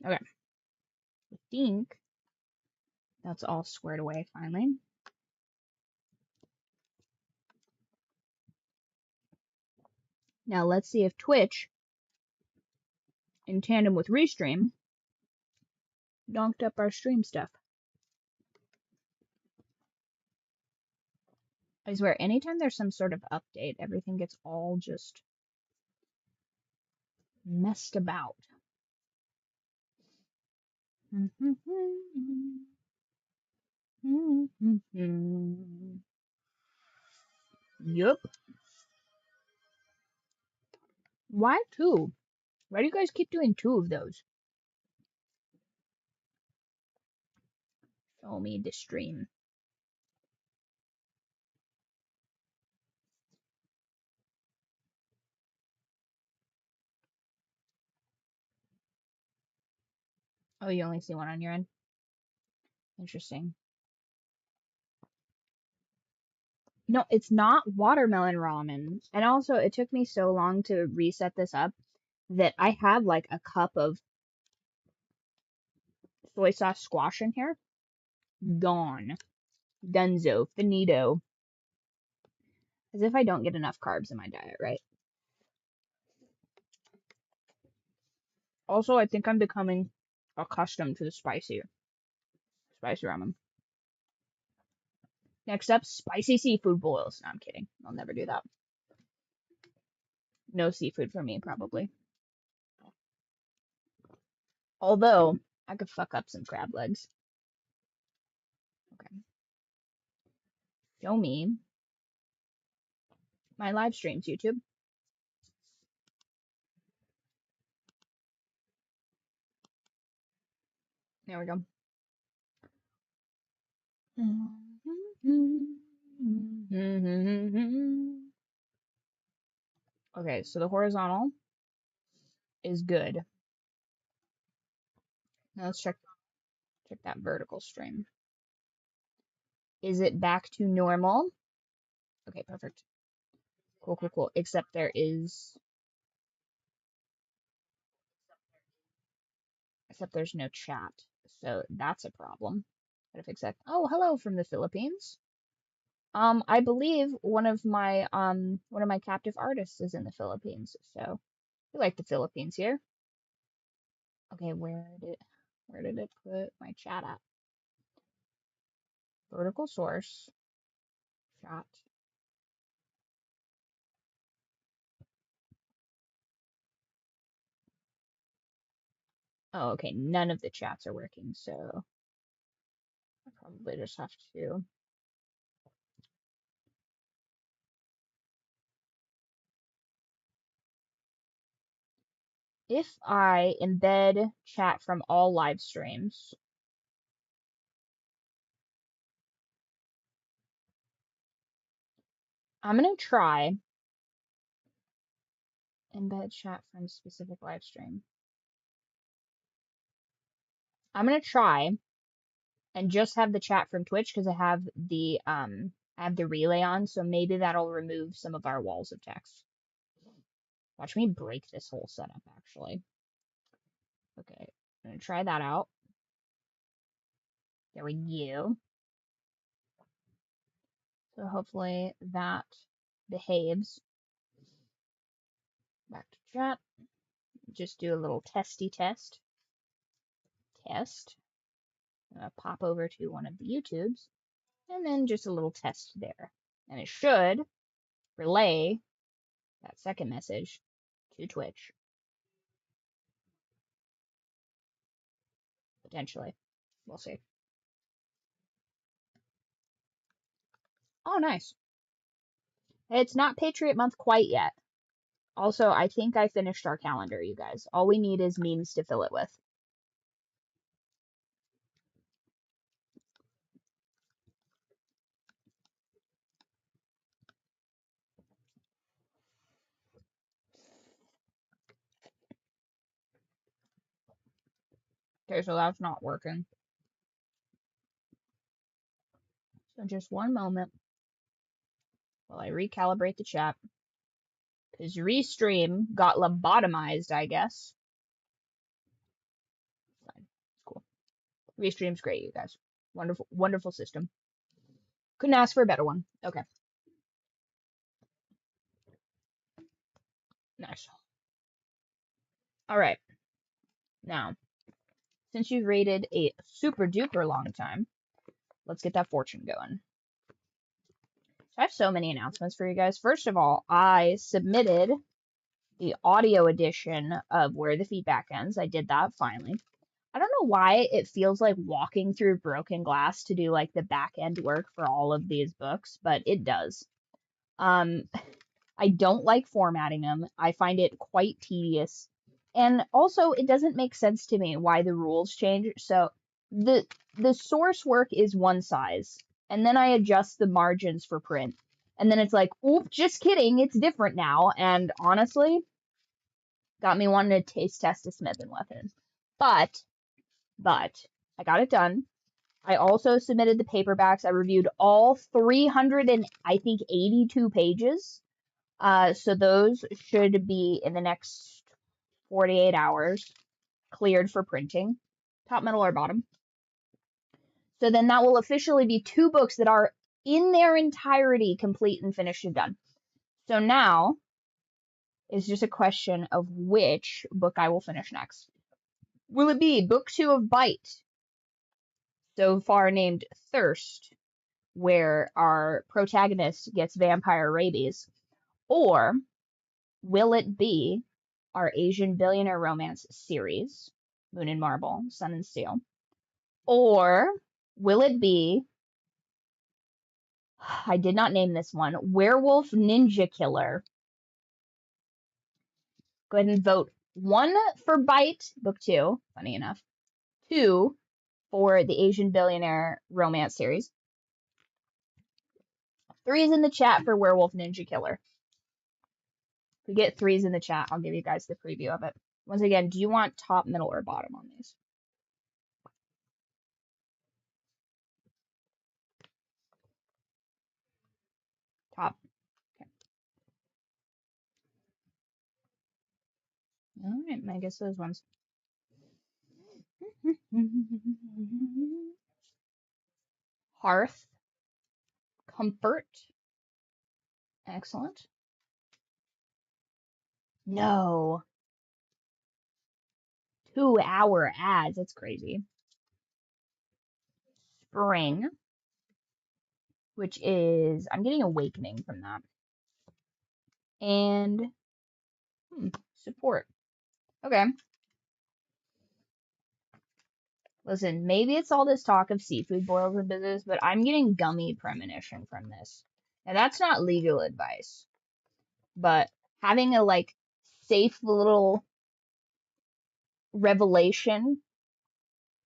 Okay. I think that's all squared away finally. Now let's see if Twitch, in tandem with Restream, donked up our stream stuff. I swear, anytime there's some sort of update, everything gets all just messed about. Yup. Why two? Why do you guys keep doing two of those? Show me the stream. Oh, you only see one on your end? Interesting. No, it's not watermelon ramen. And also, it took me so long to reset this up that I have like a cup of soy sauce squash in here. Gone. Dunzo. Finito. As if I don't get enough carbs in my diet, right? Also, I think I'm becoming accustomed to the spicy ramen. Next up, spicy seafood boils. No, I'm kidding. I'll never do that. No seafood for me, probably. Although, I could fuck up some crab legs. Okay. Show me my live streams, YouTube. There we go. Okay, so the horizontal is good. Now let's check that vertical stream. Is it back to normal? Okay, perfect. Cool, cool, cool. Except there's no chat. So that's a problem. Gotta fix that. Oh, hello from the Philippines. I believe one of my captive artists is in the Philippines, so we like the Philippines here. Okay, where did it put my chat at? Vertical source, chat. Oh, okay, none of the chats are working, so I probably just have to. If I embed chat from all live streams, I'm gonna try embed chat from specific live stream. I'm gonna try and just have the chat from Twitch because I have the relay on, so maybe that'll remove some of our walls of text. Watch me break this whole setup, actually. Okay, I'm gonna try that out. There we go. So hopefully that behaves. Back to chat. Just do a little testy test. Test. Pop over to one of the YouTubes. And then just a little test there. And it should relay that second message to Twitch. Potentially. We'll see. Oh, nice. It's not Patriot Month quite yet. Also, I think I finished our calendar, you guys. All we need is memes to fill it with. Okay, so that's not working. So just one moment while I recalibrate the chat. Because Restream got lobotomized, I guess. Restream's great, you guys. Wonderful, wonderful system. Couldn't ask for a better one. Okay. Nice. All right. Now, since you've rated a super duper long time, let's get that fortune going. So I have so many announcements for you guys. First of all, I submitted the audio edition of Where the Feedback Ends. I did that finally. I don't know why it feels like walking through broken glass to do like the back end work for all of these books, but it does. I don't like formatting them. I find it quite tedious. And also it doesn't make sense to me why the rules change. So the source work is one size, and then I adjust the margins for print. And then it's like, oop, just kidding, it's different now. And honestly, got me wanting to taste test a Smith & Wesson. But I got it done. I also submitted the paperbacks. I reviewed all 300 and I think 82 pages. So those should be in the next 48 hours cleared for printing. Top, middle, or bottom. So then that will officially be 2 books that are in their entirety complete and finished and done. So now is just a question of which book I will finish next. Will it be book 2 of Bite, so far named Thirst, where our protagonist gets vampire rabies? Or will it be our Asian billionaire romance series, Moon and Marble, Sun and Steel? Or will it be, I did not name this one, Werewolf Ninja Killer? Go ahead and vote 1 for Bite, book 2, funny enough. 2 for the Asian billionaire romance series. 3s in the chat for Werewolf Ninja Killer. If we get 3s in the chat, I'll give you guys the preview of it. Once again, do you want top, middle, or bottom on these? Top. Okay. All right, I guess those ones. Hearth. Comfort. Excellent. No. 2-hour ads. That's crazy. Spring, which is, I'm getting Awakening from that. And support. Okay. Listen, maybe it's all this talk of seafood boils in business, but I'm getting gummy premonition from this. And that's not legal advice. But having a like safe little revelation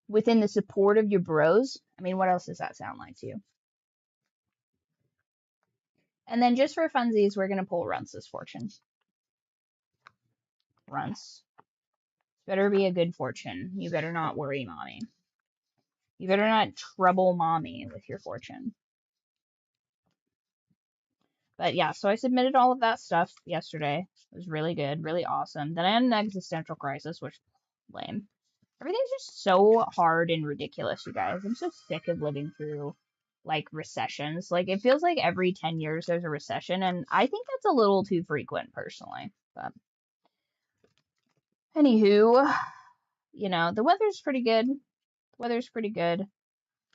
within the support of your bros. I mean, what else does that sound like to you? And then just for funsies, we're going to pull Runce's fortune. Runce. Better be a good fortune. You better not worry, mommy. You better not trouble mommy with your fortune. But yeah, so I submitted all of that stuff yesterday. It was really good, really awesome. Then I had an existential crisis, which lame. Everything's just so hard and ridiculous, you guys. I'm so sick of living through like recessions. Like it feels like every 10 years there's a recession, and I think that's a little too frequent personally. But anywho, you know, the weather's pretty good.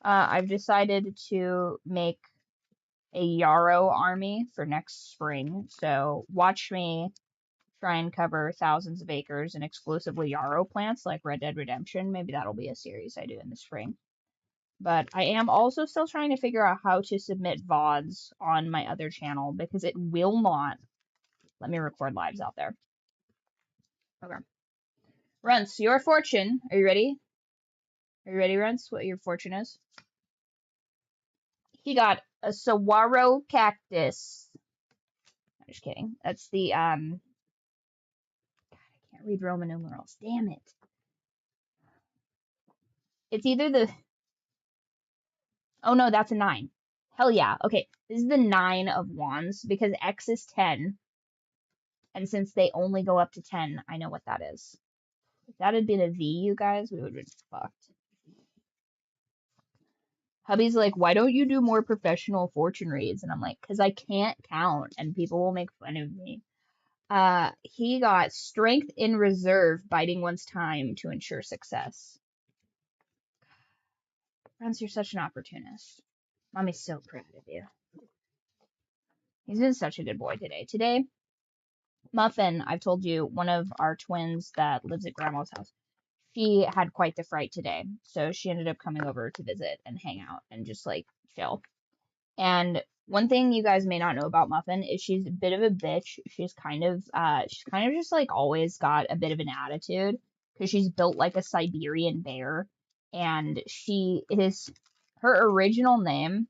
I've decided to make a yarrow army for next spring. So watch me try and cover thousands of acres and exclusively yarrow plants like Red Dead Redemption. Maybe that'll be a series I do in the spring. But I am also still trying to figure out how to submit VODs on my other channel because it will not let me record lives out there. Okay. Runce, your fortune. Are you ready? Are you ready, Runce? What your fortune is? He got a saguaro cactus. I'm just kidding. That's the, God, I can't read Roman numerals. Damn it. It's either the, oh no, that's a 9. Hell yeah. Okay, this is the 9 of wands because X is 10. And since they only go up to 10, I know what that is. If that had been a V, you guys, we would have been fucked. Hubby's like, why don't you do more professional fortune reads? And I'm like, because I can't count and people will make fun of me. He got strength in reserve, biding one's time to ensure success. Friends, you're such an opportunist. Mommy's so proud of you. He's been such a good boy today. Today, Muffin, I've told you, one of our twins that lives at Grandma's house, she had quite the fright today. So she ended up coming over to visit and hang out and just like chill. And one thing you guys may not know about Muffin is she's a bit of a bitch. She's kind of just like always got a bit of an attitude because she's built like a Siberian bear. And it is her original name.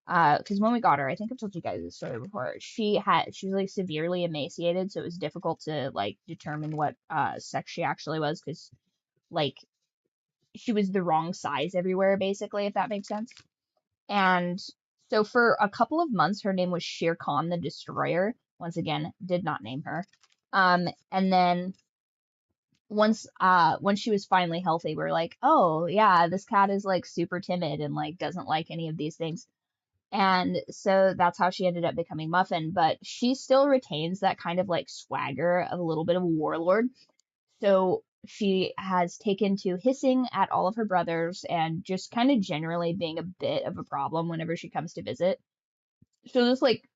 Because when we got her, I think I've told you guys this story before. She was like severely emaciated, so it was difficult to like determine what sex she actually was because like she was the wrong size everywhere, basically, if that makes sense. And so for a couple of months, her name was Shere Khan the Destroyer. Once again, did not name her. And then once she was finally healthy, we were like, oh yeah, this cat is like super timid and like doesn't like any of these things. And so that's how she ended up becoming Muffin, but she still retains that kind of like swagger of a little bit of a warlord. So she has taken to hissing at all of her brothers and just kind of generally being a bit of a problem whenever she comes to visit. She'll just like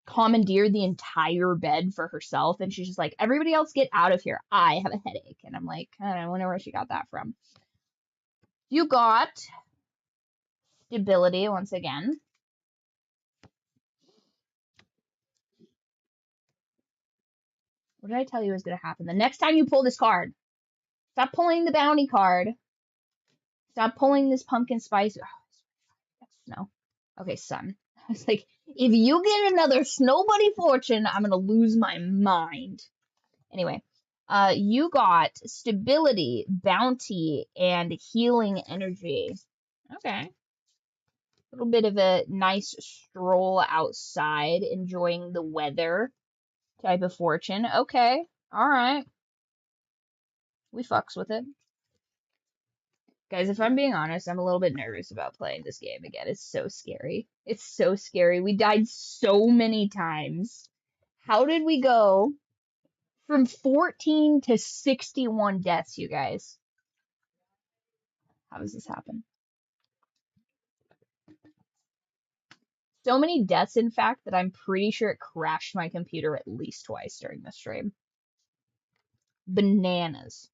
commandeer the entire bed for herself, and she's just like, everybody else get out of here. I have a headache. And I'm like, I don't wonder where she got that from. You got stability once again. What did I tell you was going to happen? The next time you pull this card, stop pulling the bounty card. Stop pulling this pumpkin spice. Oh, that's snow. Okay, sun. I was like, if you get another snow bunny fortune, I'm going to lose my mind. Anyway, you got stability, bounty, and healing energy. Okay. A little bit of a nice stroll outside, enjoying the weather type of fortune. Okay. All right. We fucks with it. Guys, if I'm being honest, I'm a little bit nervous about playing this game again. It's so scary. It's so scary. We died so many times. How did we go from 14 to 61 deaths, you guys? How does this happen? So many deaths, in fact, that I'm pretty sure it crashed my computer at least twice during this stream. Bananas.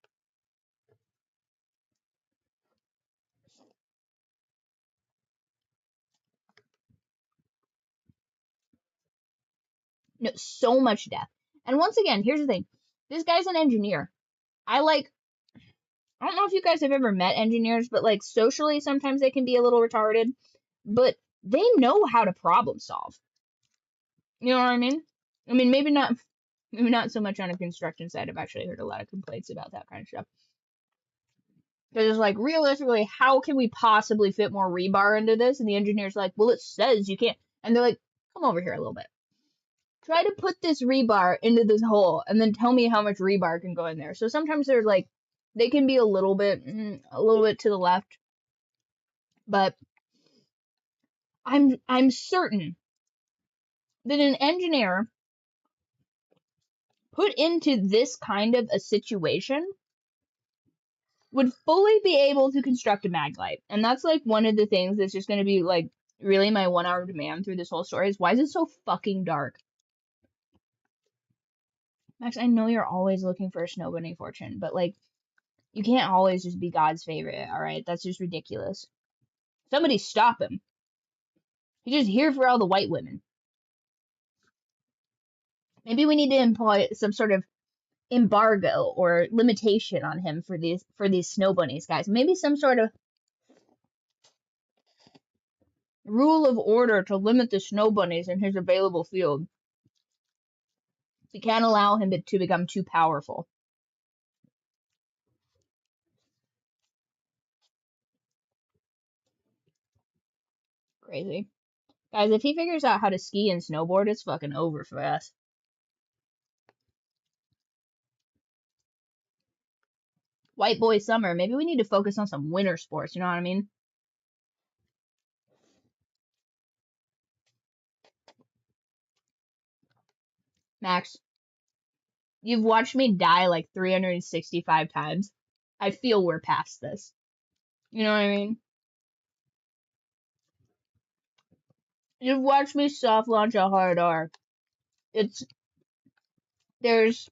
No, so much death. And once again, here's the thing. This guy's an engineer. I don't know if you guys have ever met engineers, but like socially, sometimes they can be a little retarded, but they know how to problem solve. You know what I mean? I mean, maybe not so much on a construction site. I've actually heard a lot of complaints about that kind of stuff. Because it's like, realistically, how can we possibly fit more rebar into this? And the engineer's like, well, it says you can't. And they're like, come over here a little bit. Try to put this rebar into this hole and then tell me how much rebar can go in there. So sometimes they're like, they can be a little bit to the left. But I'm certain that an engineer put into this kind of a situation would fully be able to construct a mag light. And that's like one of the things that's just going to be like really my 1 hour demand through this whole story is why is it so fucking dark? Max, I know you're always looking for a snow bunny fortune, but like you can't always just be God's favorite, alright? That's just ridiculous. Somebody stop him. He's just here for all the white women. Maybe we need to employ some sort of embargo or limitation on him for these snow bunnies, guys. Maybe some sort of rule of order to limit the snow bunnies in his available field. We can't allow him to become too powerful. Crazy. Guys, if he figures out how to ski and snowboard, it's fucking over for us. White boy summer. Maybe we need to focus on some winter sports, you know what I mean? Max, you've watched me die like 365 times. I feel we're past this. You know what I mean? You've watched me soft launch a hard R. There's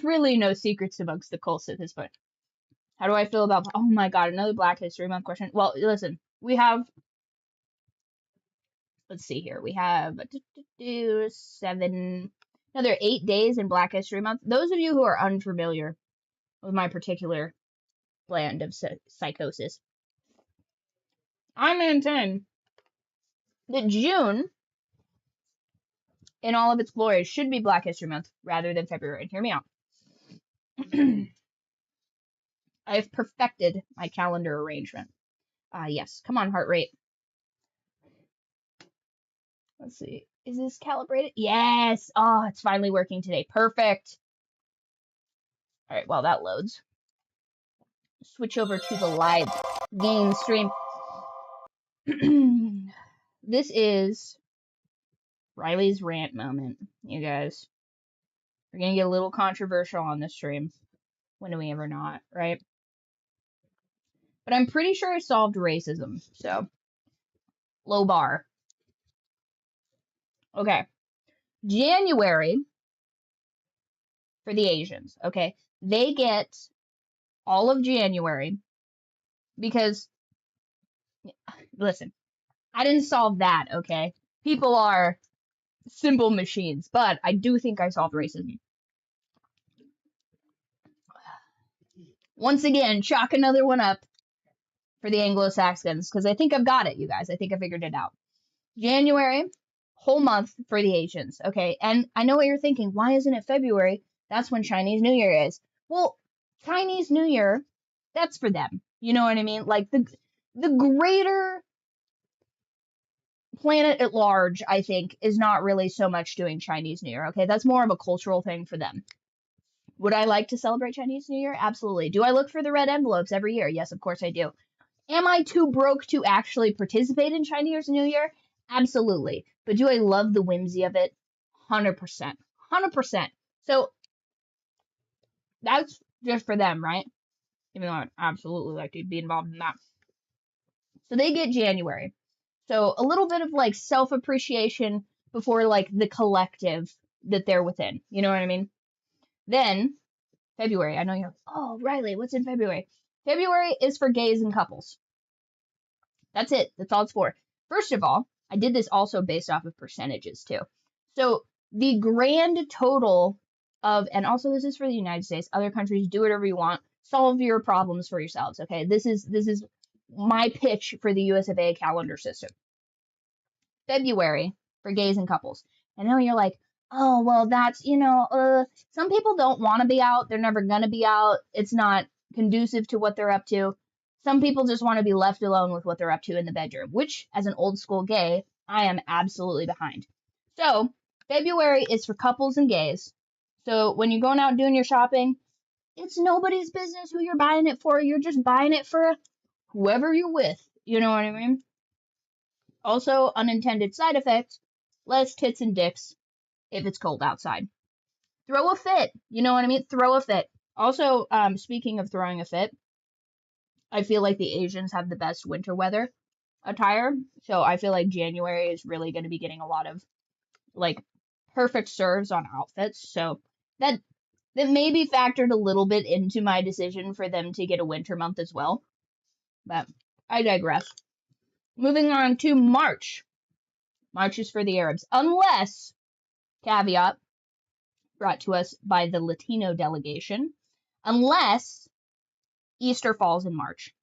really no secrets amongst the cult at this point. How do I feel about, oh my god, another Black History Month question? Well, listen, we have, let's see here, we have 8 days in Black History Month. Those of you who are unfamiliar with my particular blend of psychosis, I maintain that June, in all of its glory, should be Black History Month rather than February. Hear me out. I've perfected my calendar arrangement. Yes, come on, heart rate. Let's see. Is this calibrated? Yes. Oh, it's finally working today. Perfect. All right, while that loads, switch over to the live game stream. This is Riley's rant moment, you guys. We're going to get a little controversial on this stream. When do we ever not, right? But I'm pretty sure I solved racism, so low bar. Okay. January for the Asians, okay? They get all of January because, listen, I didn't solve that, okay? People are simple machines, but I do think I solved racism. Once again, chalk another one up for the Anglo-Saxons, because I think I've got it, you guys. I think I figured it out. January, whole month for the Asians, okay? And I know what you're thinking. Why isn't it February? That's when Chinese New Year is. Well, Chinese New Year, that's for them. You know what I mean? Like, the greater planet at large, I think, is not really so much doing Chinese New Year, okay? That's more of a cultural thing for them. Would I like to celebrate Chinese New Year? Absolutely. Do I look for the red envelopes every year? Yes, of course I do. Am I too broke to actually participate in Chinese New Year? Absolutely. But do I love the whimsy of it? 100%. 100%. So that's just for them, right? Even though I'd absolutely like to be involved in that. So they get January. So a little bit of like self-appreciation before like the collective that they're within. You know what I mean? Then February. I know you're, oh, Riley, what's in February? February is for gays and couples. That's it. That's all it's for. First of all, I did this also based off of percentages too. So the grand total of, and also this is for the United States, other countries, do whatever you want, solve your problems for yourselves, okay? This is my pitch for the US of A calendar system. February for gays and couples. I know you're like, oh, well, that's, some people don't want to be out. They're never going to be out. It's not conducive to what they're up to. Some people just want to be left alone with what they're up to in the bedroom, which, as an old school gay, I am absolutely behind. So, February is for couples and gays. So, when you're going out doing your shopping, it's nobody's business who you're buying it for. You're just buying it for whoever you're with. You know what I mean? Also, unintended side effect, less tits and dicks if it's cold outside. Throw a fit. You know what I mean? Throw a fit. Also, speaking of throwing a fit, I feel like the Asians have the best winter weather attire. So I feel like January is really going to be getting a lot of like perfect serves on outfits. So that maybe factored a little bit into my decision for them to get a winter month as well. But I digress. Moving on to March. March is for the Arabs. Unless, caveat, brought to us by the Latino delegation, unless Easter falls in March.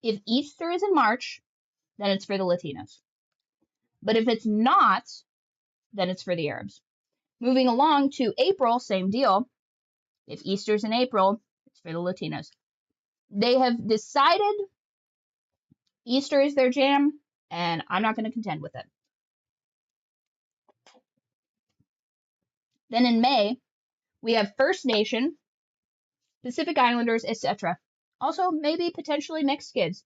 If Easter is in March, then it's for the Latinos. But if it's not, then it's for the Arabs. Moving along to April, same deal. If Easter's in April, it's for the Latinos. They have decided Easter is their jam, and I'm not going to contend with it. Then in May, we have First Nation, Pacific Islanders, etc. Also, maybe potentially mixed kids.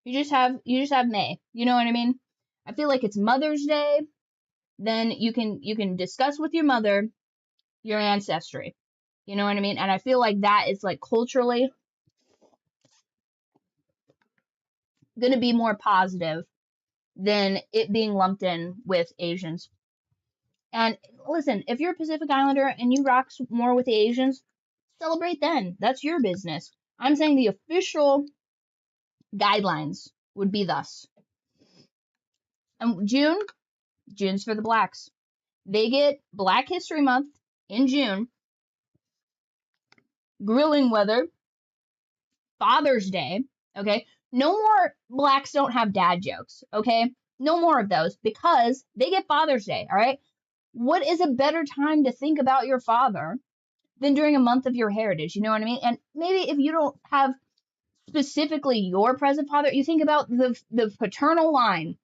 You just have May. You know what I mean? I feel like it's Mother's Day. Then you can discuss with your mother your ancestry. You know what I mean? And I feel like that is like culturally going to be more positive than it being lumped in with Asians. And listen, if you're a Pacific Islander and you rock more with the Asians, celebrate then. That's your business. I'm saying the official guidelines would be thus. And June's for the blacks. They get Black History Month in June, grilling weather, Father's Day, okay? No more blacks don't have dad jokes, okay? No more of those because they get Father's Day, all right? What is a better time to think about your father than during a month of your heritage? You know what I mean? And maybe if you don't have specifically your present father, you think about the paternal line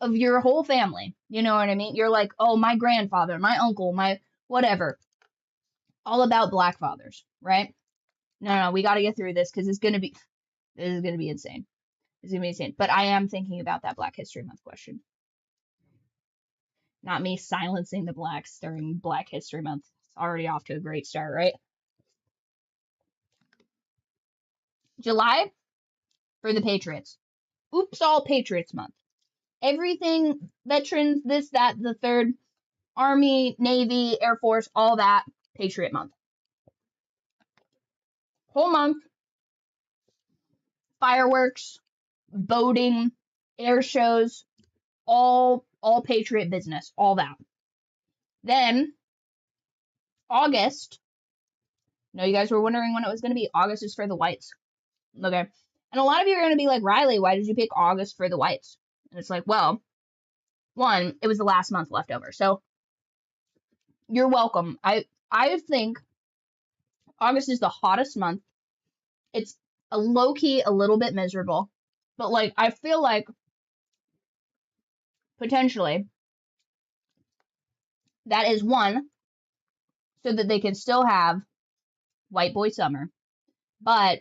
of your whole family. You know what I mean? You're like, oh, my grandfather, my uncle, my whatever. All about black fathers, right? No, we got to get through this because this is gonna be insane. It's gonna be insane. But I am thinking about that Black History Month question. Not me silencing the blacks during Black History Month. It's already off to a great start, right? July for the Patriots. Oops, all Patriots Month. Everything, veterans, this, that, the third, Army, Navy, Air Force, all that, Patriot Month. Whole month, fireworks, boating, air shows, all Patriot business, all that. Then, August, no, you guys were wondering when it was going to be. August is for the whites. Okay. And a lot of you are going to be like, Riley, why did you pick August for the whites? And it's like, well, one, it was the last month left over. So you're welcome. I think August is the hottest month. It's a low key, a little bit miserable. But like, I feel like potentially that is one, so that they can still have white boy summer. But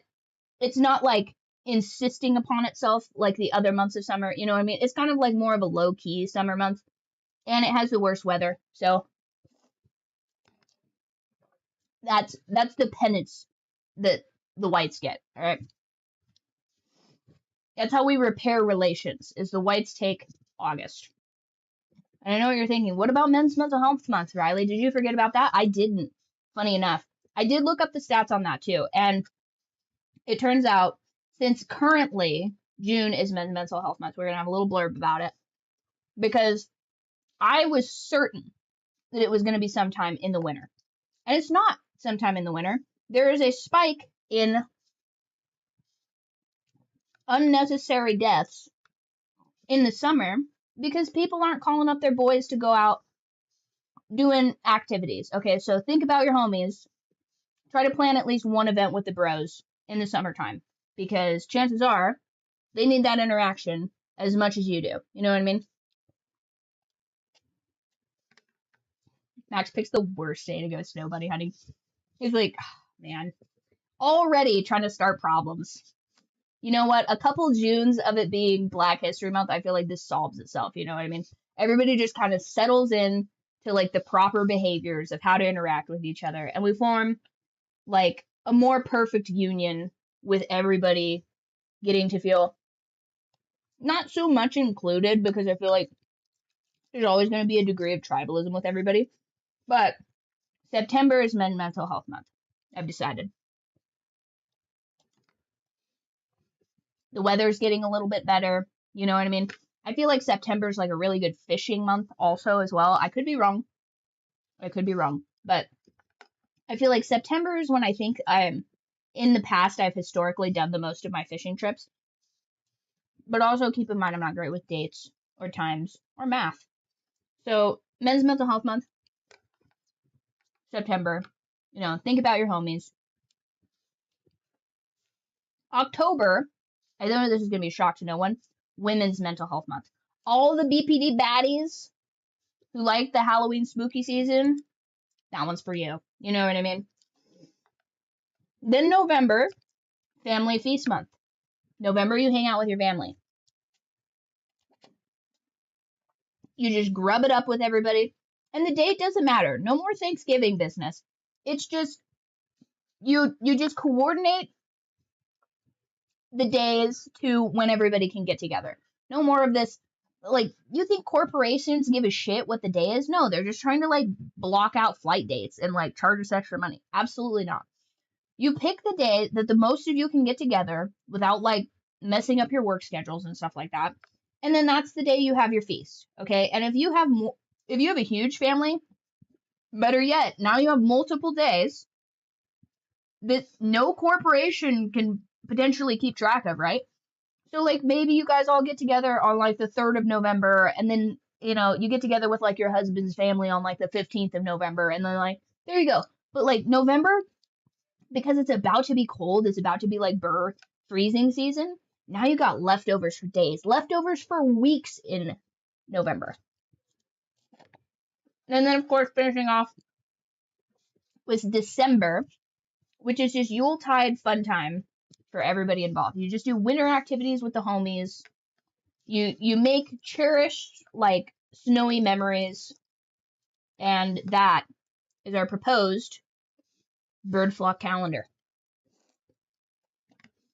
it's not like insisting upon itself like the other months of summer. You know what I mean? It's kind of like more of a low key summer month. And it has the worst weather. So that's the penance that the whites get. All right. That's how we repair relations, is the whites take August. And I know what you're thinking. What about Men's Mental Health Month, Riley? Did you forget about that? I didn't. Funny enough. I did look up the stats on that too. And it turns out, since currently June is Men's Mental Health Month, we're going to have a little blurb about it. Because I was certain that it was going to be sometime in the winter. And it's not sometime in the winter. There is a spike in unnecessary deaths in the summer because people aren't calling up their boys to go out doing activities. Okay, so think about your homies. Try to plan at least one event with the bros in the summertime because chances are they need that interaction as much as you do. You know what I mean? Max picks the worst day to go snow bunny hunting. He's like, oh, man, already trying to start problems. You know what? A couple Junes of it being Black History Month, I feel like this solves itself. You know what I mean? Everybody just kind of settles in to like the proper behaviors of how to interact with each other. And we form like a more perfect union with everybody getting to feel not so much included, because I feel like there's always going to be a degree of tribalism with everybody. But September is Men's Mental Health Month. I've decided. The weather's getting a little bit better. You know what I mean? I feel like September is like a really good fishing month also as well. I could be wrong. But I feel like September is when I think in the past, I've historically done the most of my fishing trips. But also keep in mind, I'm not great with dates or times or math. So Men's Mental Health Month, September. You know, think about your homies. October, I know this is going to be a shock to no one, Women's Mental Health Month. All the BPD baddies who like the Halloween spooky season, that one's for you. You know what I mean? Then November, Family Feast Month. November, you hang out with your family. You just grub it up with everybody. And the date doesn't matter. No more Thanksgiving business. It's just, you just coordinate the days to when everybody can get together. No more of this, like, you think corporations give a shit what the day is? No, they're just trying to, like, block out flight dates and, like, charge us extra money. Absolutely not. You pick the day that the most of you can get together without, like, messing up your work schedules and stuff like that. And then that's the day you have your feast, okay? And if you have a huge family, better yet, now you have multiple days that no corporation can potentially keep track of, right? So, like, maybe you guys all get together on, like, the 3rd of November, and then, you know, you get together with, like, your husband's family on, like, the 15th of November, and then, like, there you go. But, like, November, because it's about to be cold, it's about to be, like, freezing season, now you got leftovers for days, leftovers for weeks in November. And then, of course, finishing off with December, which is just Yuletide fun time for everybody involved. You just do winter activities with the homies. You make cherished, like, snowy memories, and that is our proposed Byrd Flock calendar.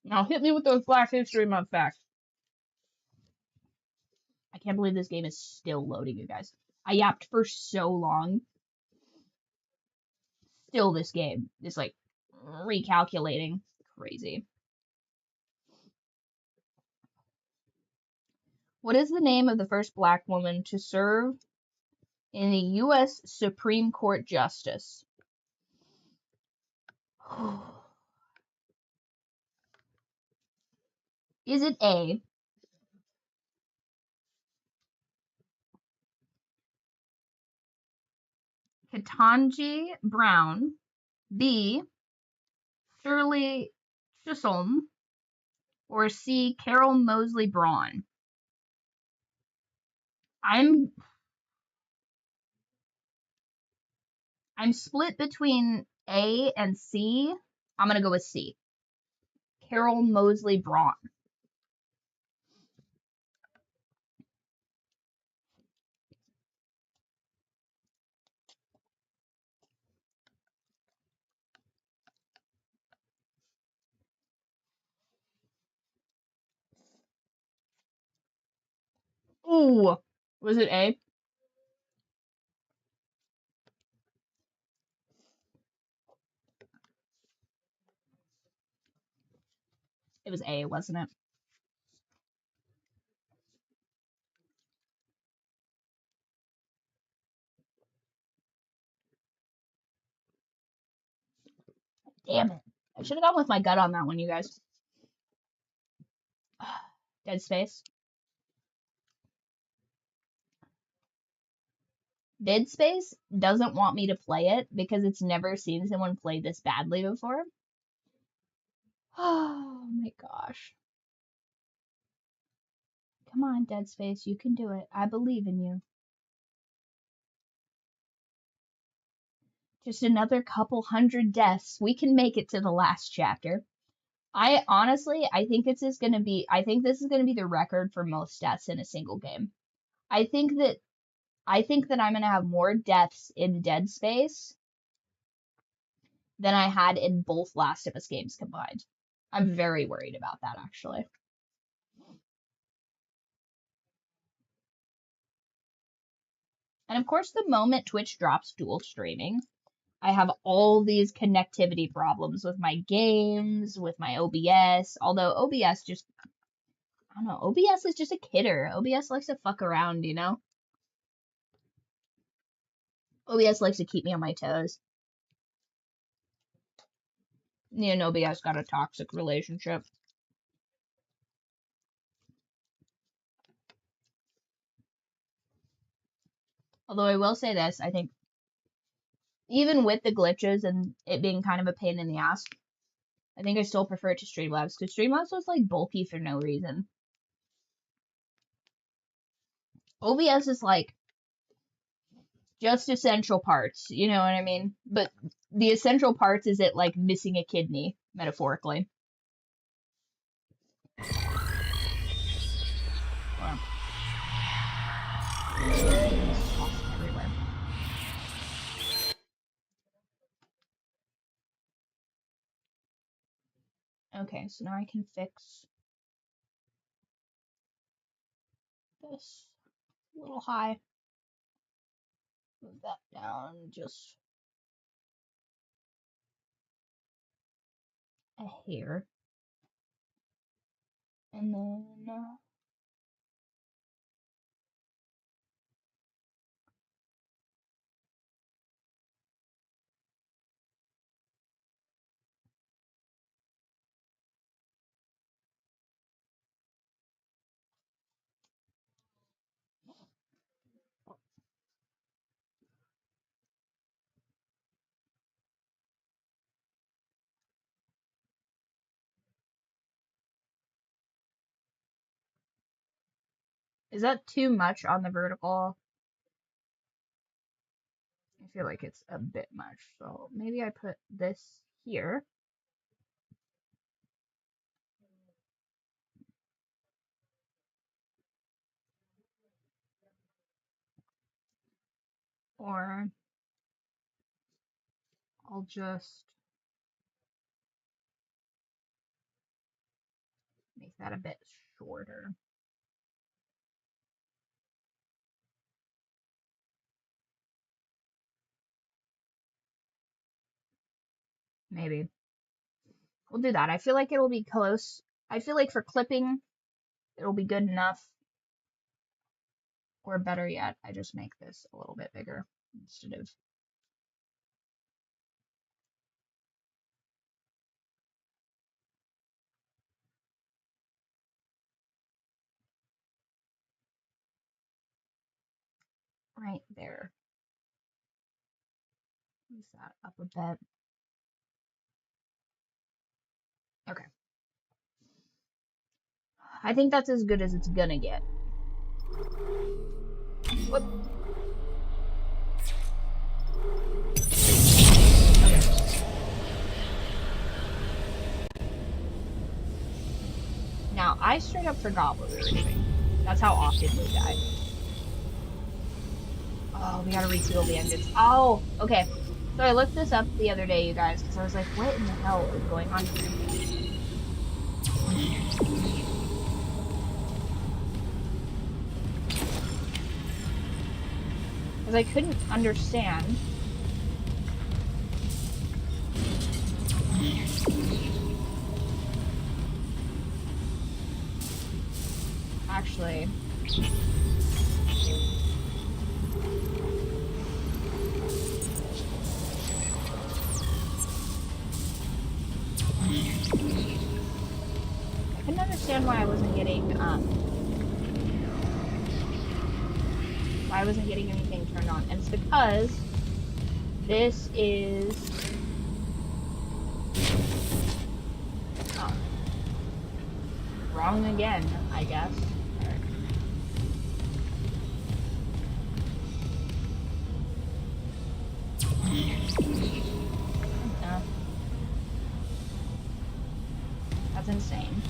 Now hit me with those Black History Month facts. I can't believe this game is still loading, you guys. I yapped for so long. Still, this game is, like, recalculating. Crazy. What is the name of the first black woman to serve in the U.S. Supreme Court Justice? Is it A, Ketanji Brown, B, Shirley Chisholm, or C, Carol Moseley Braun? I'm split between A and C. I'm gonna go with C. Carol Moseley Braun. Ooh, was it A? It was A, wasn't it? Damn it. I should have gone with my gut on that one, you guys. Dead Space. Dead Space doesn't want me to play it because it's never seen someone play this badly before. Oh my gosh. Come on, Dead Space, you can do it. I believe in you. Just another couple hundred deaths. We can make it to the last chapter. I honestly, I think this is gonna be the record for most deaths in a single game. I think that I'm gonna have more deaths in Dead Space than I had in both Last of Us games combined. I'm very worried about that, actually. And of course, the moment Twitch drops dual streaming, I have all these connectivity problems with my games, with my OBS, although OBS just, I don't know, OBS is just a kidder. OBS likes to fuck around, you know? OBS likes to keep me on my toes. Me and OBS got a toxic relationship. Although I will say this, I think even with the glitches and it being kind of a pain in the ass, I think I still prefer it to Streamlabs, because Streamlabs was, like, bulky for no reason. OBS is, like, just essential parts, you know what I mean? But the essential parts is it, like, missing a kidney, metaphorically. Okay, so now I can fix this a little high. Move that down just a hair. And then is that too much on the vertical? I feel like it's a bit much. So maybe I put this here. Or I'll just make that a bit shorter. Maybe. We'll do that. I feel like it'll be close. I feel like for clipping, it'll be good enough. Or better yet, I just make this a little bit bigger instead of right there. Move that up a bit. Okay. I think that's as good as it's gonna get. Whoop. Okay. Now, I straight up forgot what we were doing. That's how often we die. Oh, we gotta refuel the engines. Oh, okay. So I looked this up the other day, you guys, because I was like, what in the hell is going on here? Because I couldn't understand. Actually, I couldn't understand why I wasn't getting anything turned on, and it's because this is wrong again, I guess. That's insane.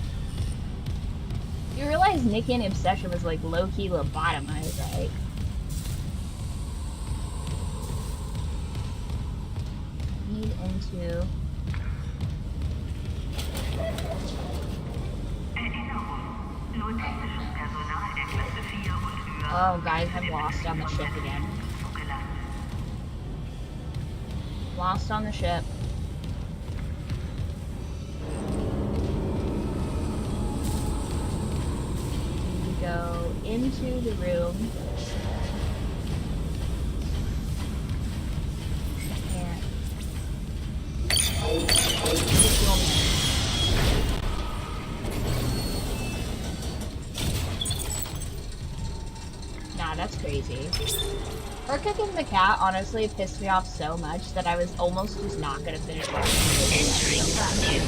You realize Nikki and Obsession was like low-key lobotomized, right? Feed into... Oh, guys, I'm lost on the ship again. Lost on the ship. We go into the room. And... Nah, that's crazy. Her kicking the cat honestly pissed me off so much that I was almost just not gonna finish watching it.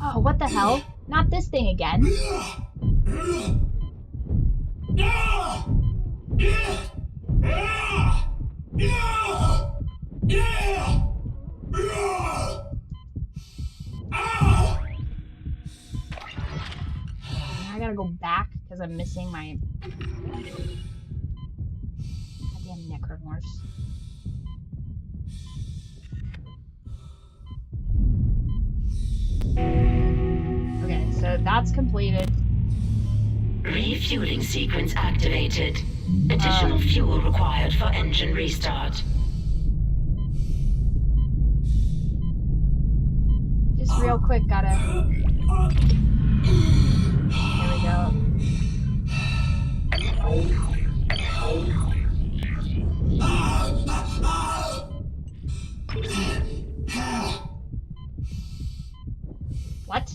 Oh, what the hell? Not this thing again. because I'm missing my goddamn necromorphs. Okay, so that's completed. Refueling sequence activated. Additional fuel required for engine restart. Just real quick, gotta... There we go. What?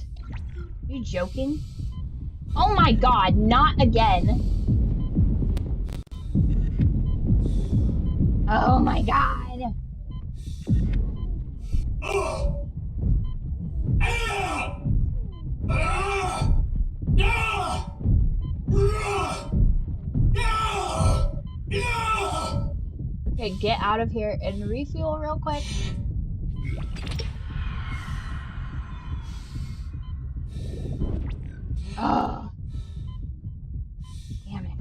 Are you joking? Oh my god, not again. Oh my god. Okay, get out of here and refuel real quick. Oh. Damn it.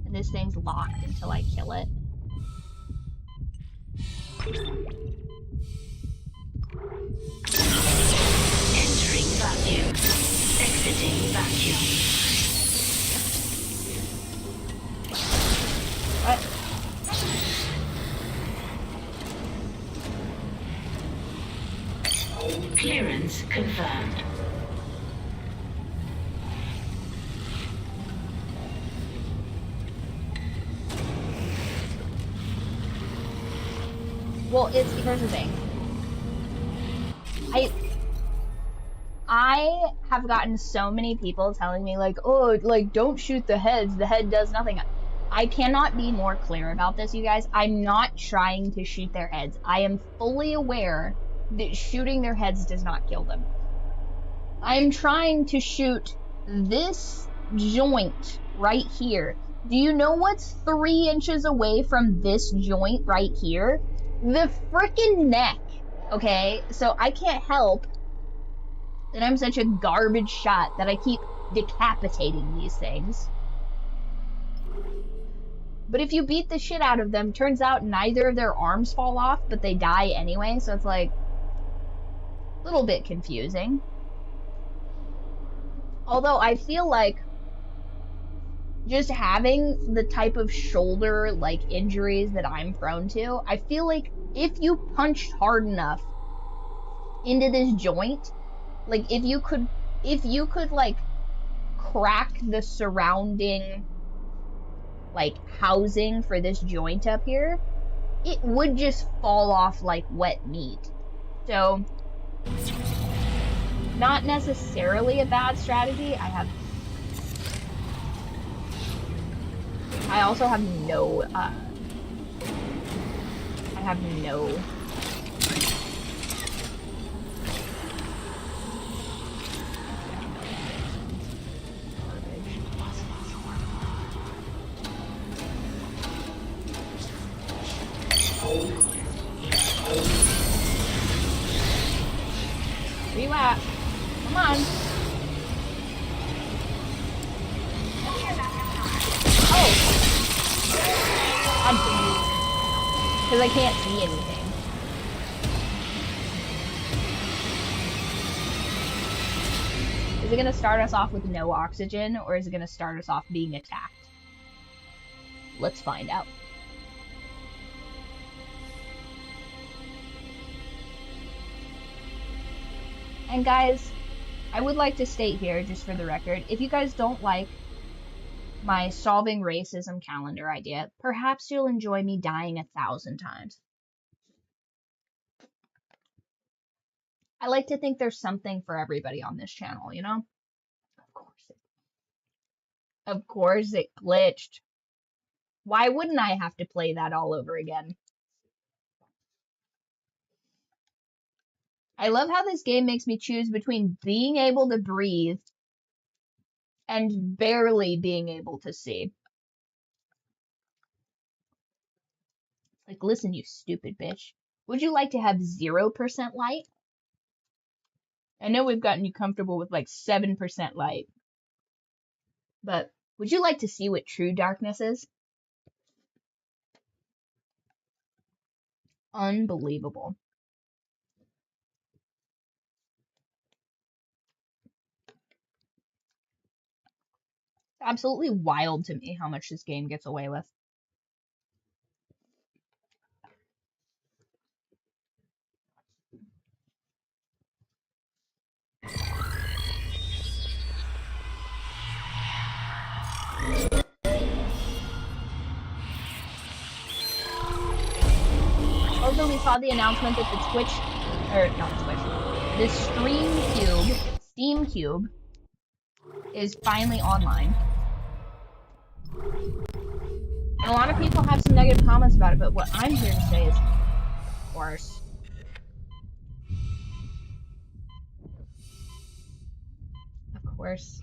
And this thing's locked until I kill it. Entering vacuum. Exiting vacuum. What? Clearance confirmed. Well, here's the thing. I have gotten so many people telling me like, oh, like, don't shoot the heads. The head does nothing. I cannot be more clear about this, you guys. I'm not trying to shoot their heads. I am fully aware that shooting their heads does not kill them. I'm trying to shoot this joint right here. Do you know what's 3 inches away from this joint right here? The frickin' neck. Okay, so I can't help that I'm such a garbage shot that I keep decapitating these things. But if you beat the shit out of them, turns out neither of their arms fall off, but they die anyway, so it's like a little bit confusing. Although I feel like just having the type of shoulder like injuries that I'm prone to, I feel like if you punched hard enough into this joint, like if you could like crack the surrounding like housing for this joint up here, it would just fall off like wet meat. So not necessarily a bad strategy. I also have no I have no relapse. Come on. Oh. Because I can't see anything. Is it going to start us off with no oxygen, or is it going to start us off being attacked? Let's find out. And guys, I would like to state here, just for the record, if you guys don't like my solving racism calendar idea, perhaps you'll enjoy me dying 1,000 times. I like to think there's something for everybody on this channel, you know? Of course it glitched. Why wouldn't I have to play that all over again? I love how this game makes me choose between being able to breathe and barely being able to see. Like, listen, you stupid bitch. Would you like to have 0% light? I know we've gotten you comfortable with like 7% light, but would you like to see what true darkness is? Unbelievable. Absolutely wild to me how much this game gets away with. Also, we saw the announcement that the Twitch, or not Twitch, the Steam Cube is finally online. And a lot of people have some negative comments about it, but what I'm here to say is, of course. Of course.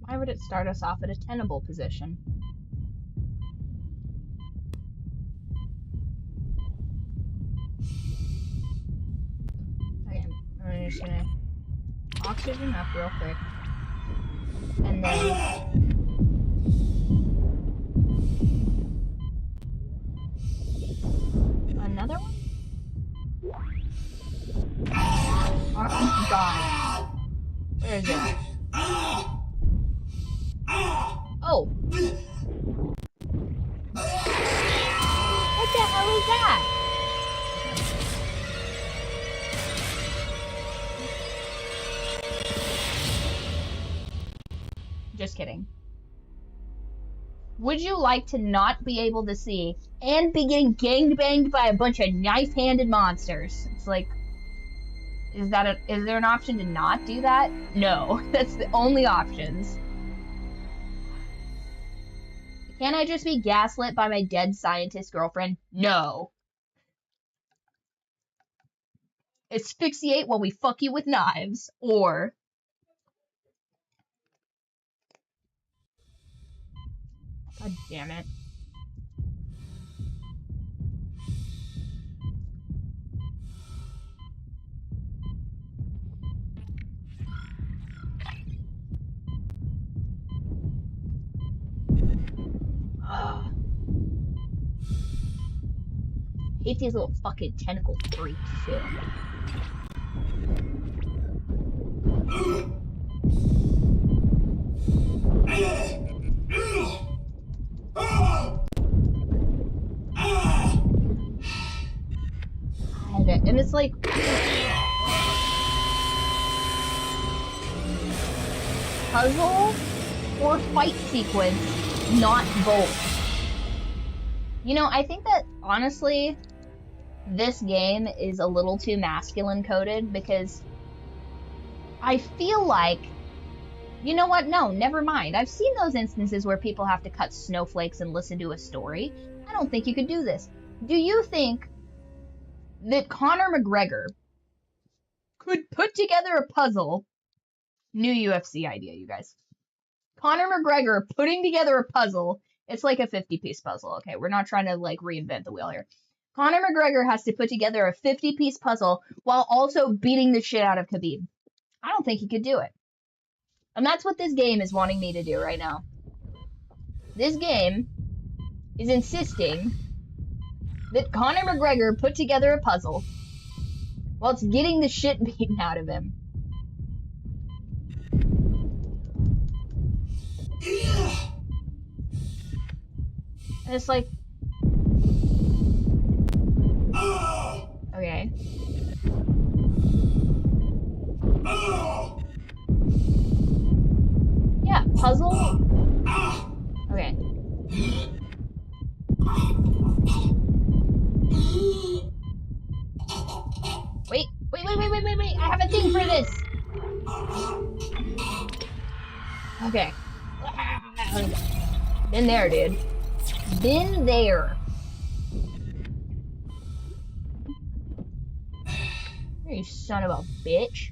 Why would it start us off at a tenable position? Okay, I'm just gonna oxygen up real quick. And then another one? Oh god. Where is it? Oh! What the hell is that? Just kidding. Would you like to not be able to see and be getting gangbanged by a bunch of knife-handed monsters? It's like, is there an option to not do that? No, that's the only options. Can't I just be gaslit by my dead scientist girlfriend? No. Asphyxiate while we fuck you with knives, or god damn it. Hate these little fucking tentacle freaks too. And it's like puzzle or fight sequence, not both. You know, I think that honestly this game is a little too masculine coded, because I feel like, you know what, no, never mind. I've seen those instances where people have to cut snowflakes and listen to a story. I don't think you could do this. Do you think that Conor McGregor could put together a puzzle? New UFC idea, you guys. Conor McGregor putting together a puzzle. It's like a 50-piece puzzle, okay? We're not trying to, like, reinvent the wheel here. Conor McGregor has to put together a 50-piece puzzle while also beating the shit out of Khabib. I don't think he could do it. And that's what this game is wanting me to do right now. This game is insisting that Conor McGregor put together a puzzle while it's getting the shit beaten out of him. And it's like, okay. Yeah, puzzle. Okay. Wait. I have a thing for this. Okay. Been there, dude. Been there. You son of a bitch.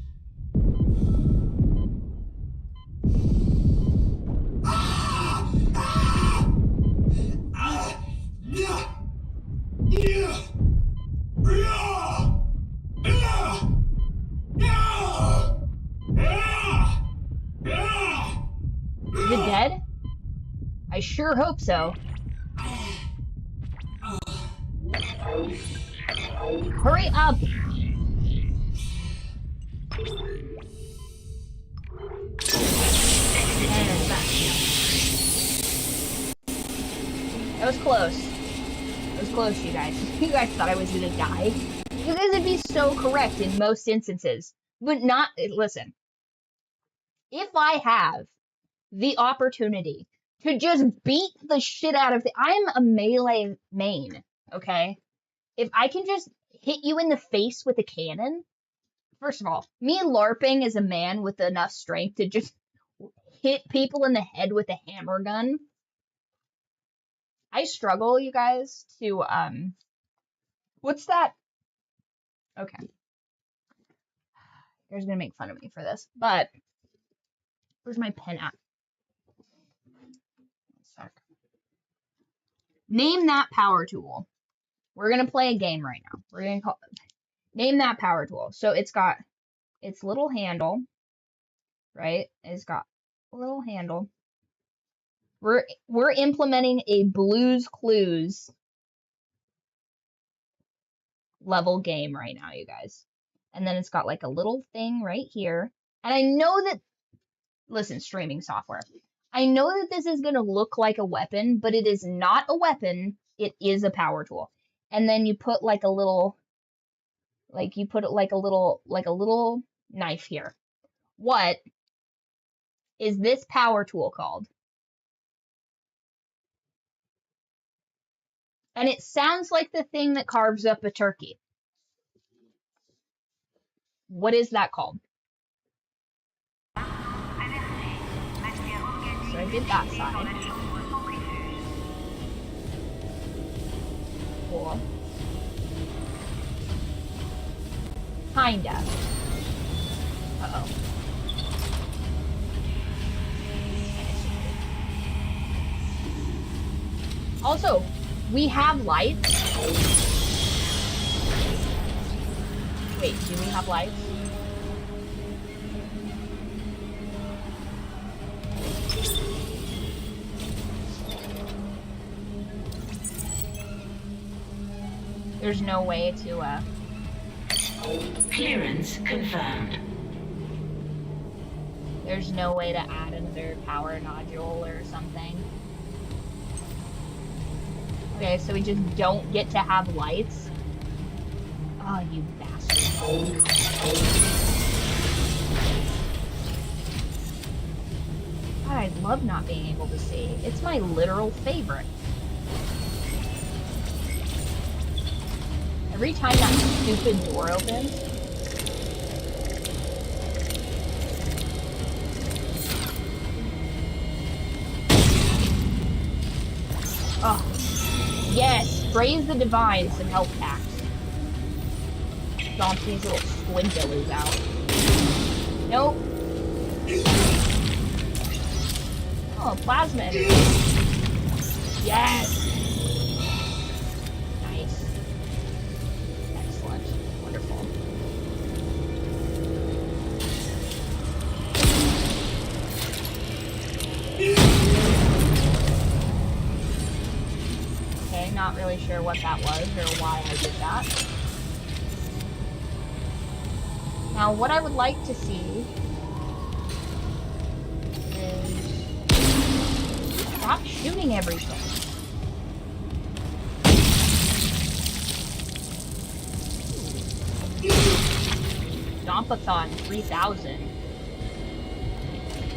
Is it dead? I sure hope so. Hurry up! That was close. That was close, you guys. You guys thought I was gonna die. You guys would be so correct in most instances. But not, listen. If I have the opportunity to just beat the shit out of I'm a melee main, okay? If I can just hit you in the face with a cannon, first of all, me LARPing as a man with enough strength to just hit people in the head with a hammer gun. I struggle, you guys, to, what's that? Okay. You guys are gonna make fun of me for this, but where's my pen at? Name that power tool. We're gonna play a game right now. We're gonna call name that power tool. So it's got its little handle, right? It's got a little handle. We're implementing a Blue's Clues level game right now, you guys. And then it's got like a little thing right here. And I know that, listen, streaming software. I know that this is going to look like a weapon, but it is not a weapon. It is a power tool. And then you put like a little, like you put it like a little knife here. What is this power tool called? And it sounds like the thing that carves up a turkey. What is that called? So I did that side. Cool. Kinda. Uh-oh. Also, we have lights. Wait, do we have lights? There's no way to, Clearance confirmed. There's no way to add another power nodule or something. Okay, so we just don't get to have lights. Oh, you bastard. God, I love not being able to see. It's my literal favorite. Every time that stupid door opens. Oh. Yes! Praise the divine, some health packs. Stomp these little squidbillies out. Nope. Oh, plasma energy. Yes! Nice. Excellent. Wonderful. Okay, not really sure what that was or why I did that. Now, what I would like to see is stop shooting everything. Stompathon 3000.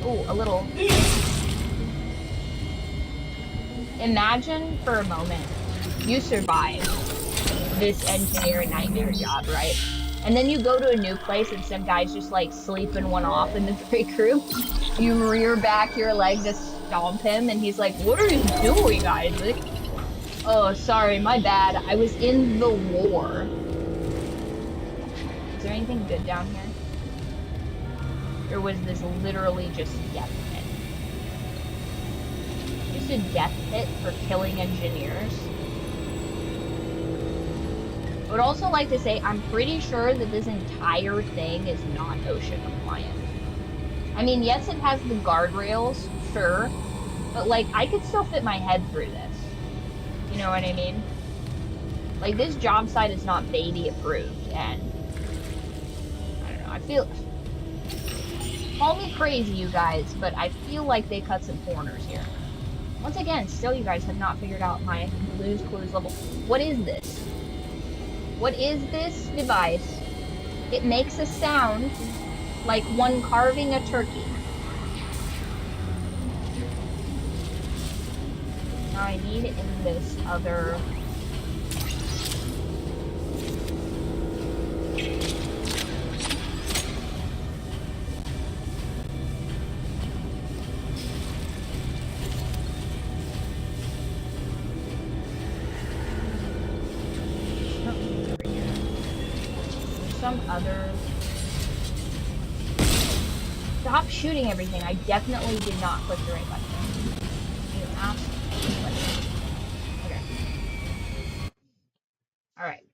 Ooh, a little. Imagine for a moment you survive this engineer nightmare job, right? And then you go to a new place and some guy's just like sleeping one off in the break room. You rear back your leg to stomp him and he's like, "What are you doing, Isaac?" "Oh, sorry, my bad. I was in the war." Is there anything good down here? Or was this literally just death pit? Just a death pit for killing engineers? I would also like to say I'm pretty sure that this entire thing is not OSHA compliant. I mean, yes, it has the guardrails sure. But, like, I could still fit my head through this. You know what I mean? Like, this job site is not baby approved, and I don't know, I feel... Call me crazy, you guys, but I feel like they cut some corners here. Once again, still you guys have not figured out my Blue's Clues level. What is this? What is this device? It makes a sound like one carving a turkey. Now I need in this other... some other... Stop shooting everything. I definitely did not click the right button. You ass. Okay. Alright.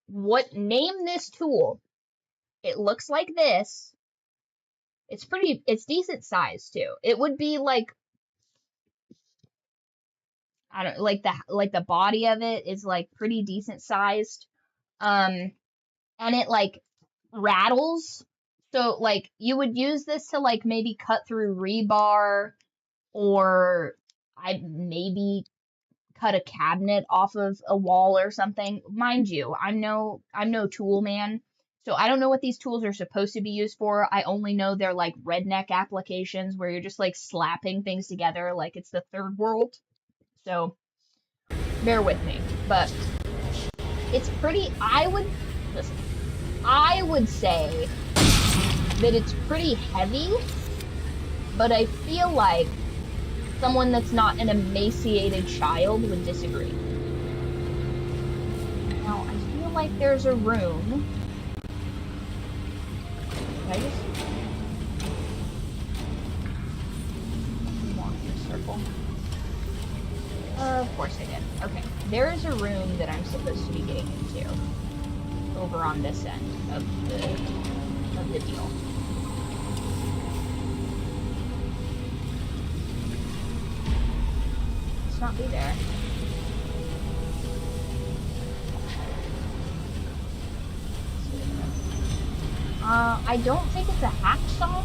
What, name this tool? It looks like this. It's decent size too. It would be like, I don't, like the body of it is like pretty decent sized. And it like rattles. So like you would use this to like maybe cut through rebar, or I'd maybe cut a cabinet off of a wall or something. Mind you, I'm no tool man. So I don't know what these tools are supposed to be used for. I only know they're like redneck applications where you're just like slapping things together like it's the third world. So bear with me. But it's pretty, I would say that it's pretty heavy, but I feel like someone that's not an emaciated child would disagree. Now, I feel like there's a room. Did I just walk in a circle? Of course I did. Okay, there is a room that I'm supposed to be getting into over on this end of the deal. Let's not be there. I don't think it's a hacksaw.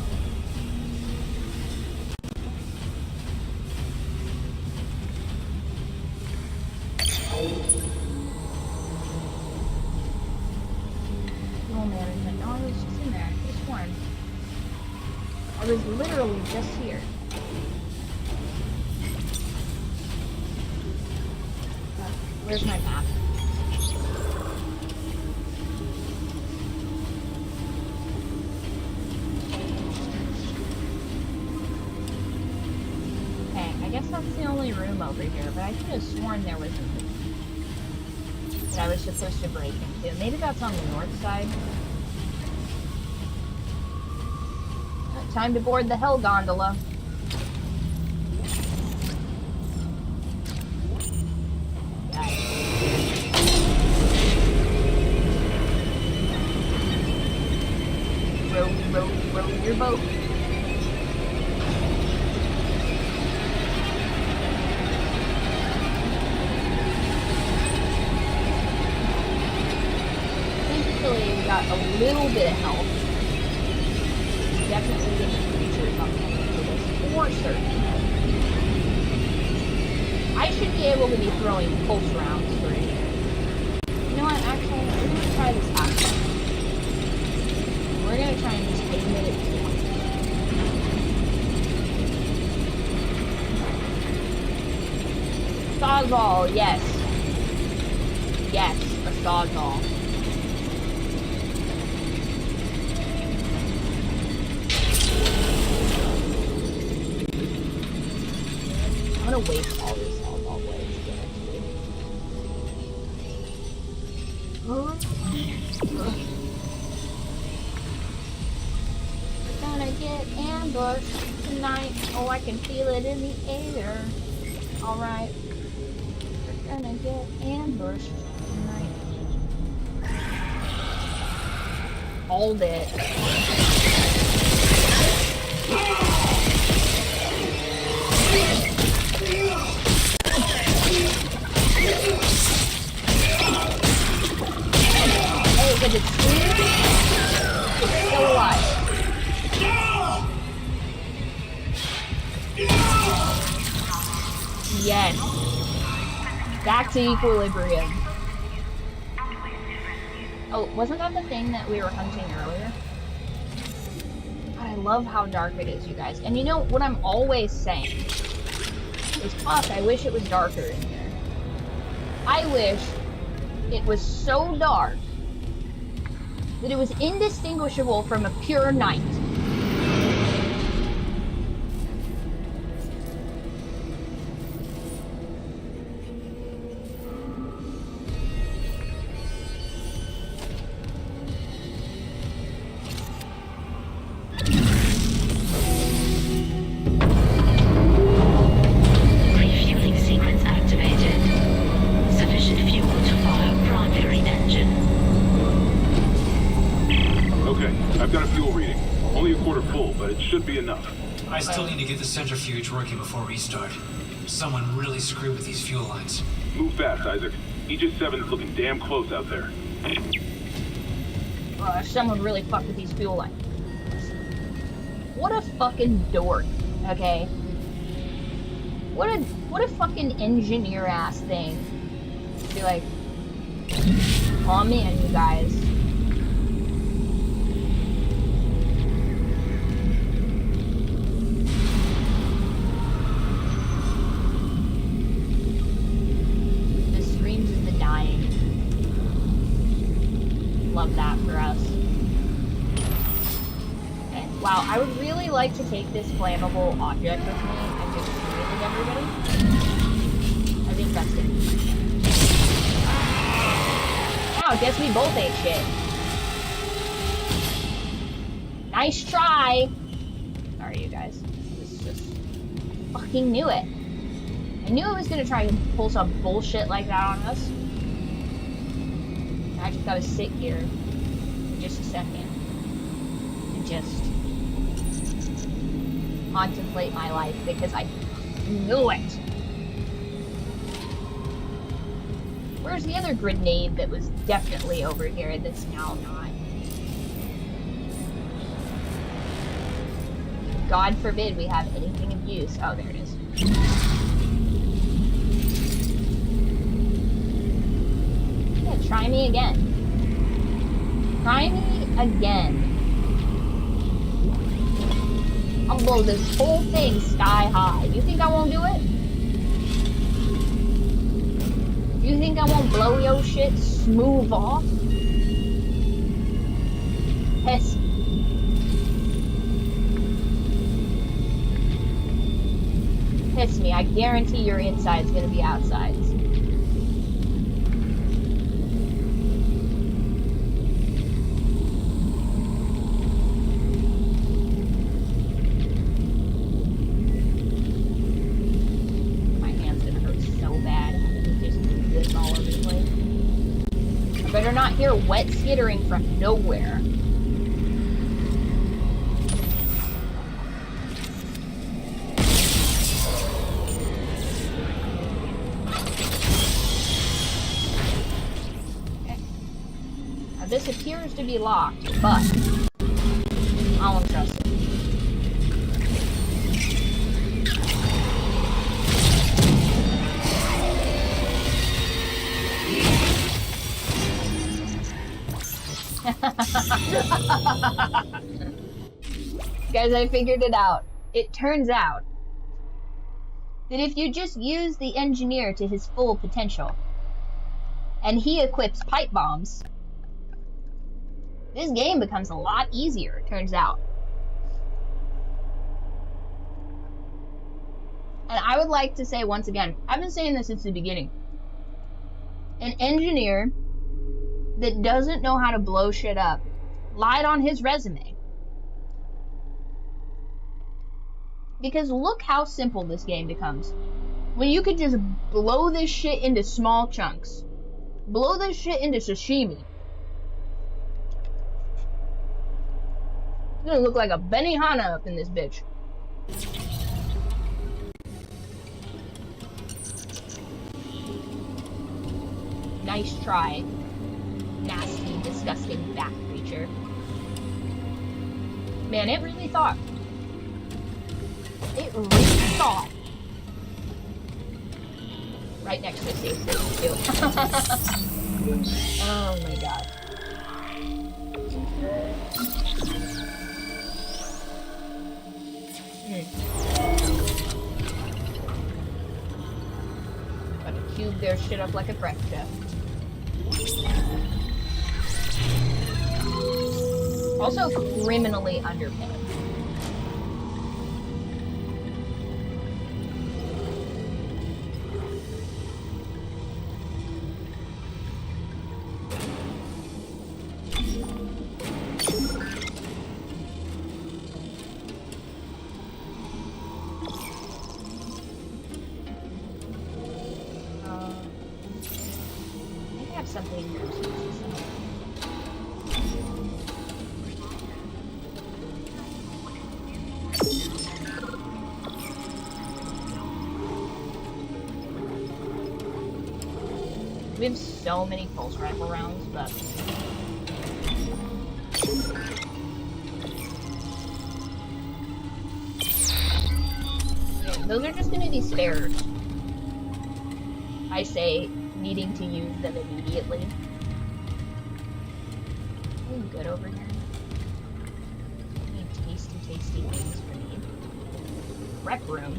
Oh management. No, I was just in there. I could have sworn. I was literally just here. Where's my map? Okay, I guess that's the only room over here, but I could have sworn there was that I was supposed to break into. Maybe that's on the north side. Time to board the hell gondola. Row your boat. Thankfully, we got a little bit of help. Definitely getting creatures on this for certain. I should be able to be throwing pulse rounds through here. You know what? Actually, we're gonna try this out. We're gonna try and just aim it at point. Sawzall, yes. Yes, a sawzall. I'm gonna waste all these sawzall blades eventually. We're gonna get ambushed tonight. Oh, I can feel it in the air. Alright. We're gonna get ambushed tonight. Hold it. it screams, it's still alive. Yes. Back to equilibrium. Oh, wasn't that the thing that we were hunting earlier? God, I love how dark it is, you guys. And you know what I'm always saying is, fuck, I wish it was darker in here. I wish it was so dark that it was indistinguishable from a pure night. Refueling sequence activated. Sufficient fuel to fire primary engine. Okay, I've got a fuel reading. Only a quarter full, but it should be enough. I still need to get the centrifuge working before restart. Someone really screwed with these fuel lines. Move fast, Isaac. Aegis 7's looking damn close out there. Someone really fucked with these fuel lines. What a fucking dork, okay? What a fucking engineer-ass thing. Be like, oh man, you guys. The screams of the dying. Love that for us. Okay. Wow, I would really like to take this flammable object with me and just shoot it at everybody. I think that's it. Wow, I guess we both ate shit. Nice try! Sorry, you guys. This is just... fucking knew it. I knew it was gonna try and pull some bullshit like that on us. I just gotta sit here for just a second and just contemplate my life because I knew it. Where's the other grenade that was definitely over here that's now not? God forbid we have anything of use. Oh, there it is. Yeah, try me again. Try me again. I'll blow this whole thing sky high. You think I won't do it? You think I won't blow your shit smooth off? Piss me. Piss me. I guarantee your inside's gonna be outsides. Better not hear wet skittering from nowhere. Okay. Now this appears to be locked, but I don't trust it. Guys, I figured it out. It turns out that if you just use the engineer to his full potential, and he equips pipe bombs, this game becomes a lot easier, it turns out. And I would like to say once again, I've been saying this since the beginning, an engineer that doesn't know how to blow shit up lied on his resume. Because look how simple this game becomes. When you could just blow this shit into small chunks. Blow this shit into sashimi. It's gonna look like a Benihana up in this bitch. Nice try. Nasty, disgusting. disgusting bat creature. Man, it really thought. It really thought. Right next to a safe station, too. Oh my god. Gotta cube their shit up like a crack chef. Also criminally underpaid. I have something here. We have so many pulse rifle rounds, but yeah, those are just gonna be spares. I say needing to use them immediately. Anything good over here? Any tasty things for me? Rec room.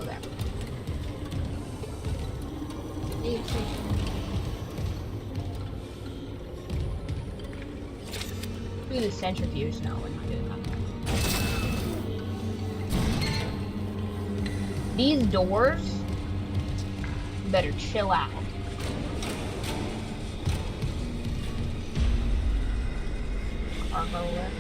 Okay. Do the centrifuge? No, we're not doing that. These doors better chill out. Cargo lift.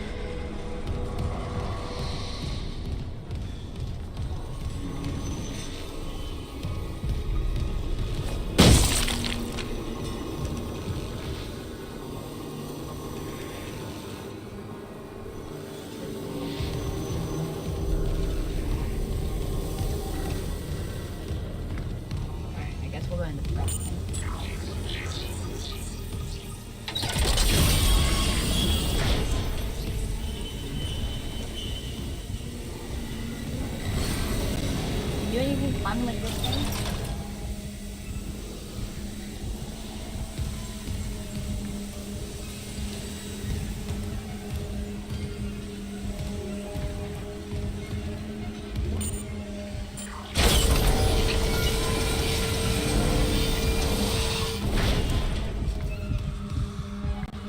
Do anything fun with this thing?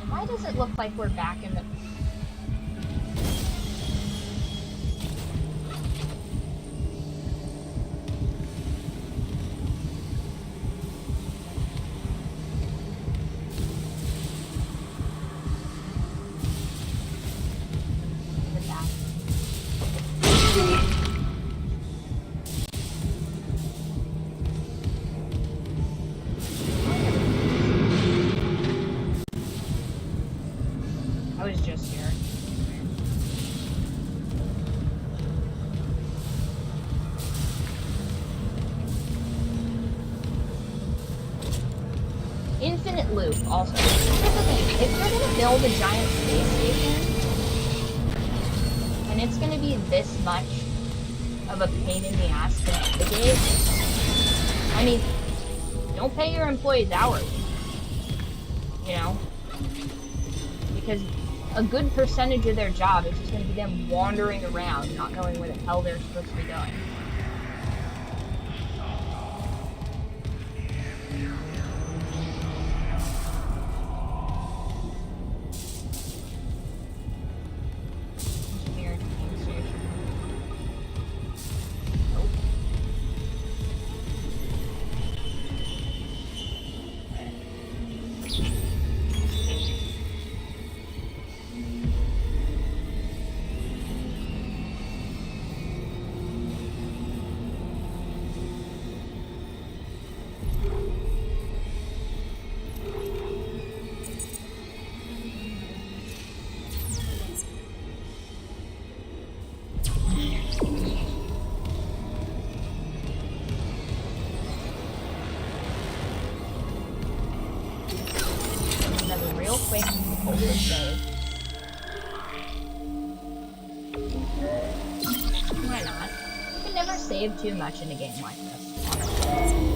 Why does it look like we're back in the... I was just here. Infinite loop, also. Here's the thing, if they're gonna build a giant space station, and it's gonna be this much of a pain in the ass to navigate, I mean, don't pay your employees hourly. You know? Because a good percentage of their job is just going to be them wandering around, not knowing where the hell they're supposed to be going. Why not? You can never save too much in a game like this, honestly.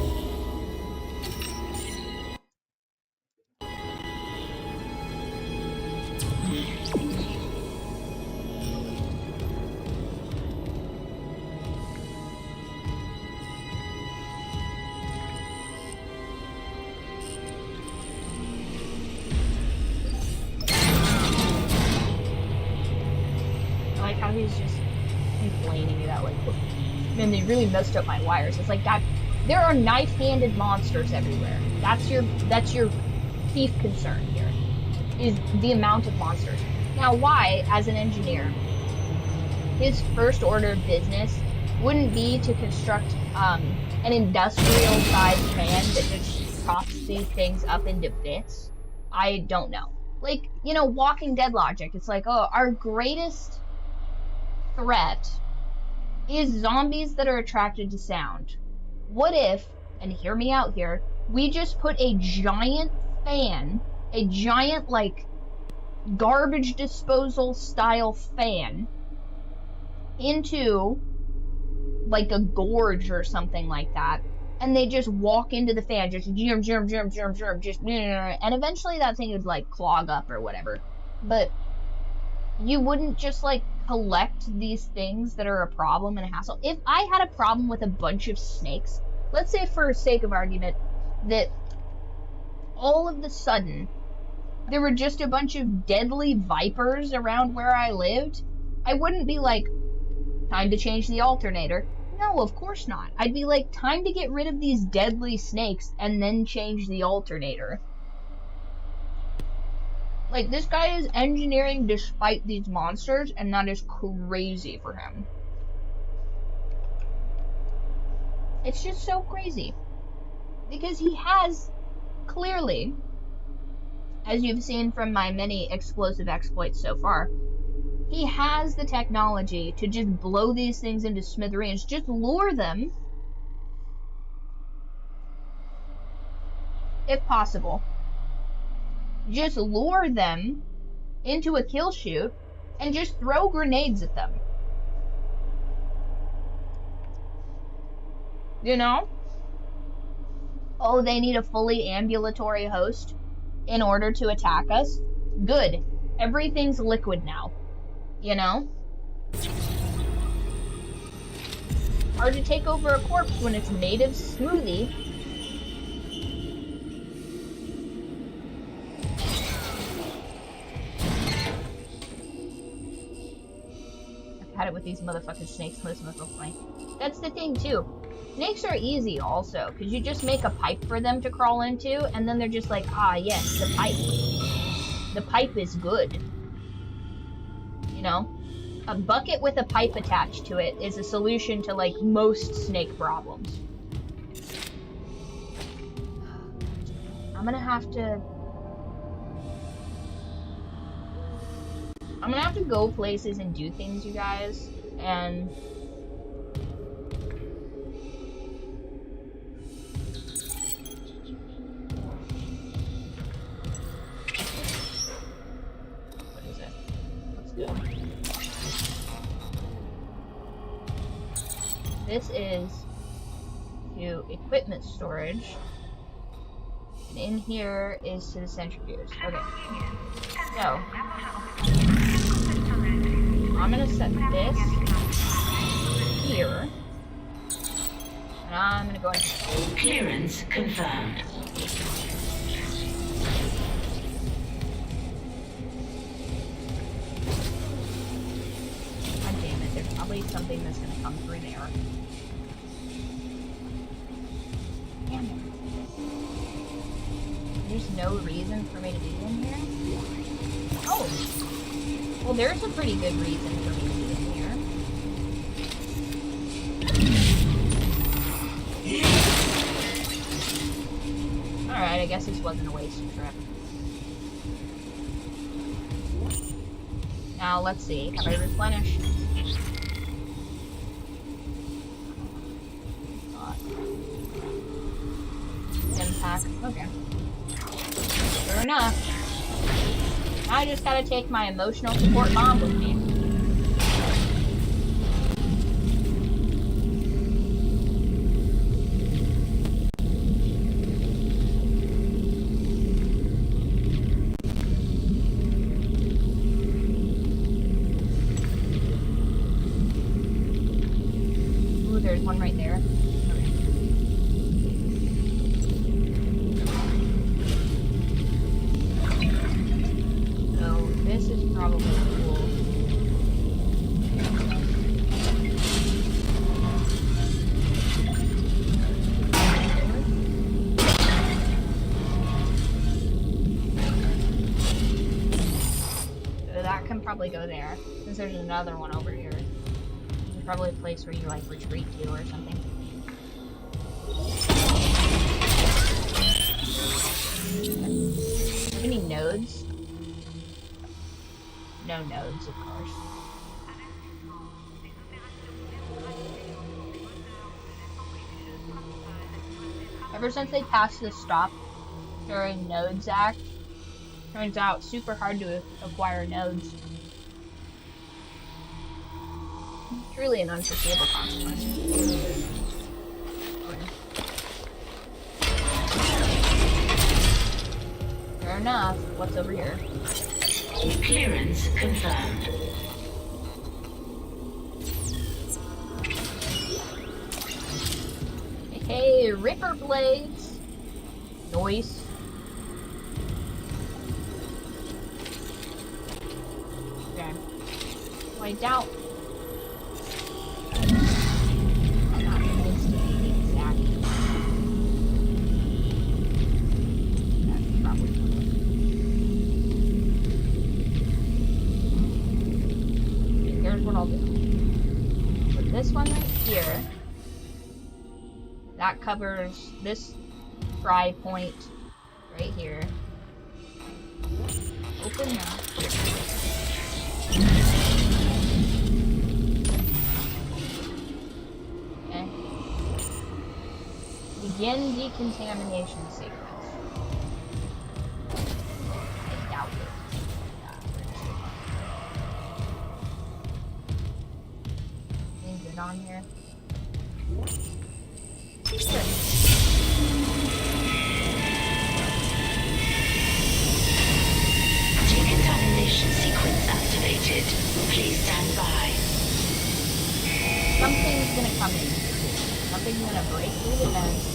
I like how he's just complaining about like, man, they really messed up my wires. It's like, God, there are knife-handed monsters everywhere. That's your chief concern here, is the amount of monsters. Now, why, as an engineer, his first order of business wouldn't be to construct an industrial-sized fan that just chops these things up into bits? I don't know. Like, you know, Walking Dead logic. It's like, oh, our greatest threat is zombies that are attracted to sound. What if, and hear me out here, we just put a giant fan, a giant, like, garbage disposal style fan into, like, a gorge or something like that, and they just walk into the fan, just germ, just, and eventually that thing would, like, clog up or whatever. But you wouldn't just, like, collect these things that are a problem and a hassle. If I had a problem with a bunch of snakes, let's say for sake of argument that all of the sudden there were just a bunch of deadly vipers around where I lived, I wouldn't be like, time to change the alternator. No, of course not. I'd be like, time to get rid of these deadly snakes and then change the alternator. Like, this guy is engineering despite these monsters, and that is crazy for him. It's just so crazy. Because he has, clearly, as you've seen from my many explosive exploits so far, he has the technology to just blow these things into smithereens. Just lure them, if possible. Just lure them into a kill shoot and just throw grenades at them. You know? Oh, they need a fully ambulatory host in order to attack us? Good. Everything's liquid now. You know? Hard to take over a corpse when it's native smoothie. I've had it with these motherfucking snakes most of the time. That's the thing too. Snakes are easy also, because you just make a pipe for them to crawl into, and then they're just like, ah yes, the pipe. The pipe is good. You know? A bucket with a pipe attached to it is a solution to, like, most snake problems. I'm gonna have to go places and do things, you guys, and what is it? Let's go. This is to equipment storage, and in here is to the centrifuge. Okay, so I'm gonna set this here, and I'm gonna go ahead. Clearance confirmed. God damn it, there's probably something that's gonna come through there. Damn it. There's no reason for me to be in here? Oh! Well, there's a pretty good reason for me to be in here. Alright, I guess this wasn't a wasted trip. Now, let's see. Have I replenished? Impact. Okay. Sure enough. Now I just gotta take my emotional support bomb with me. there's one right there. Okay. So this is probably cool. So that can probably go there. Since there's another one over here. There's probably a place where you like retreat to or something. Any nodes? No nodes, of course. Ever since they passed the stop during Nodes Act, turns out super hard to acquire nodes. Truly an unforeseeable consequence. Fair enough. What's over here? Clearance confirmed. Hey, Ripper Blades! Noise. Okay. Well, I doubt. I'm not convinced to be the exact. That's probably something. Okay, here's what I'll do. Put this one right here. That covers this try point right here. Open now. Okay. Begin decontamination sequence. I doubt it. Anything good on here? Decontamination sequence activated. Please stand by. Something's gonna come in. Something's gonna break through the vents.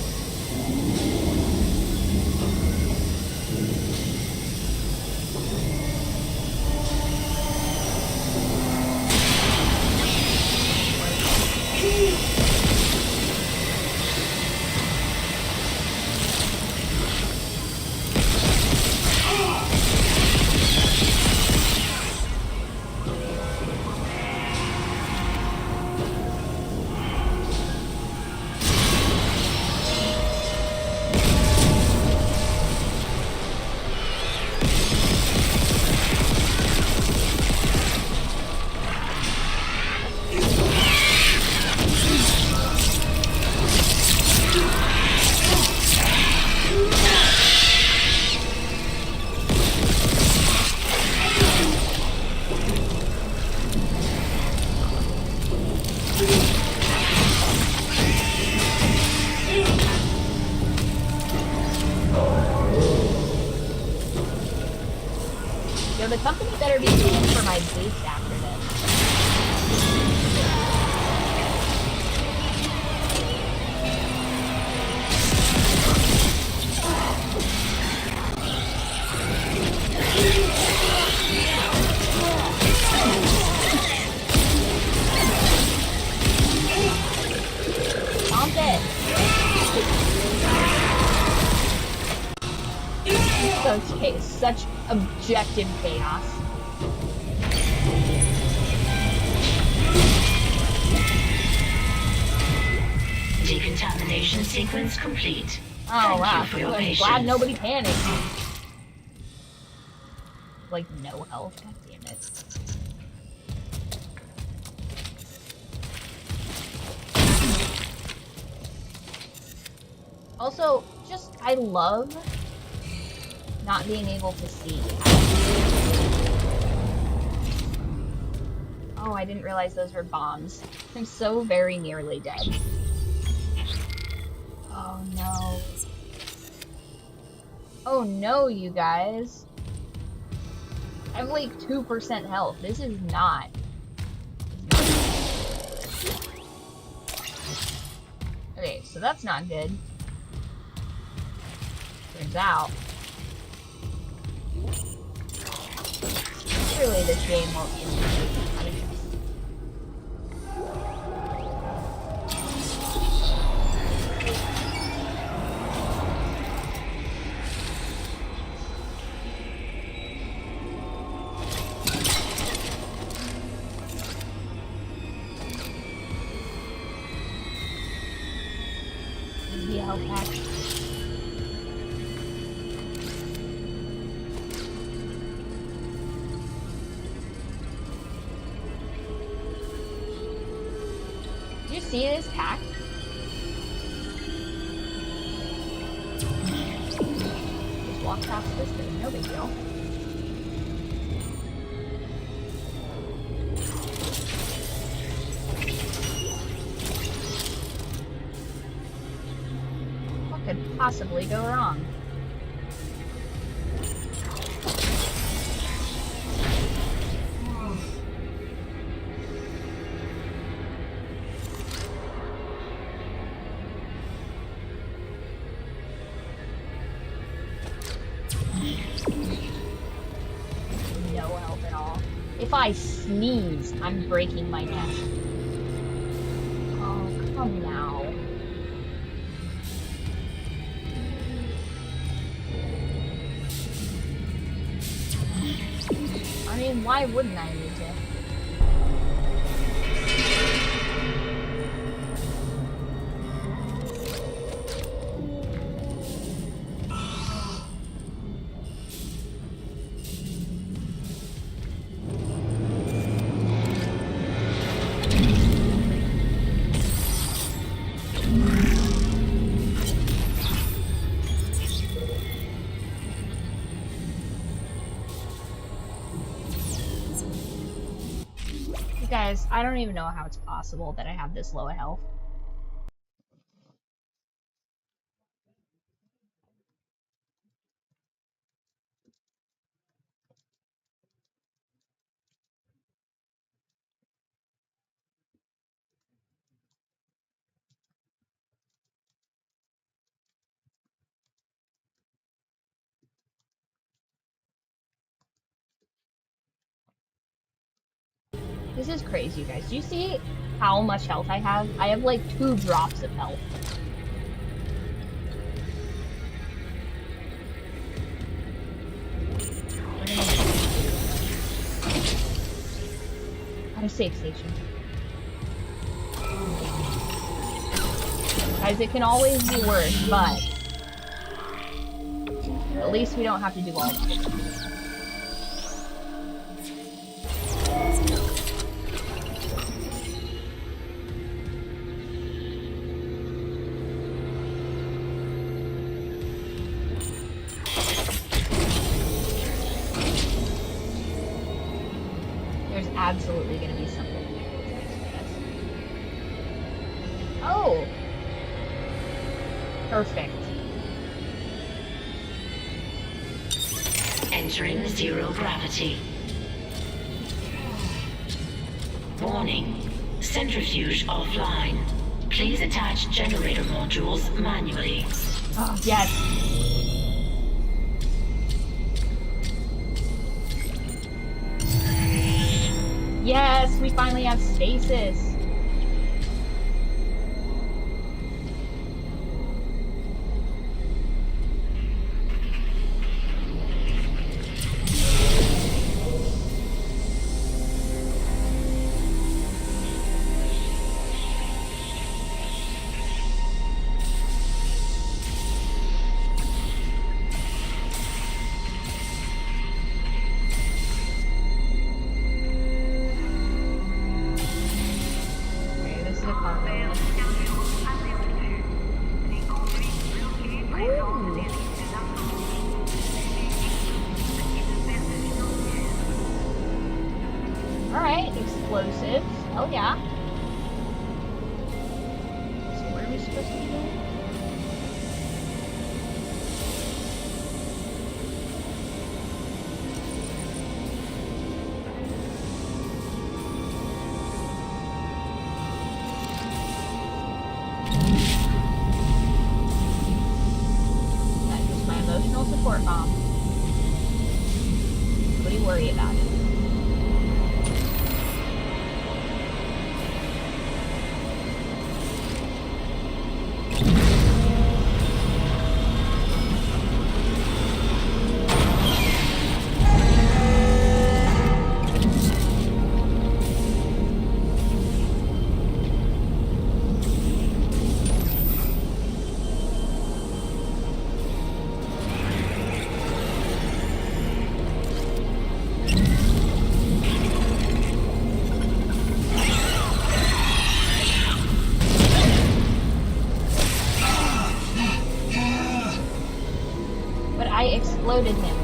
Yo, the company better be paying for my base after this. Stomp it! Okay, such objective chaos. Decontamination sequence complete. Oh Thank wow, you for your I'm patience. glad nobody panicked. Like, no health, god damn it. Also, just, I love not being able to see. Oh, I didn't realize those were bombs. I'm so very nearly dead. Oh no. Oh no, you guys. I have like 2% health. This is not. Okay, so that's not good. Turns out. Surely this game won't instantly punish us. The health pack. Did you see this pack? Just walk past this thing, no big deal. What could possibly go wrong? No help at all. If I sneeze, I'm breaking my neck. Oh, come now. I mean, why wouldn't I need to? Guys, I don't even know how it's possible that I have this low health. This is crazy, you guys. Do you see how much health I have? I have like 2 drops of health. At a safe station. Guys, it can always be worse, but at least we don't have to do all that. There's absolutely going to be something in there that's nice for us. Oh! Perfect. Entering zero gravity. Warning. Centrifuge offline. Please attach generator modules manually. Oh, yes. Yes, we finally have stasis. Alright, explosives. Hell yeah. So where are we supposed to be going? smart bomb. Nobody worry about it. But I exploded him.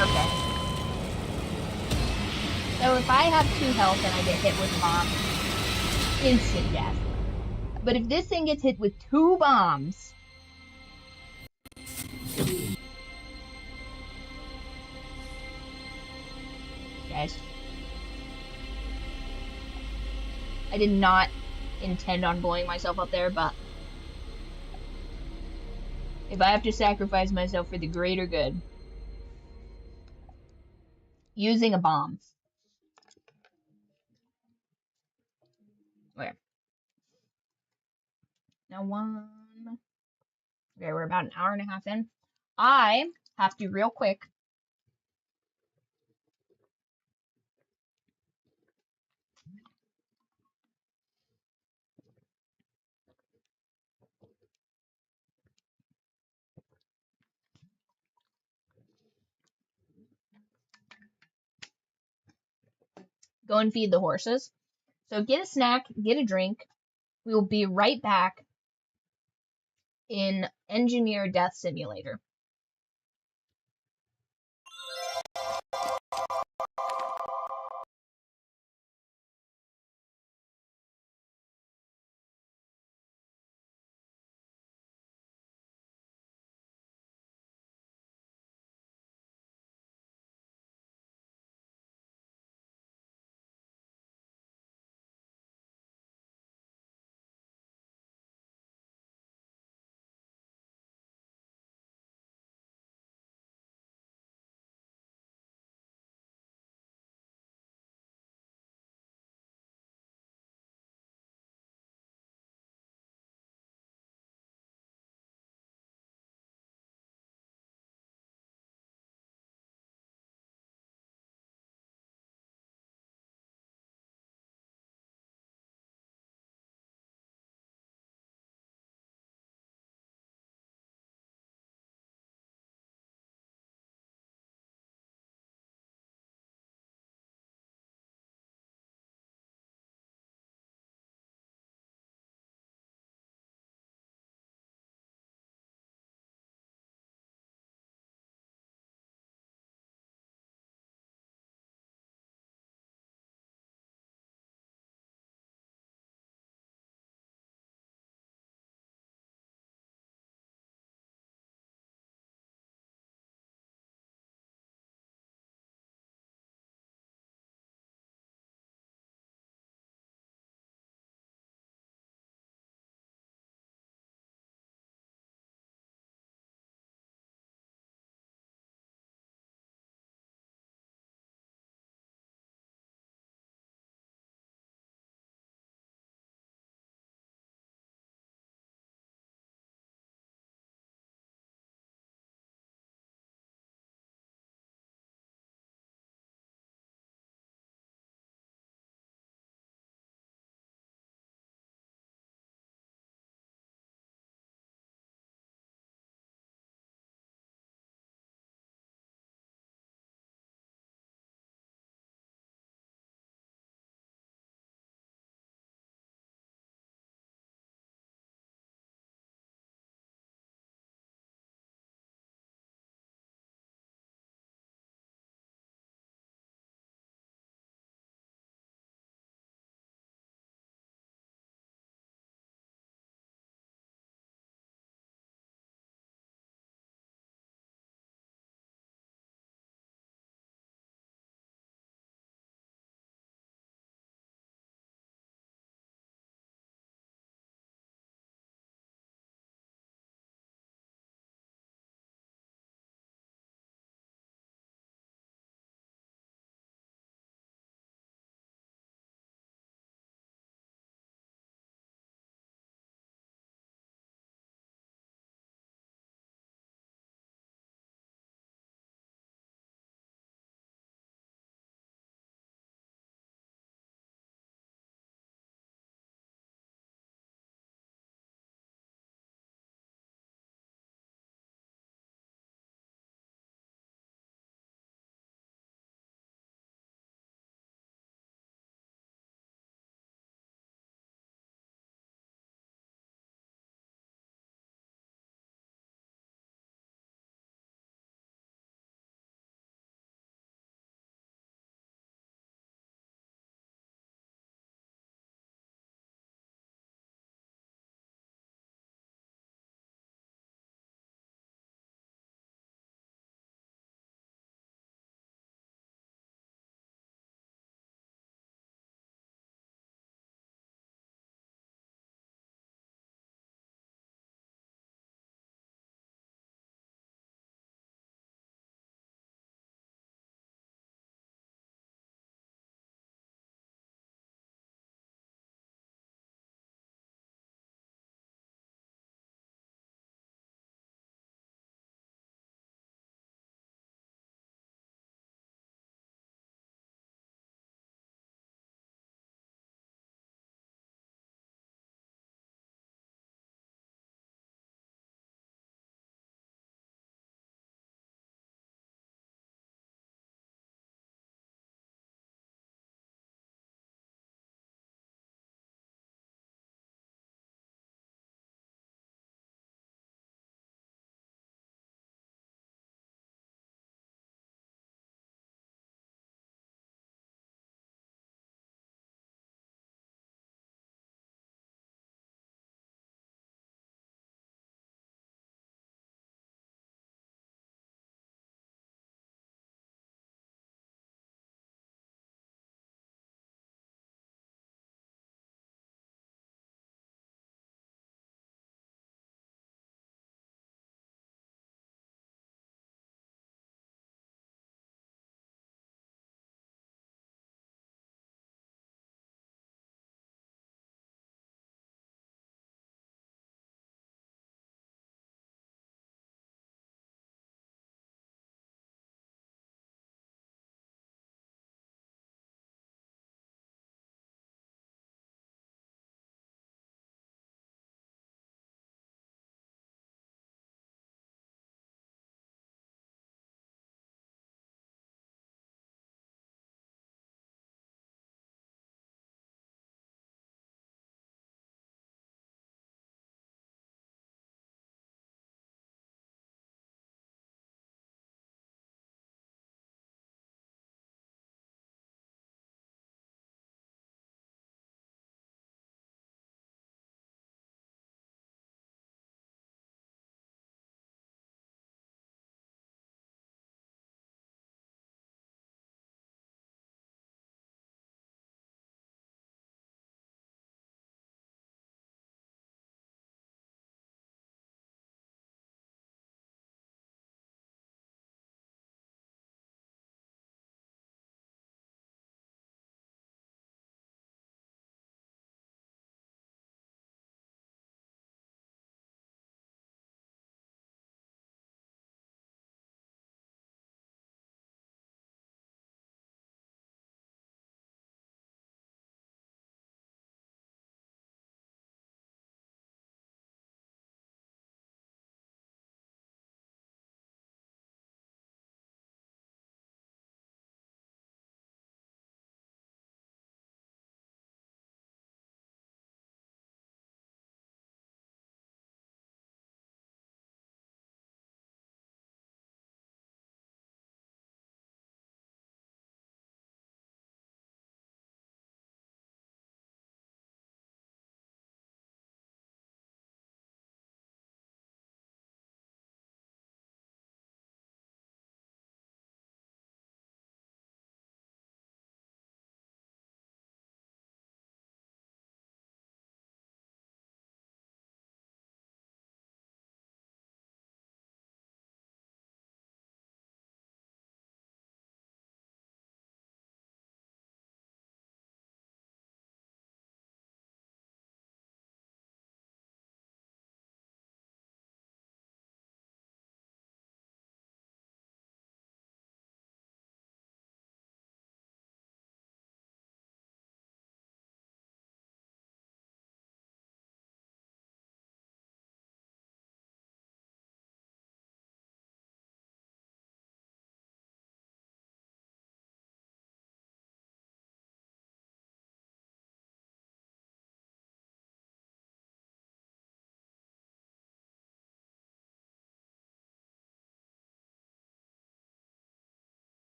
Okay. So if I have 2 health and I get hit with a bomb, instant death. But if this thing gets hit with 2 bombs... Guys. I did not intend on blowing myself up there, but... if I have to sacrifice myself for the greater good... using a bomb. Okay. Now okay, we're about an hour and a half in. I have to real quick go and feed the horses. So get a snack, get a drink. We will be right back in Engineer Death Simulator.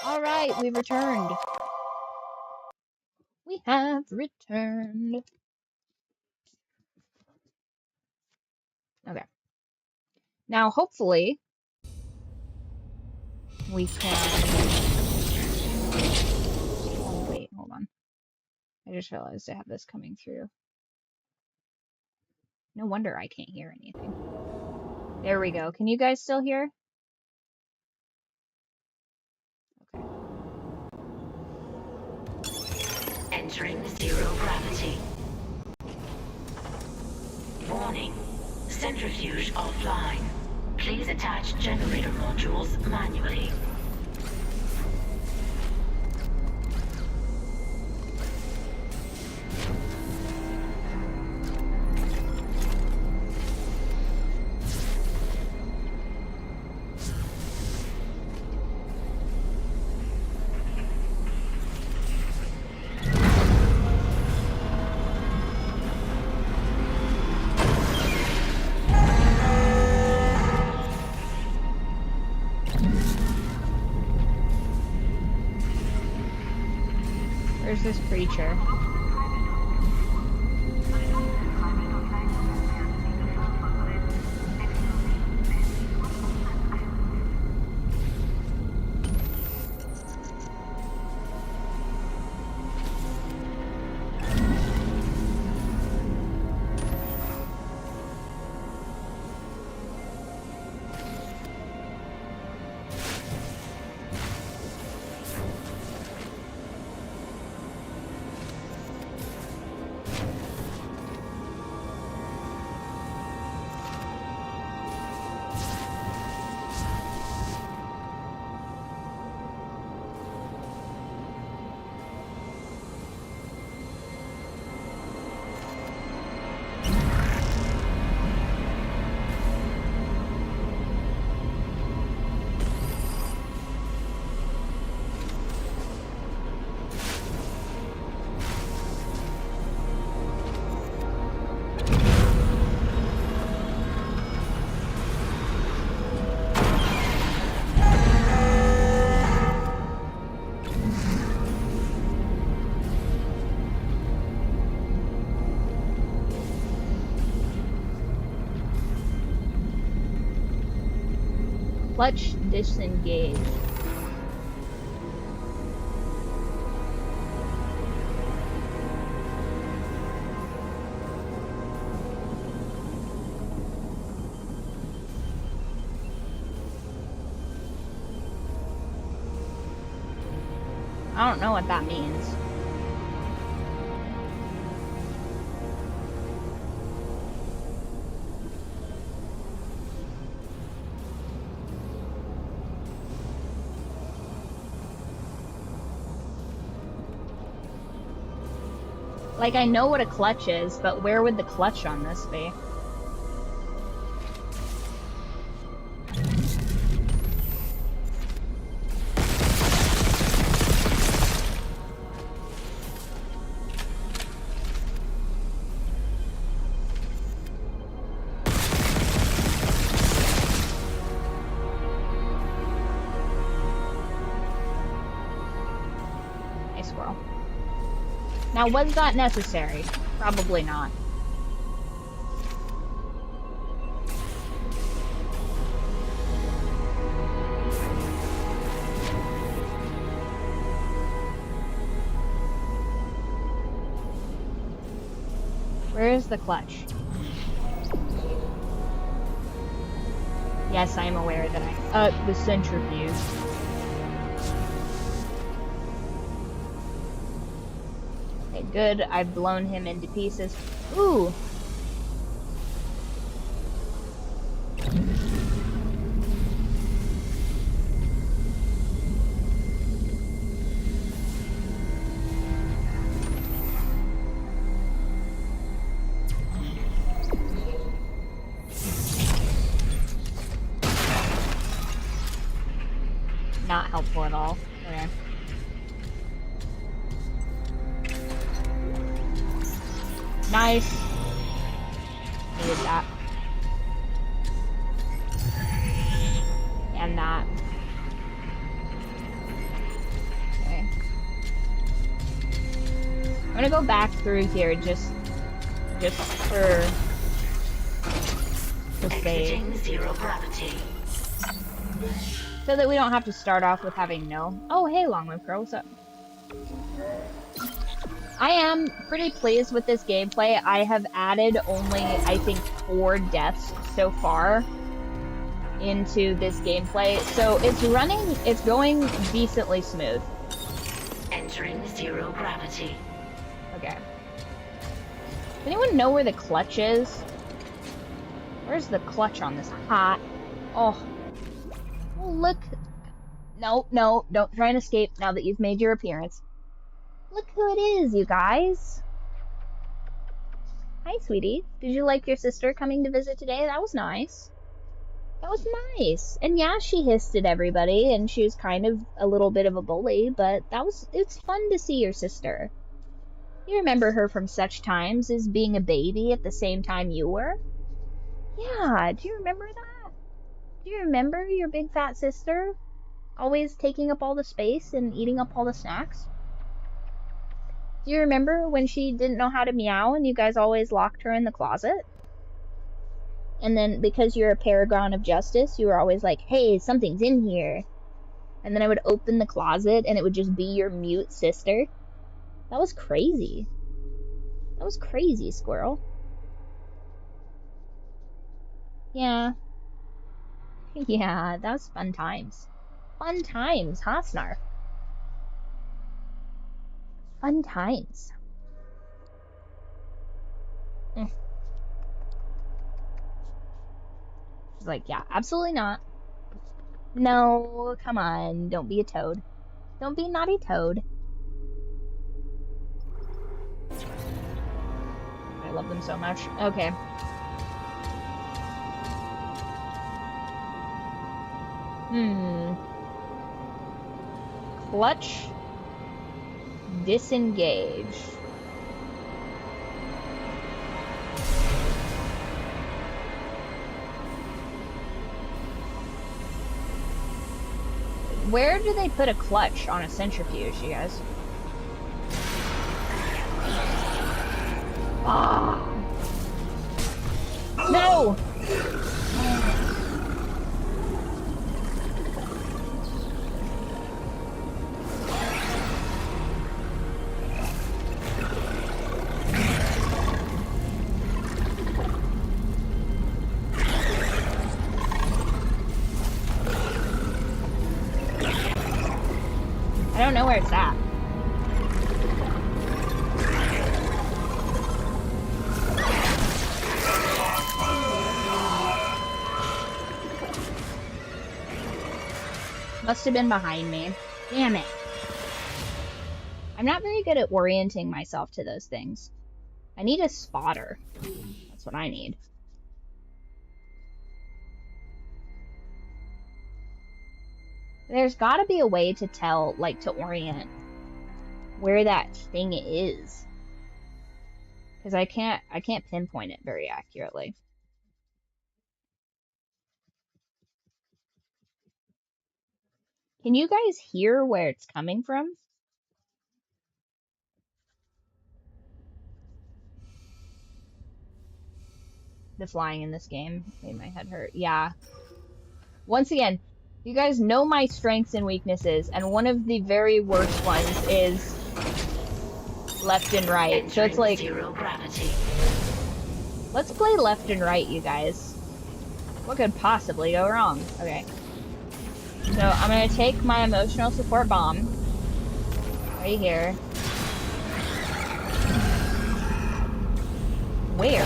Alright, we've returned. We have returned. Okay. Now, hopefully, we can... Oh, wait, hold on. I just realized I have this coming through. No wonder I can't hear anything. There we go. Can you guys still hear? Okay. Entering zero gravity. Warning. Centrifuge offline. Please attach generator modules manually. Where's this creature? Clutch disengaged. I don't know what that means. Like, I know what a clutch is, but where would the clutch on this be? Hey, squirrel. Now, was that necessary? Probably not. Where is the clutch? Yes, I am aware that the centrifuge. Okay, good. I've blown him into pieces. Ooh! Not helpful at all. Okay. Nice. Needed that. And that. gonna go back through here just for sake. Exiting zero gravity. So that we don't have to start off with having no. Oh, hey, Long Live Crow, what's up? I am pretty pleased with this gameplay. I have added only, I think, 4 deaths so far into this gameplay. So it's going decently smooth. Entering zero gravity. Okay. Does anyone know where the clutch is? Where's the clutch on this hot? Oh. Oh, look. No, don't try and escape now that you've made your appearance. Look who it is, you guys. Hi, sweetie. Did you like your sister coming to visit today? That was nice. That was nice. And yeah, she hissed at everybody, and she was kind of a little bit of a bully, but it's fun to see your sister. You remember her from such times as being a baby at the same time you were? Yeah, do you remember that? Do you remember your big fat sister? Always taking up all the space and eating up all the snacks? Do you remember when she didn't know how to meow and you guys always locked her in the closet? And then because you're a paragon of justice, you were always like, hey, something's in here. And then I would open the closet and it would just be your mute sister. That was crazy. That was crazy, squirrel. Yeah. Yeah, that was fun times. Fun times, huh, Snarf? Fun times. She's like, yeah, absolutely not. No, come on, don't be a toad. Don't be a naughty toad. I love them so much. Okay. Clutch. Disengage. Where do they put a clutch on a centrifuge, you guys? Ah. No! I don't know where it's at. Must have been behind me. Damn it. I'm not very good at orienting myself to those things. I need a spotter. That's what I need. There's gotta be a way to tell, like, to orient where that thing is. Because I can't pinpoint it very accurately. Can you guys hear where it's coming from? The flying in this game made my head hurt. Yeah. Once again, you guys know my strengths and weaknesses, and one of the very worst ones is left and right. So it's like, zero gravity. Let's play left and right, you guys. What could possibly go wrong? Okay. So I'm gonna take my emotional support bomb right here. Where?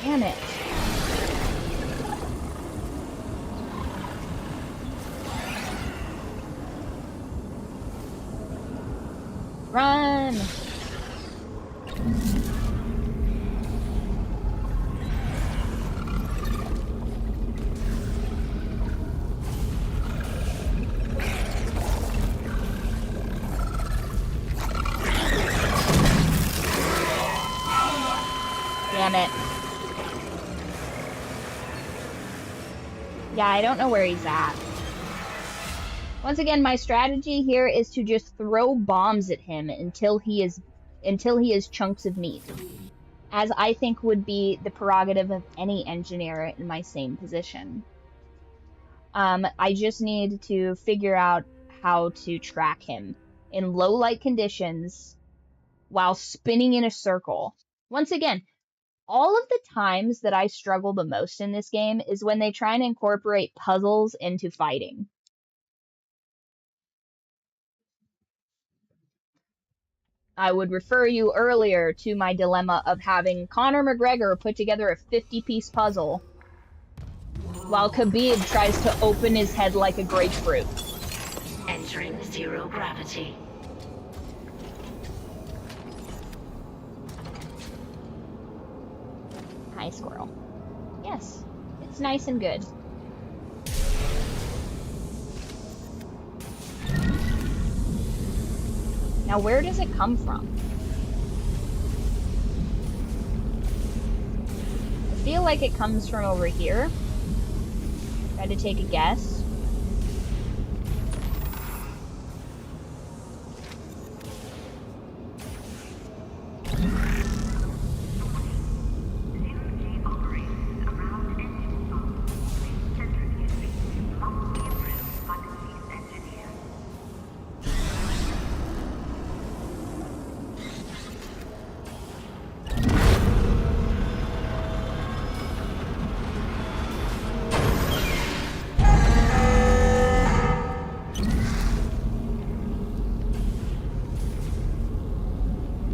Damn it. Run! Damn it. Yeah, I don't know where he's at. Once again, my strategy here is to just throw bombs at him until he is chunks of meat, as I think would be the prerogative of any engineer in my same position. I just need to figure out how to track him in low light conditions while spinning in a circle. Once again, all of the times that I struggle the most in this game is when they try and incorporate puzzles into fighting. I would refer you earlier to my dilemma of having Conor McGregor put together a 50-piece puzzle while Khabib tries to open his head like a grapefruit. Entering zero gravity. Hi, squirrel. Yes, it's nice and good. Now, where does it come from? I feel like it comes from over here. Try to take a guess.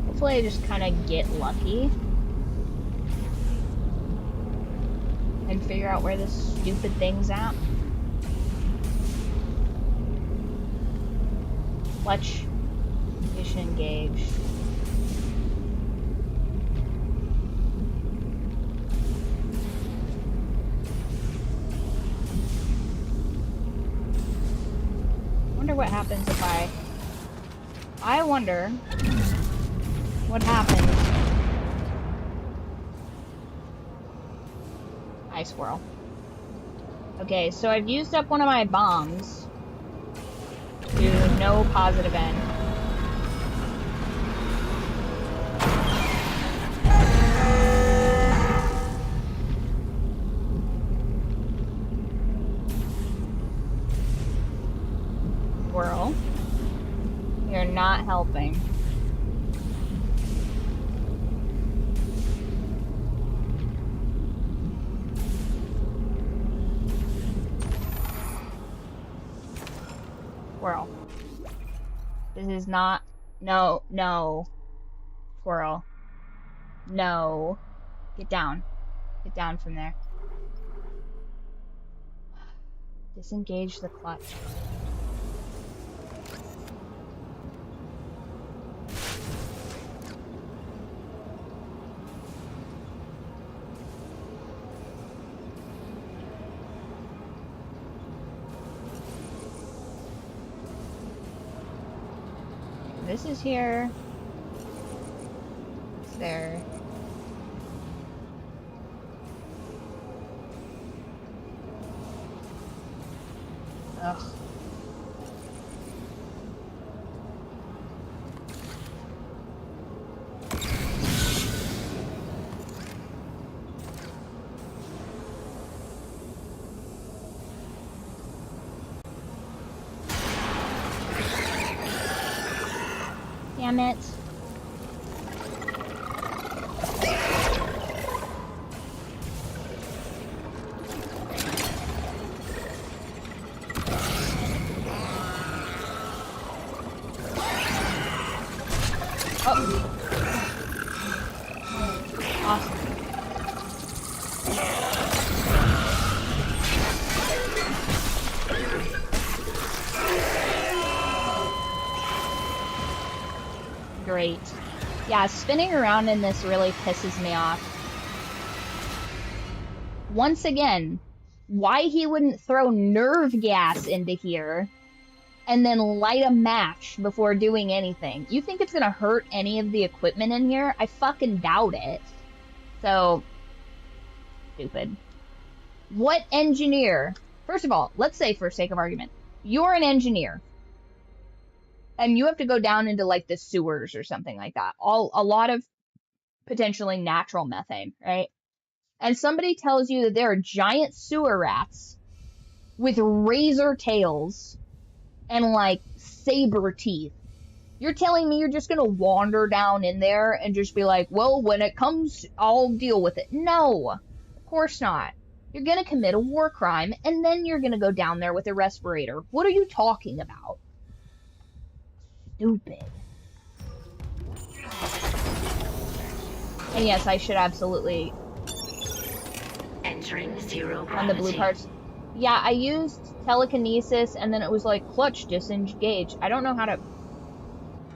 Hopefully I just kind of get lucky and figure out where this stupid thing's at. Clutch, mission engaged. Wonder what happens if I wonder what happens. Hi, squirrel. Okay, so I've used up one of my bombs to no positive end. Squirrel, you're not helping. Squirrel. This is not... No, no. Squirrel. No. Get down. Get down from there. Disengage the clutch. This is here. It's there. Ugh. Damn it. Oh. Awesome. Great. Yeah, spinning around in this really pisses me off. Once again, why he wouldn't throw nerve gas into here and then light a match before doing anything. You think it's gonna hurt any of the equipment in here? I fucking doubt it. So, stupid. What engineer? First of all, let's say for sake of argument, you're an engineer and you have to go down into like the sewers or something like that. A lot of potentially natural methane, right? And somebody tells you that there are giant sewer rats with razor tails and like saber teeth. You're telling me you're just gonna wander down in there and just be like, well, when it comes, I'll deal with it. No, of course not. You're gonna commit a war crime and then you're gonna go down there with a respirator. What are you talking about? Stupid. And yes, I should absolutely Entering zero on the blue gravity. parts. Yeah, I used telekinesis and then it was like clutch disengage. I don't know how to.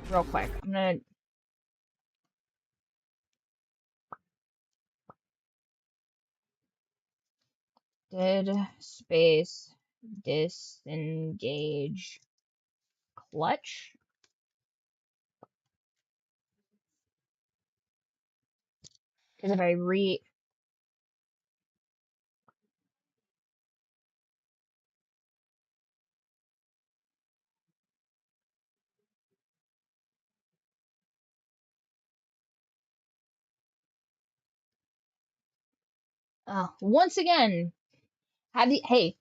Real quick, I'm gonna. Did space disengage clutch? Because if I once again, hey,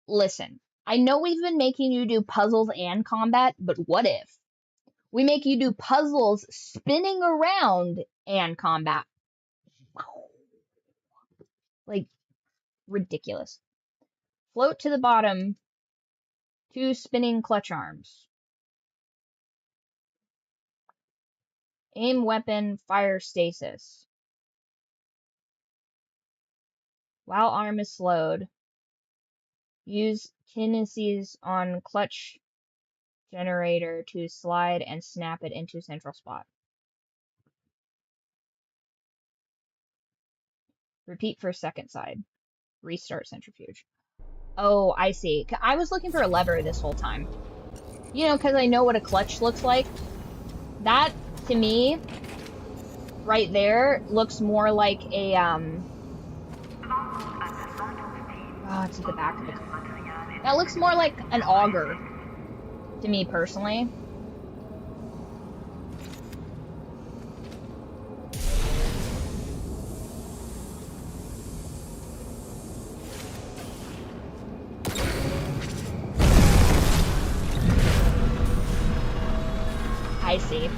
listen. I know we've been making you do puzzles and combat, but what if we make you do puzzles spinning around and combat? Like, ridiculous. Float to the bottom, 2 spinning clutch arms. Aim weapon, fire stasis. While arm is slowed, use kinesis on clutch generator to slide and snap it into central spot. Repeat for second side. Restart centrifuge. Oh, I see. I was looking for a lever this whole time. You know, because I know what a clutch looks like. That, to me, right there, looks more like a, oh, it's at the back of the car. That looks more like an auger, to me personally. I see.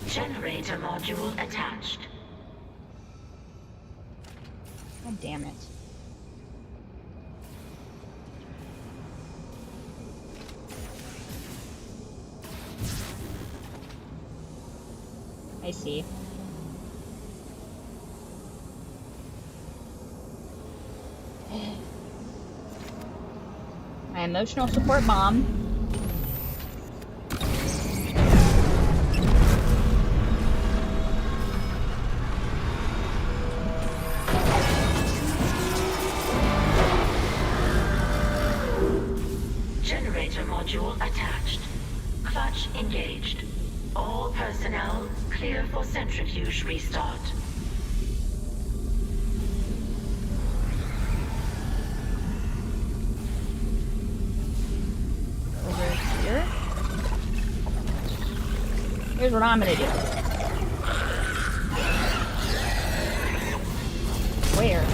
Generator module attached. God damn it. I see. My emotional support bomb. Generator module attached. Clutch engaged. All personnel clear for centrifuge restart. Over here. Here's what I'm gonna do. Where?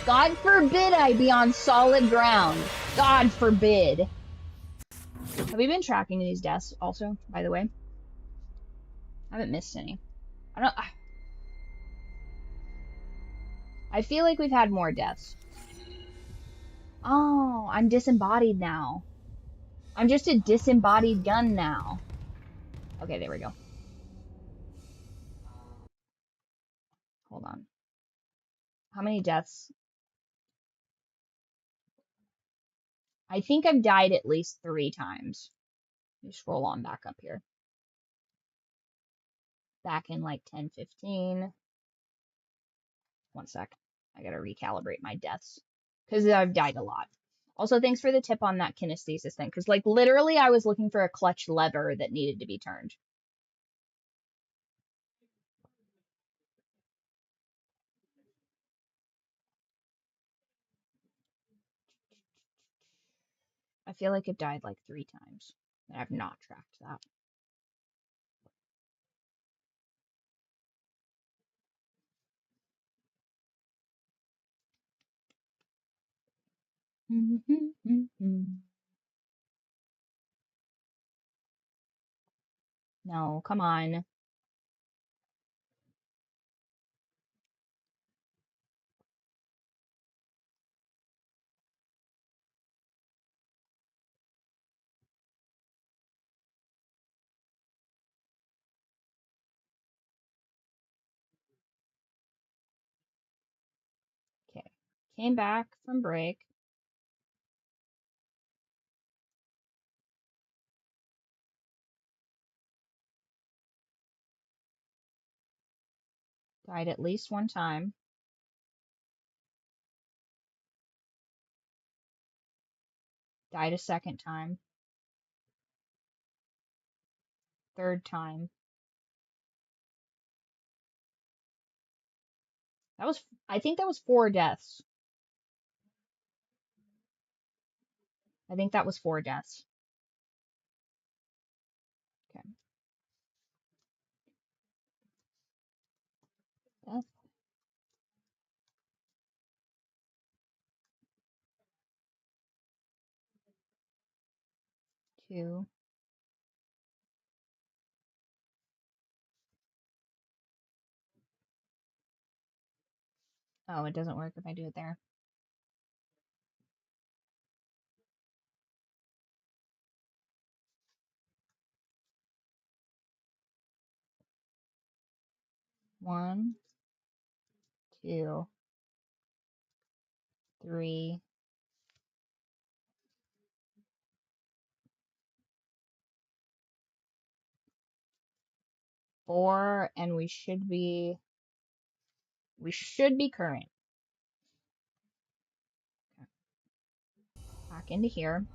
God forbid I be on solid ground. God forbid. Have we been tracking these deaths also, by the way? I haven't missed any. I feel like we've had more deaths. Oh, I'm disembodied now. I'm just a disembodied gun now. Okay, there we go. Hold on. How many deaths? I think I've died at least 3 times. Let me scroll on back up here. Back in like 10:15. One sec. I gotta recalibrate my deaths. Because I've died a lot. Also, thanks for the tip on that kinesthesis thing, because, like, literally I was looking for a clutch lever that needed to be turned. I feel like it died like 3 times, and I've not tracked that. No, come on. Okay. Came back from break. Died at least 1 time. Died a 2nd time. 3rd time. I think that was 4 deaths. I think that was 4 deaths. Okay. Death. 2. Oh, it doesn't work if I do it there. 1, 2, 3. 4, and we should be current. Okay. Back into here.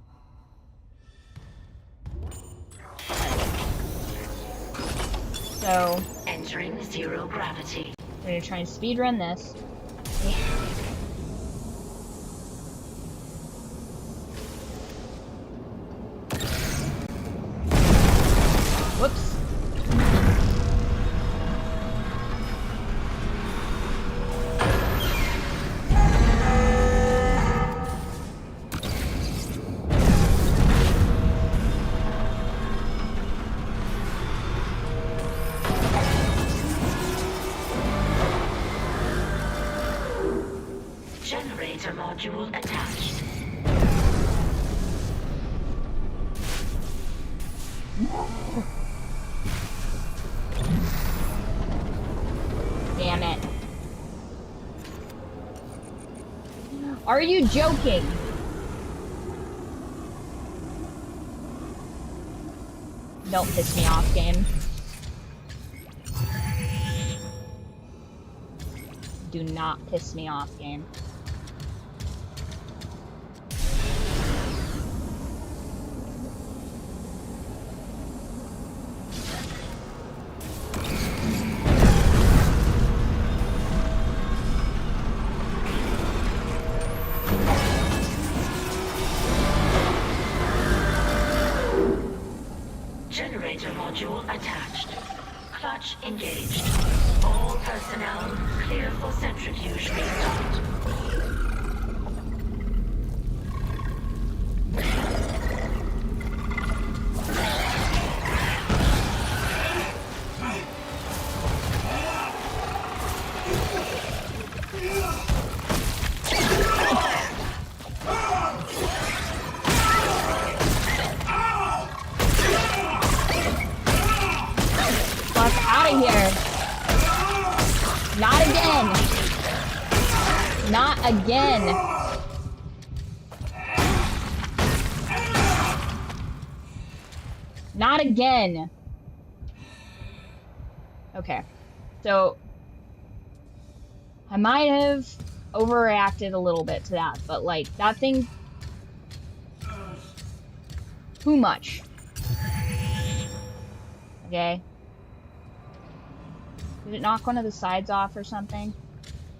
So Entering 0 gravity. I'm gonna try and speedrun this. Whoops. Generator module attached. Damn it. Are you joking? Don't piss me off, game. Do not piss me off, game. Generator module attached. Clutch engaged. All personnel clear for centrifuge restart. Here. Not again. Not again. Not again. Okay. So I might have overreacted a little bit to that, but like that thing Too much. Okay. Did it knock one of the sides off or something?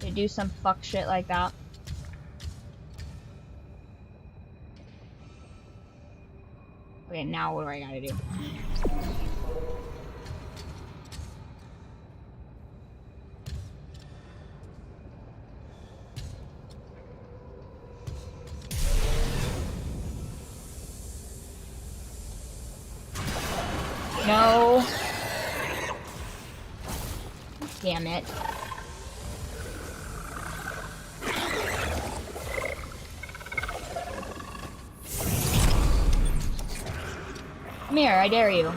Did it do some fuck shit like that? Okay, now what do I gotta do? No. Damn it. Come here, I dare you.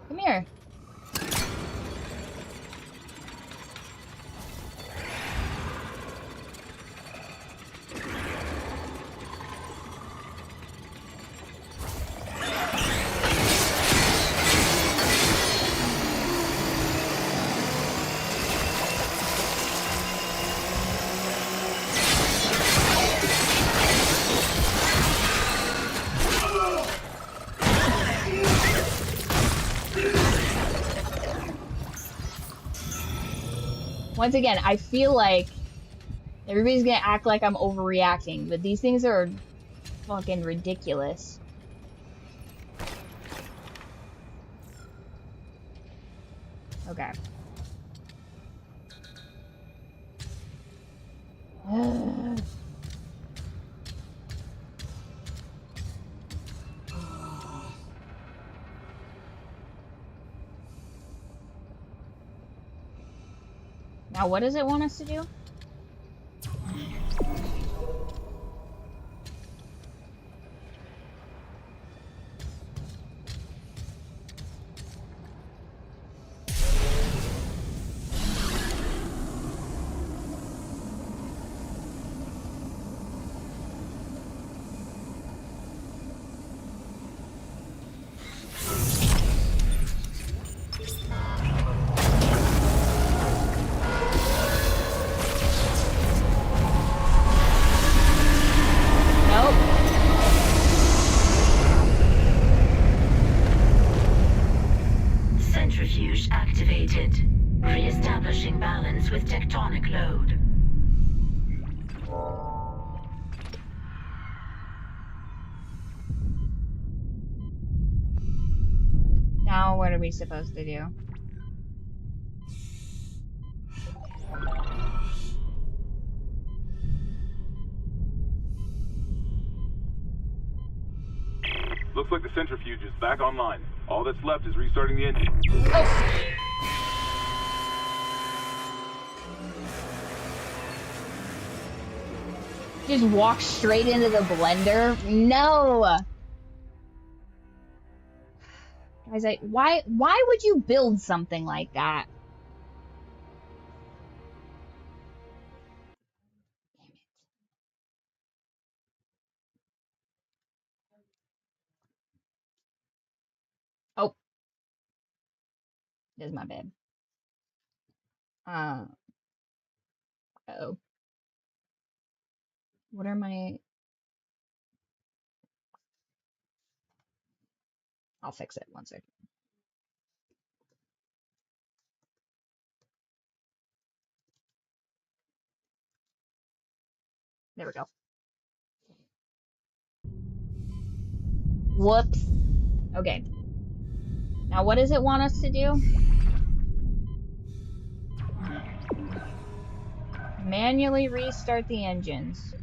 Come here. Once again, I feel like everybody's gonna act like I'm overreacting, but these things are fucking ridiculous. Okay. Now, what does it want us to do? Centrifuge activated. Re-establishing balance with tectonic load. Now, what are we supposed to do? Looks like the centrifuge is back online. All that's left is restarting the engine. Oh. Just walk straight into the blender? No! Guys, why would you build something like that? Oh. This is my bad. Uh-oh. What are my... I'll fix it. One second. There we go. Whoops. Okay. Now, what does it want us to do? Manually restart the engines.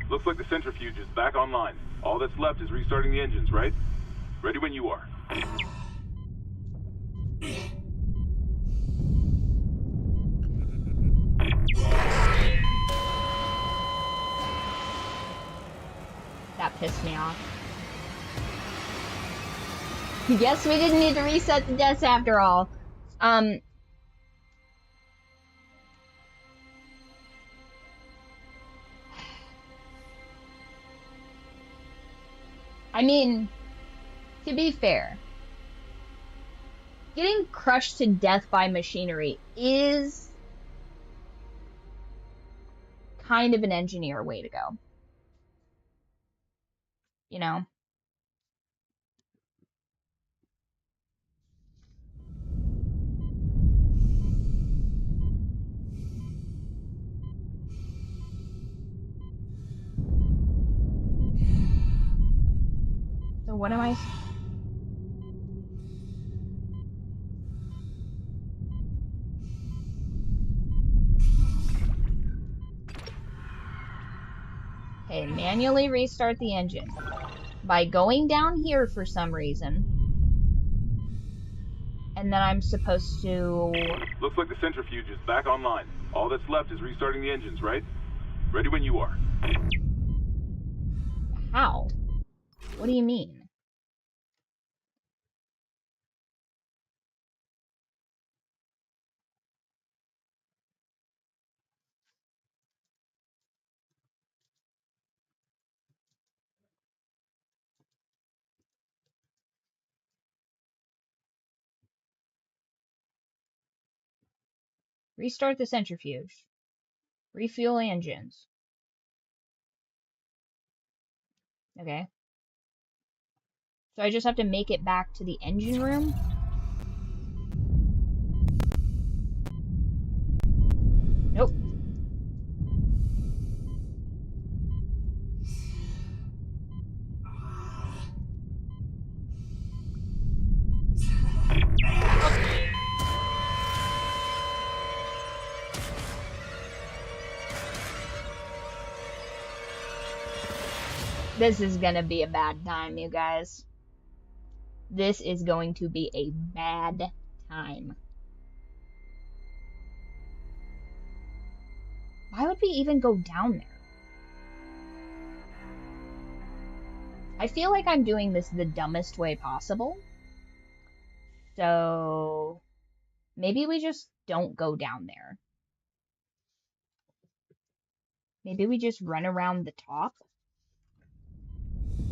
Looks like the centrifuge is back online. All that's left is restarting the engines, right? Ready when you are. That pissed me off. Guess we didn't need to reset the deaths after all. I mean, to be fair, getting crushed to death by machinery is kind of an engineer way to go. You know? So what am I... Okay, manually restart the engine. By going down here for some reason. And then I'm supposed to... Looks like the centrifuge is back online. All that's left is restarting the engines, right? Ready when you are. How? What do you mean? Restart the centrifuge. Refuel engines. Okay. So I just have to make it back to the engine room? Nope. This is gonna be a bad time, you guys. This is going to be a bad time. Why would we even go down there? I feel like I'm doing this the dumbest way possible. So maybe we just don't go down there. Maybe we just run around the top.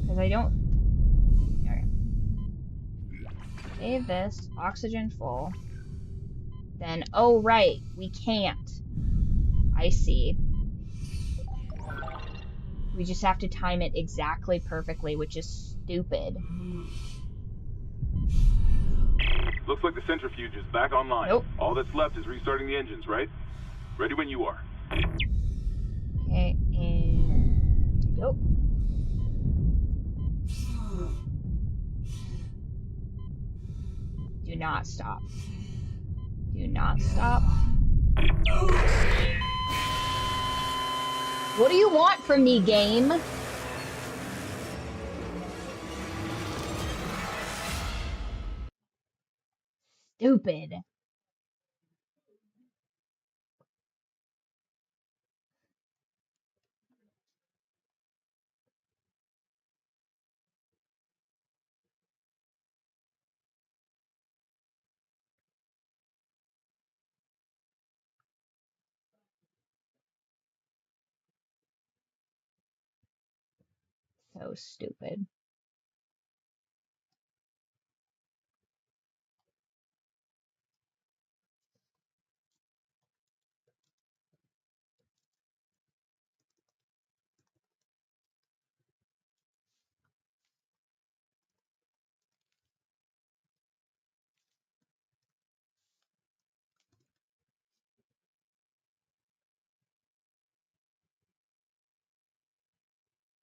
Because I don't... Okay. Save this. Oxygen full. Then, oh right, we can't. I see. We just have to time it exactly perfectly, which is stupid. Looks like the centrifuge is back online. Nope. All that's left is restarting the engines, right? Ready when you are. Okay, and go. Do not stop. Do not stop. What do you want from me, game? Stupid. So stupid.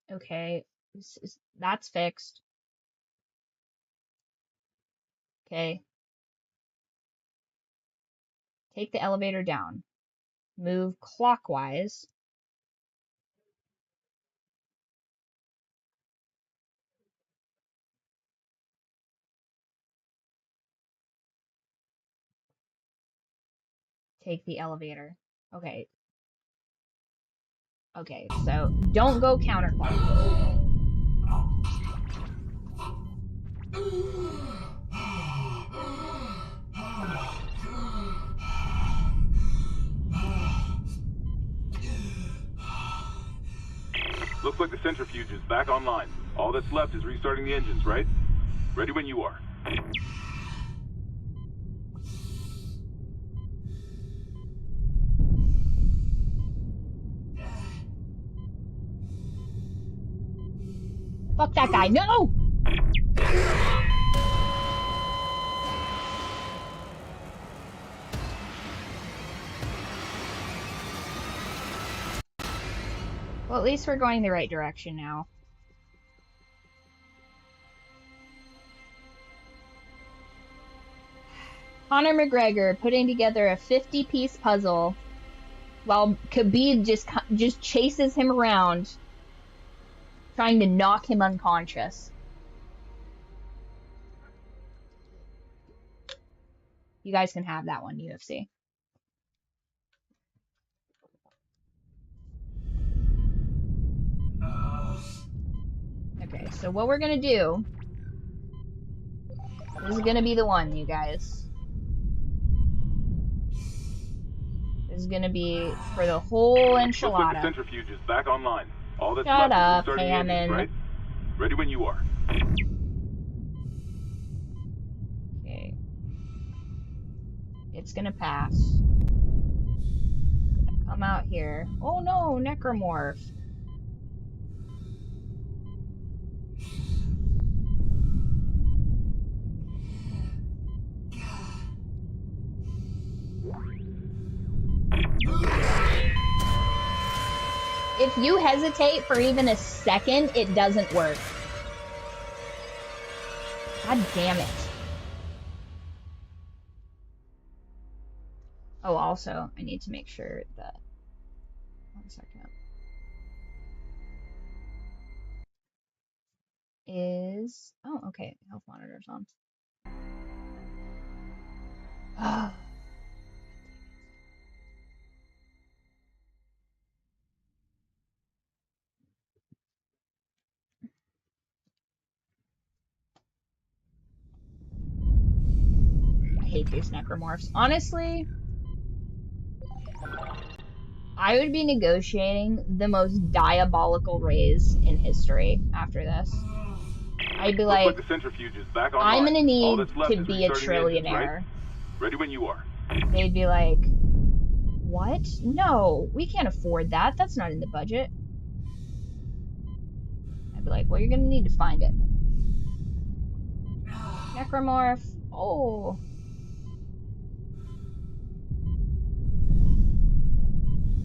Okay, that's fixed. Okay. Take the elevator down. Move clockwise. Take the elevator. Okay. Okay, so don't go counterclockwise. Looks like the centrifuge is back online. All that's left is restarting the engines, right? Ready when you are. Fuck that guy. No! Well, at least we're going the right direction now. Conor McGregor putting together a 50-piece puzzle while Khabib just chases him around, trying to knock him unconscious. You guys can have that one, UFC. Okay, so what we're gonna do, this is gonna be the one, you guys. This is gonna be for the whole Looks like the enchilada. centrifuge is back online. All that's Shut left is up, restarting the engines, Hammond. right? Ready when you are. Okay. It's gonna pass. Gonna come out here. Oh no, necromorph. If you hesitate for even a second, it doesn't work. God damn it. Oh, also, I need to make sure that... 1 second. Is... Oh, okay. Health monitor's on. I hate these necromorphs. Honestly, I would be negotiating the most diabolical raise in history after this. I'd be Looks like, like the centrifuge is back online. I'm gonna All need that's left to is be a restarting the engines, right? trillionaire. Ready when you are. They'd be like, what? No, we can't afford that. That's not in the budget. I'd be like, well, you're gonna need to find it. Necromorph. Oh.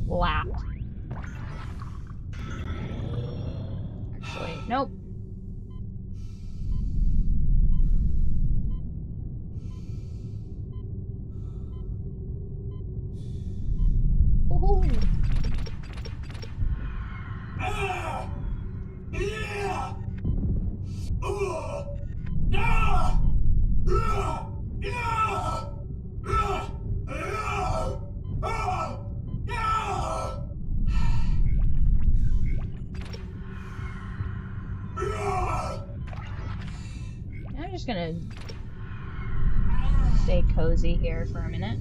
Lapped. Actually, nope. Ooh. I'm just gonna stay cozy here for a minute.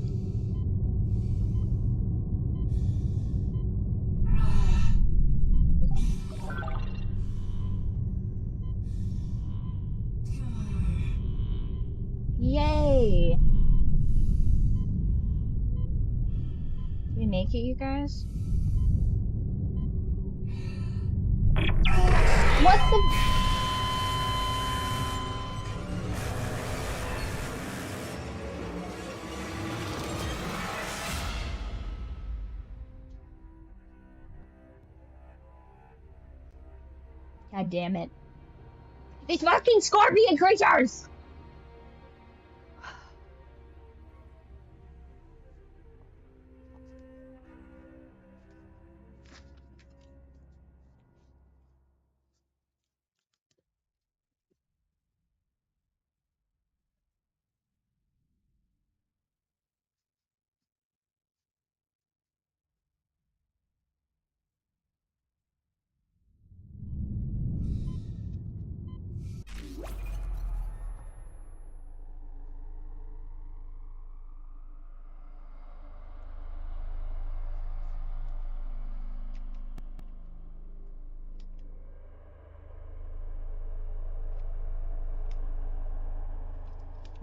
Yay! Did we make it, you guys? What the? God damn it. These fucking scorpion creatures!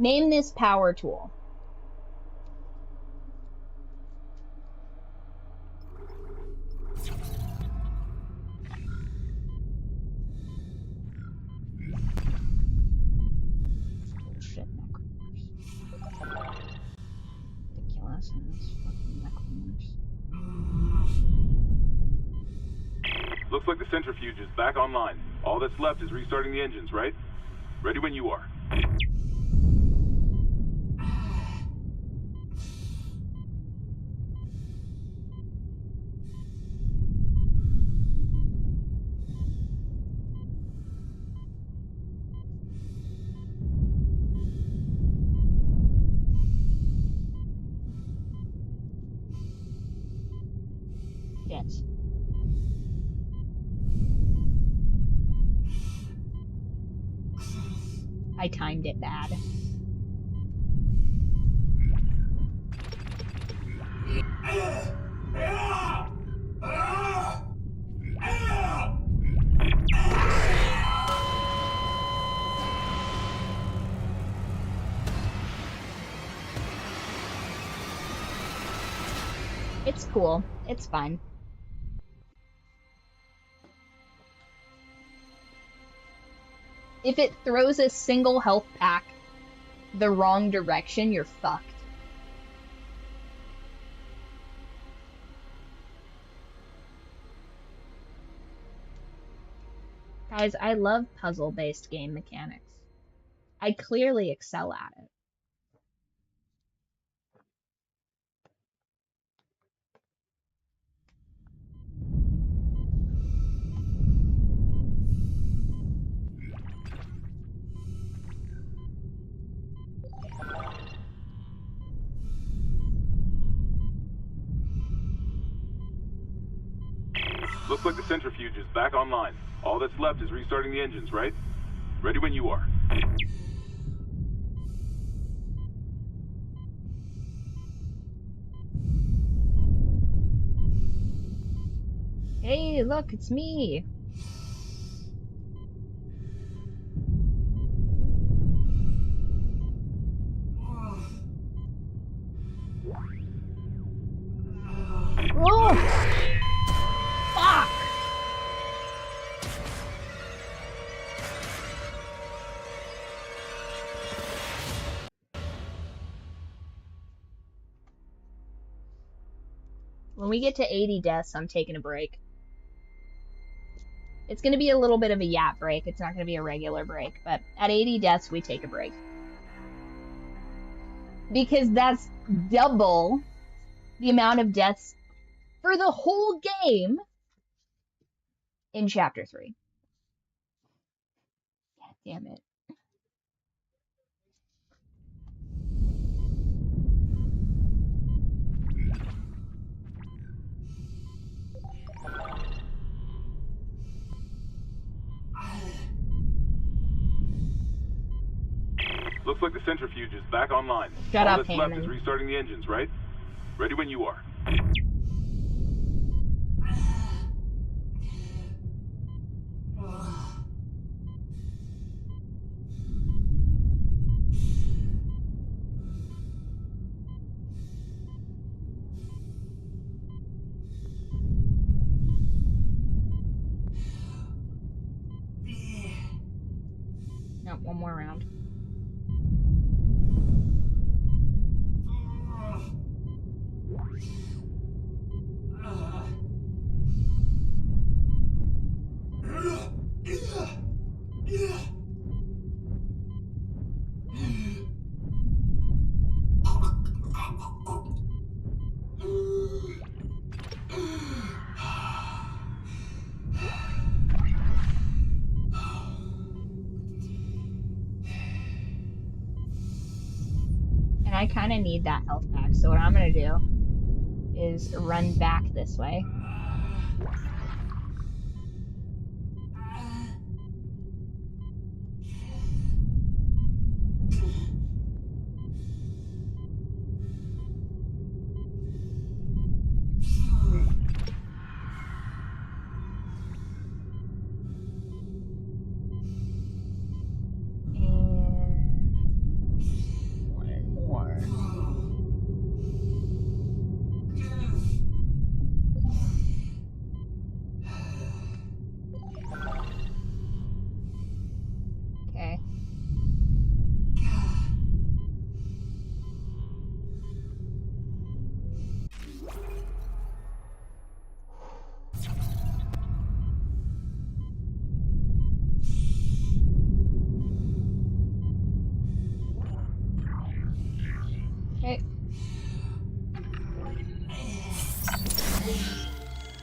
Name this power tool. Bullshit necromorphs. Ridiculous. Fucking necromorphs. Looks like the centrifuge is back online. All that's left is restarting the engines, right? Ready when you are. Yes. I timed it bad. It's cool. It's fine. If it throws a single health pack the wrong direction, you're fucked. Guys, I love puzzle-based game mechanics. I clearly excel at it. Looks like the centrifuge is back online. All that's left is restarting the engines, right? Ready when you are. Hey, look, it's me. Oh! Fuck! When we get to 80 deaths, I'm taking a break. It's going to be a little bit of a yap break. It's not going to be a regular break, but at 80 deaths, we take a break. Because that's double the amount of deaths for the whole game in Chapter 3. God damn it. Looks like the centrifuge is back online. Shut All up, that's left Hammond. is restarting the engines, right? Ready when you are. Nope, one more round. And I kind of need that health pack, so what I'm going to do is run back this way. And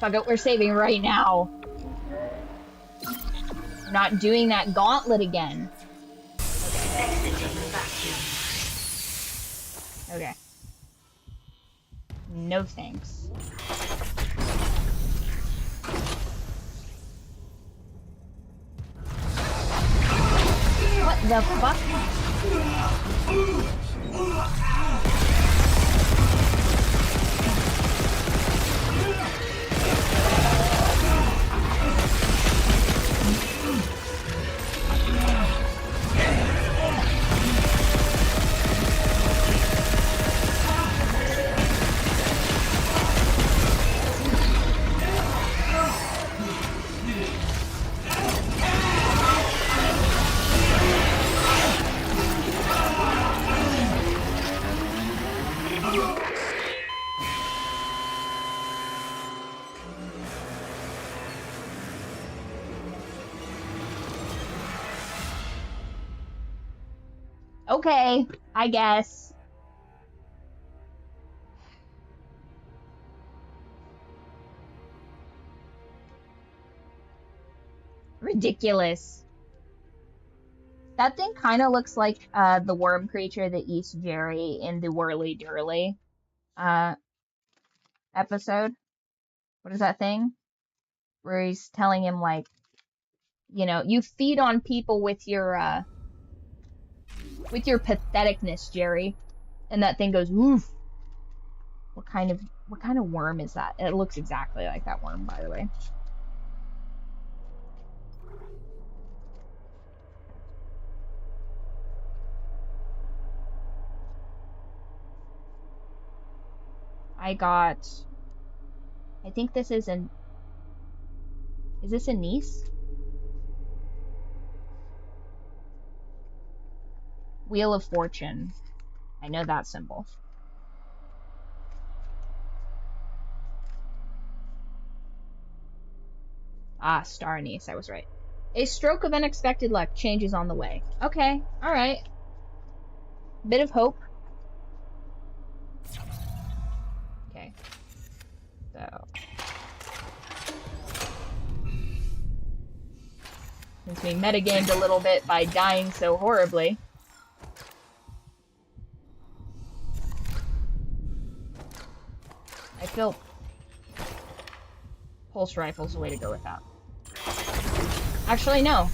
Fuck it, we're saving right now. We're not doing that gauntlet again. Exiting vacuum. Okay. No thanks. What the fuck? Okay, I guess. Ridiculous. That thing kind of looks like the worm creature that eats Jerry in the Whirly Durly episode. What is that thing? Where he's telling him, like, you know, you feed on people with your patheticness, Jerry. And that thing goes, woof. What kind of worm is that? It looks exactly like that worm, by the way. I think this is is this a niece? Wheel of Fortune. I know that symbol. Ah, star anise, I was right. A stroke of unexpected luck, changes on the way. Okay, alright. Bit of hope. Okay. So. Since we metagamed a little bit by dying so horribly. I feel pulse rifle's the way to go with that. Actually, no.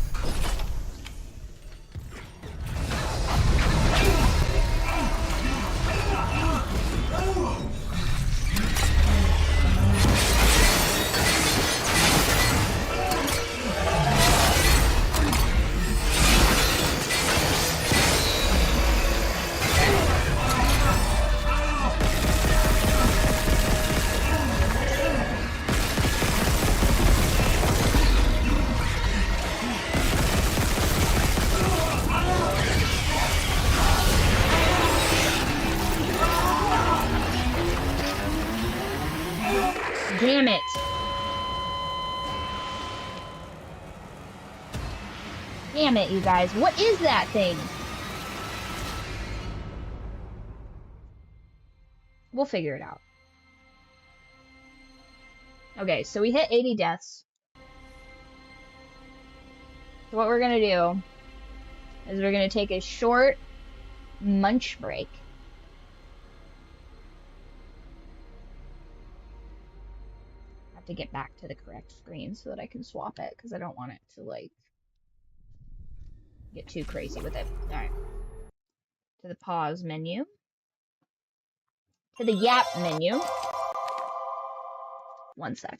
Damn it. Damn it, you guys. What is that thing? We'll figure it out. Okay, so we hit 80 deaths. So what we're gonna do is we're gonna take a short munch break. I have to get back to the correct screen so that I can swap it, because I don't want it to, like, get too crazy with it. Alright. To the pause menu. To the yap menu. One sec.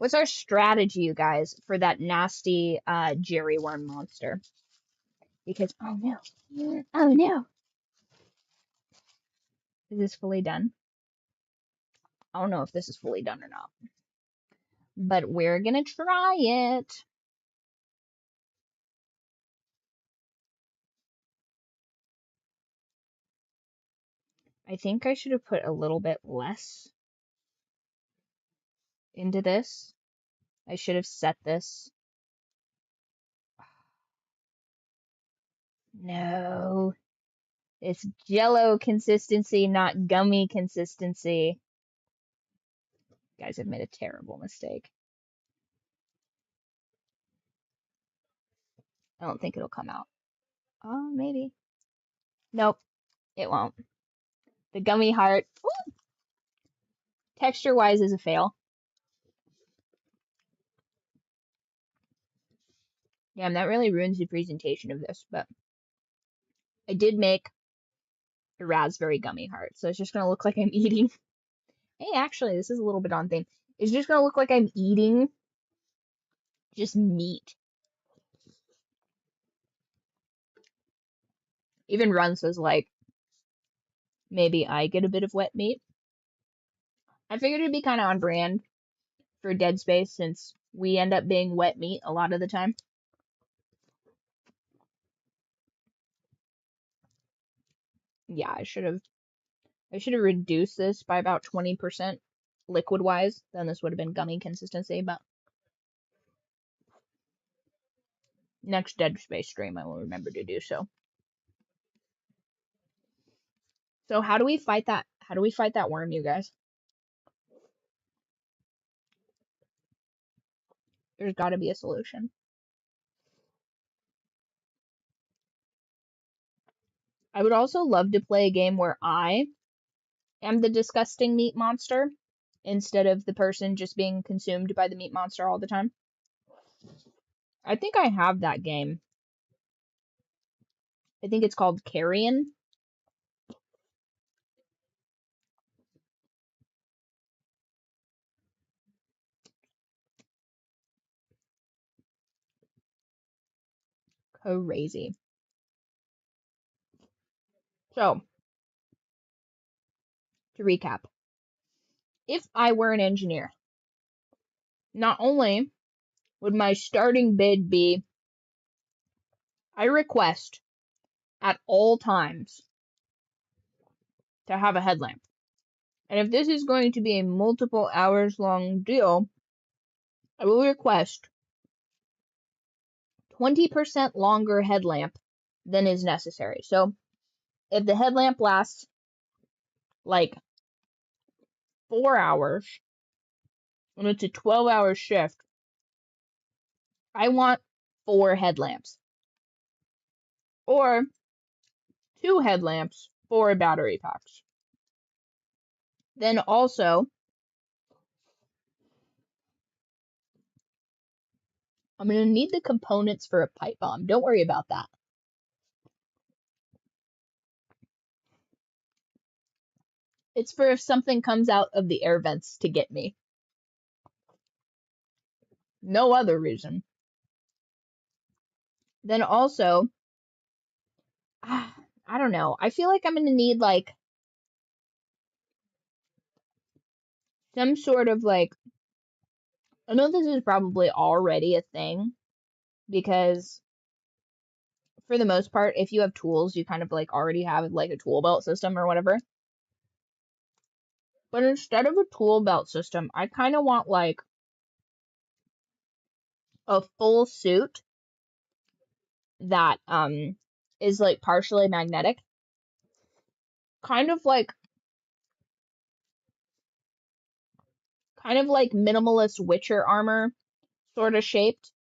What's our strategy, you guys, for that nasty Jerry worm monster? Because, oh no. Oh no. Is this fully done? I don't know if this is fully done or not. But we're gonna try it. I think I should have put a little bit less into this. I should have set this. No. It's jello consistency, not gummy consistency. Guys, I've made a terrible mistake. I don't think it'll come out. Oh, maybe. Nope, it won't. The gummy heart, texture-wise, is a fail. Damn, that really ruins the presentation of this, but I did make a raspberry gummy heart, so it's just gonna look like I'm eating. Hey, actually, this is a little bit on theme. It's just gonna look like I'm eating just meat. Even Run says, like, maybe I get a bit of wet meat. I figured it'd be kind of on brand for Dead Space since we end up being wet meat a lot of the time. Yeah, I should have reduced this by about 20% liquid wise. Then this would have been gummy consistency, but next Dead Space stream I will remember to do so. So how do we fight that? How do we fight that worm, you guys? There's got to be a solution. I would also love to play a game where I am the disgusting meat monster instead of the person just being consumed by the meat monster all the time. I think I have that game. I think it's called Carrion. Crazy. So, to recap, if I were an engineer, not only would my starting bid be, I request at all times to have a headlamp. And if this is going to be a multiple hours long deal, I will request 20% longer headlamp than is necessary. So if the headlamp lasts like 4 hours and it's a 12-hour shift, I want 4 headlamps. Or 2 headlamps, 4 battery packs. Then also, I'm going to need the components for a pipe bomb. Don't worry about that. It's for if something comes out of the air vents to get me. No other reason. Then also, I don't know. I feel like I'm going to need like some sort of like, I know this is probably already a thing because for the most part, if you have tools, you kind of like already have like a tool belt system or whatever. But instead of a tool belt system, I kind of want like a full suit that is like partially magnetic. Kind of like minimalist Witcher armor sort of shaped.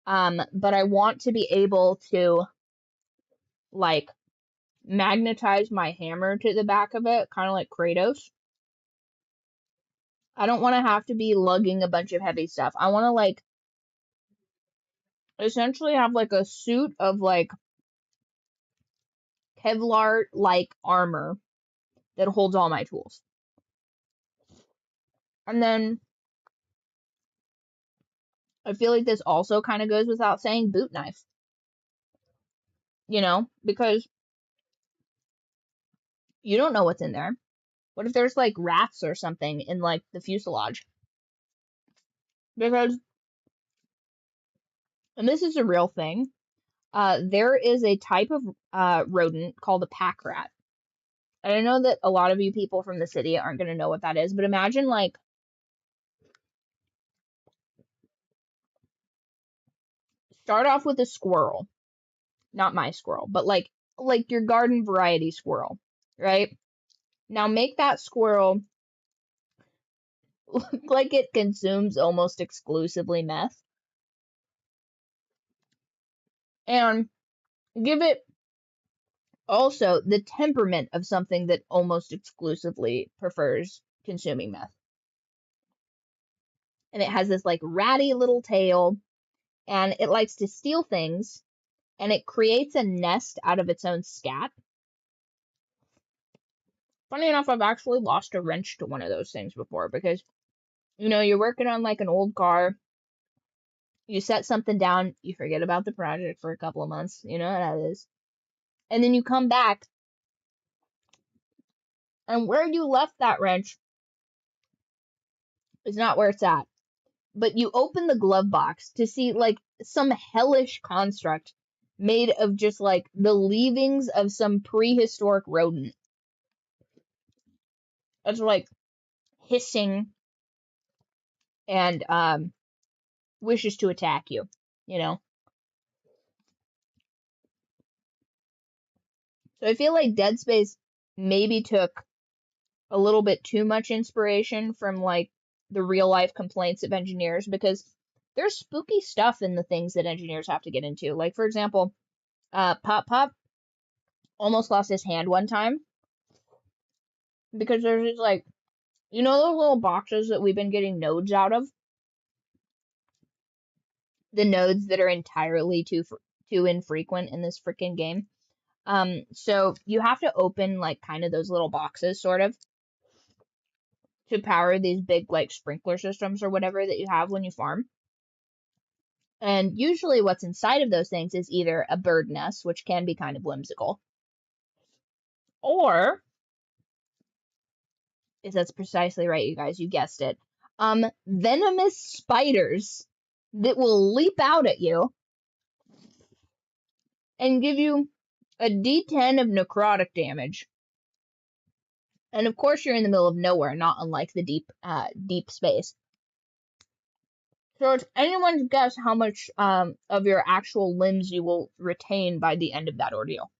But I want to be able to like magnetize my hammer to the back of it, kind of like Kratos. I don't want to have to be lugging a bunch of heavy stuff. I want to like essentially have like a suit of like Kevlar like armor that holds all my tools. And then I feel like this also kind of goes without saying, boot knife. You know, because you don't know what's in there. What if there's like rats or something in like the fuselage? Because, and this is a real thing, there is a type of rodent called a pack rat. And I know that a lot of you people from the city aren't going to know what that is, but imagine like start off with a squirrel, not my squirrel, but like your garden variety squirrel, right? Now make that squirrel look like it consumes almost exclusively meth, and give it also the temperament of something that almost exclusively prefers consuming meth. And it has this like ratty little tail, and it likes to steal things, and it creates a nest out of its own scat. Funny enough, I've actually lost a wrench to one of those things before because, you know, you're working on like an old car, you set something down, you forget about the project for a couple of months, you know how that is. And then you come back, and where you left that wrench is not where it's at. But you open the glove box to see like some hellish construct made of just like the leavings of some prehistoric rodent. That's like hissing and wishes to attack you, you know. So I feel like Dead Space maybe took a little bit too much inspiration from like the real life complaints of engineers, because there's spooky stuff in the things that engineers have to get into. Like for example, Pop Pop almost lost his hand one time because there's just like, you know, those little boxes that we've been getting nodes out of? The nodes that are entirely too infrequent in this freaking game. So you have to open like kind of those little boxes sort of to power these big like sprinkler systems or whatever that you have when you farm. And usually what's inside of those things is either a bird nest, which can be kind of whimsical, or, is that's precisely right, you guys, you guessed it, venomous spiders that will leap out at you and give you a D10 of necrotic damage. And of course you're in the middle of nowhere, not unlike the deep space. So it's anyone's guess how much of your actual limbs you will retain by the end of that ordeal.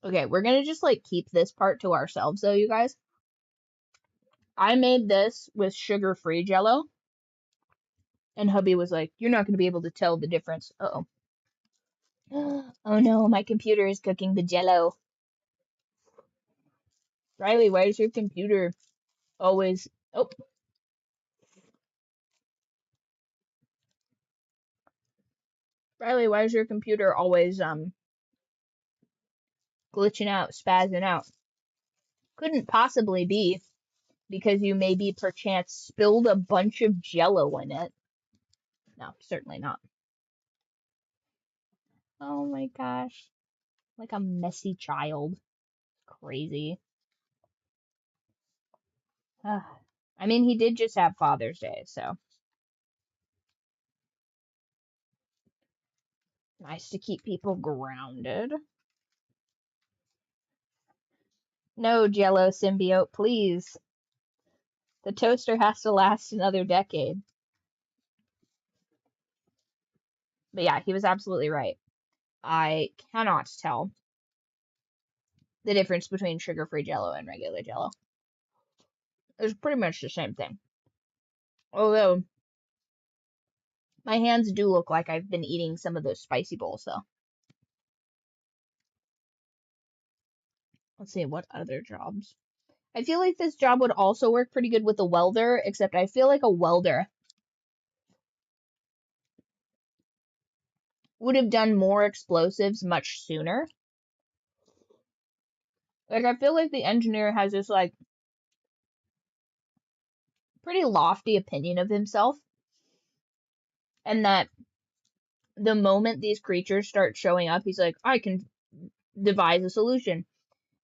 Okay, we're gonna just like keep this part to ourselves though, you guys. I made this with sugar-free Jello, and hubby was like, "You're not gonna be able to tell the difference." Uh-oh. Oh no, my computer is cooking the Jello. Riley, why is your computer always... Oh. Riley, why is your computer always glitching out, spazzing out? Couldn't possibly be because you maybe perchance spilled a bunch of Jello in it. No, certainly not. Oh my gosh. Like a messy child. Crazy. I mean, he did just have Father's Day, so. Nice to keep people grounded. No, Jello symbiote, please. The toaster has to last another decade. But yeah, he was absolutely right. I cannot tell the difference between sugar-free Jello and regular Jello. It's pretty much the same thing. Although, my hands do look like I've been eating some of those spicy bowls, though. Let's see, what other jobs? I feel like this job would also work pretty good with a welder, except I feel like a welder would have done more explosives much sooner. Like, I feel like the engineer has this, like, pretty lofty opinion of himself, and that the moment these creatures start showing up, he's like, I can devise a solution.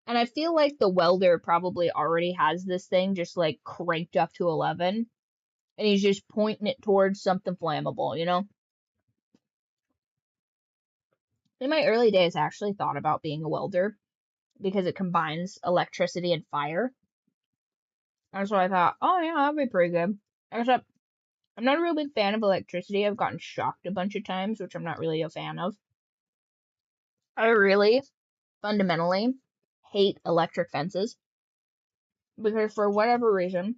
And I feel like the welder probably already has this thing just like cranked up to 11, and he's just pointing it towards something flammable, you know? In my early days, I actually thought about being a welder because it combines electricity and fire. And so I thought, oh yeah, that'd be pretty good. Except I'm not a real big fan of electricity. I've gotten shocked a bunch of times, which I'm not really a fan of. I really, fundamentally, hate electric fences because for whatever reason,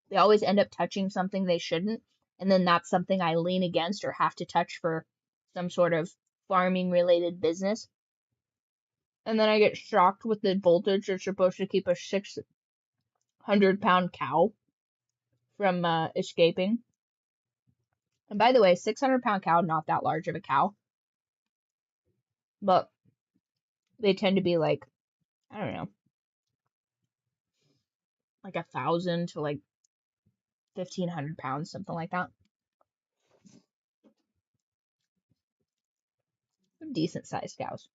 they always end up touching something they shouldn't, and then that's something I lean against or have to touch for some sort of farming related business. And then I get shocked with the voltage that's supposed to keep a 600-pound cow from escaping. And by the way, 600-pound cow, not that large of a cow. But they tend to be like, I don't know, like 1,000 to like 1,500 pounds, something like that. Decent sized cows.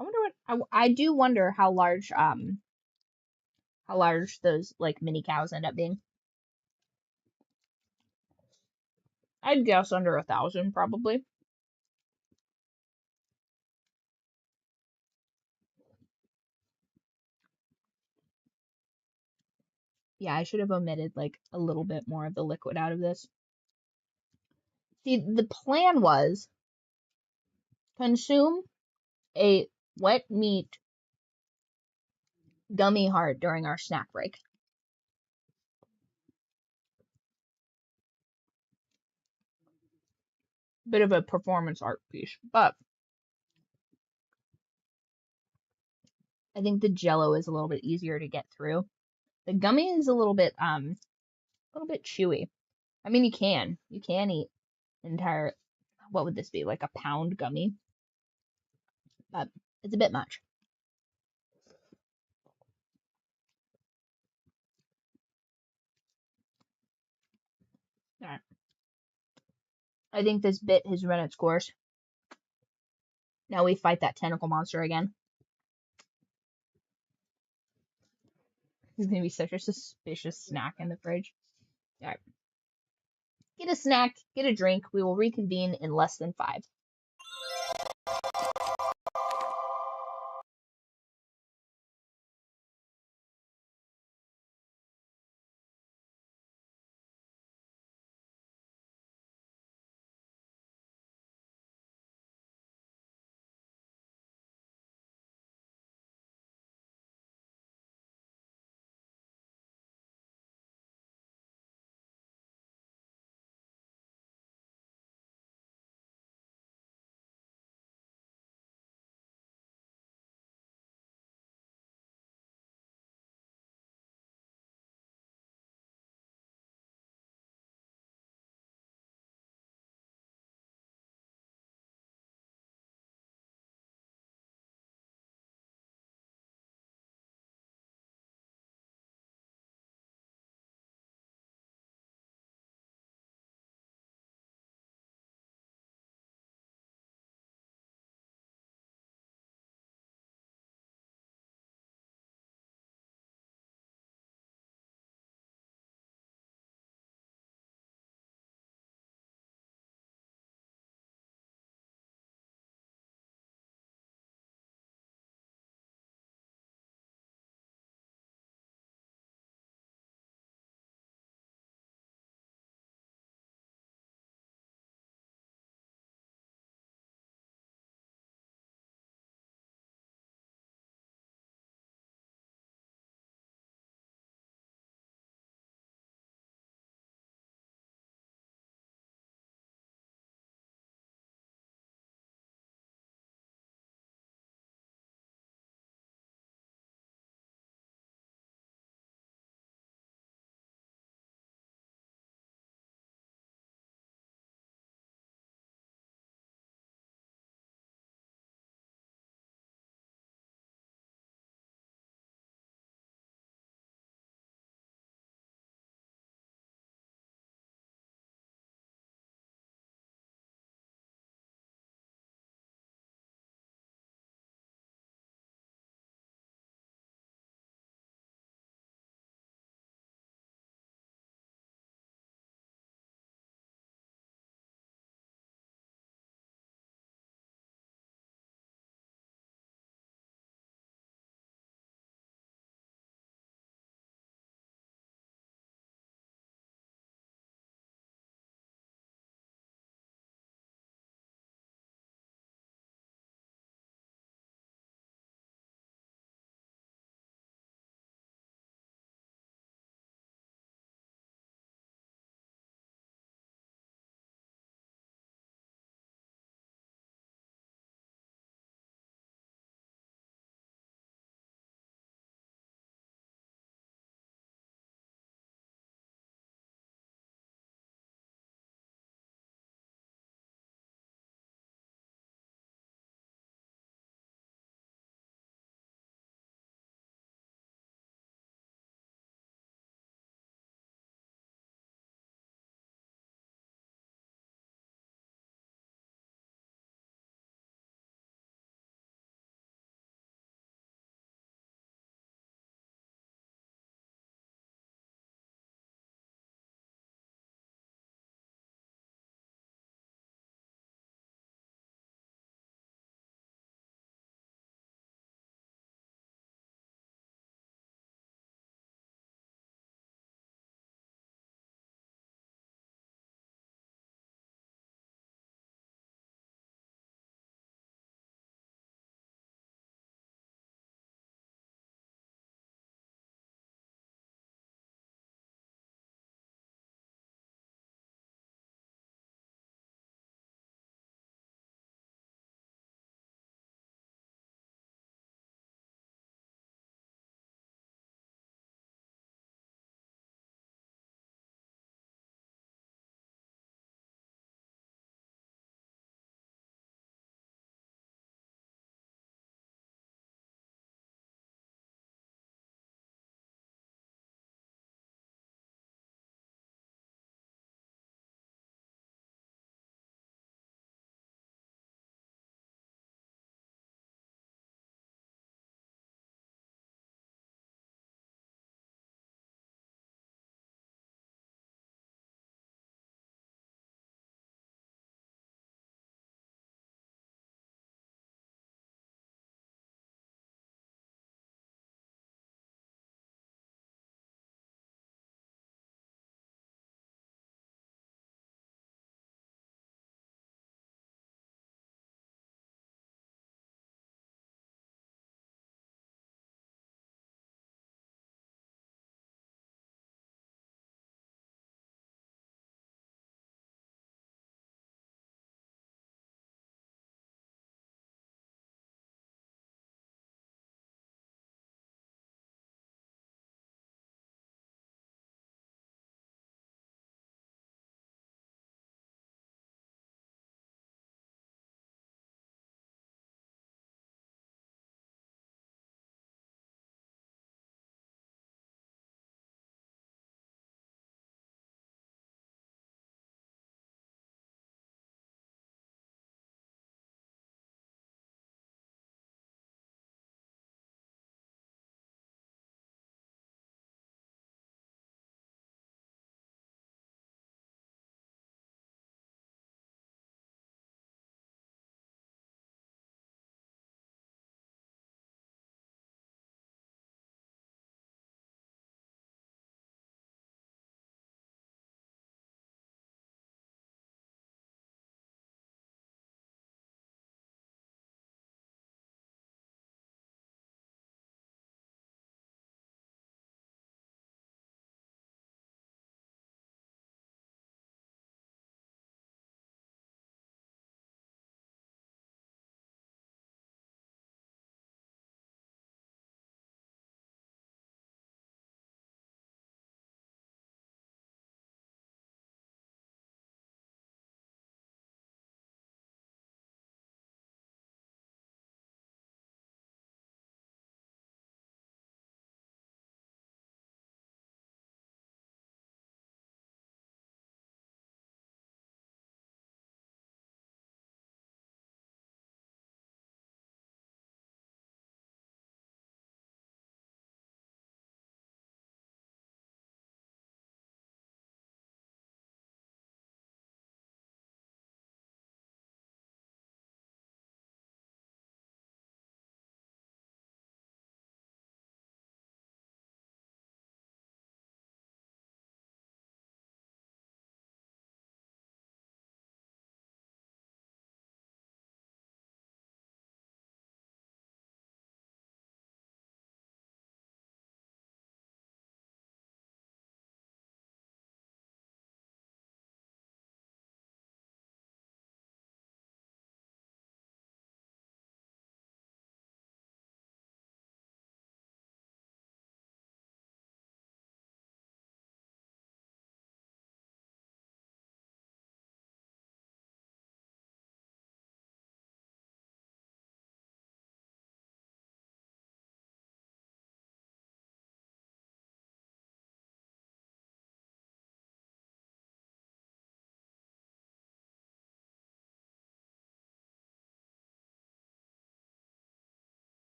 I wonder what I do wonder how large those like mini cows end up being. I'd guess under 1,000 probably. Yeah, I should have omitted like a little bit more of the liquid out of this. See, the plan was consume a wet meat gummy heart during our snack break. Bit of a performance art piece, but I think the Jello is a little bit easier to get through. The gummy is a little bit chewy. I mean, you can eat entire, what would this be, like a pound gummy, but it's a bit much. All right. I think this bit has run its course. Now we fight that tentacle monster again. He's gonna be such a suspicious snack in the fridge. All right. Get a snack, get a drink. We will reconvene in less than 5.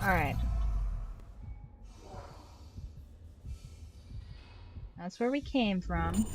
Alright. That's where we came from.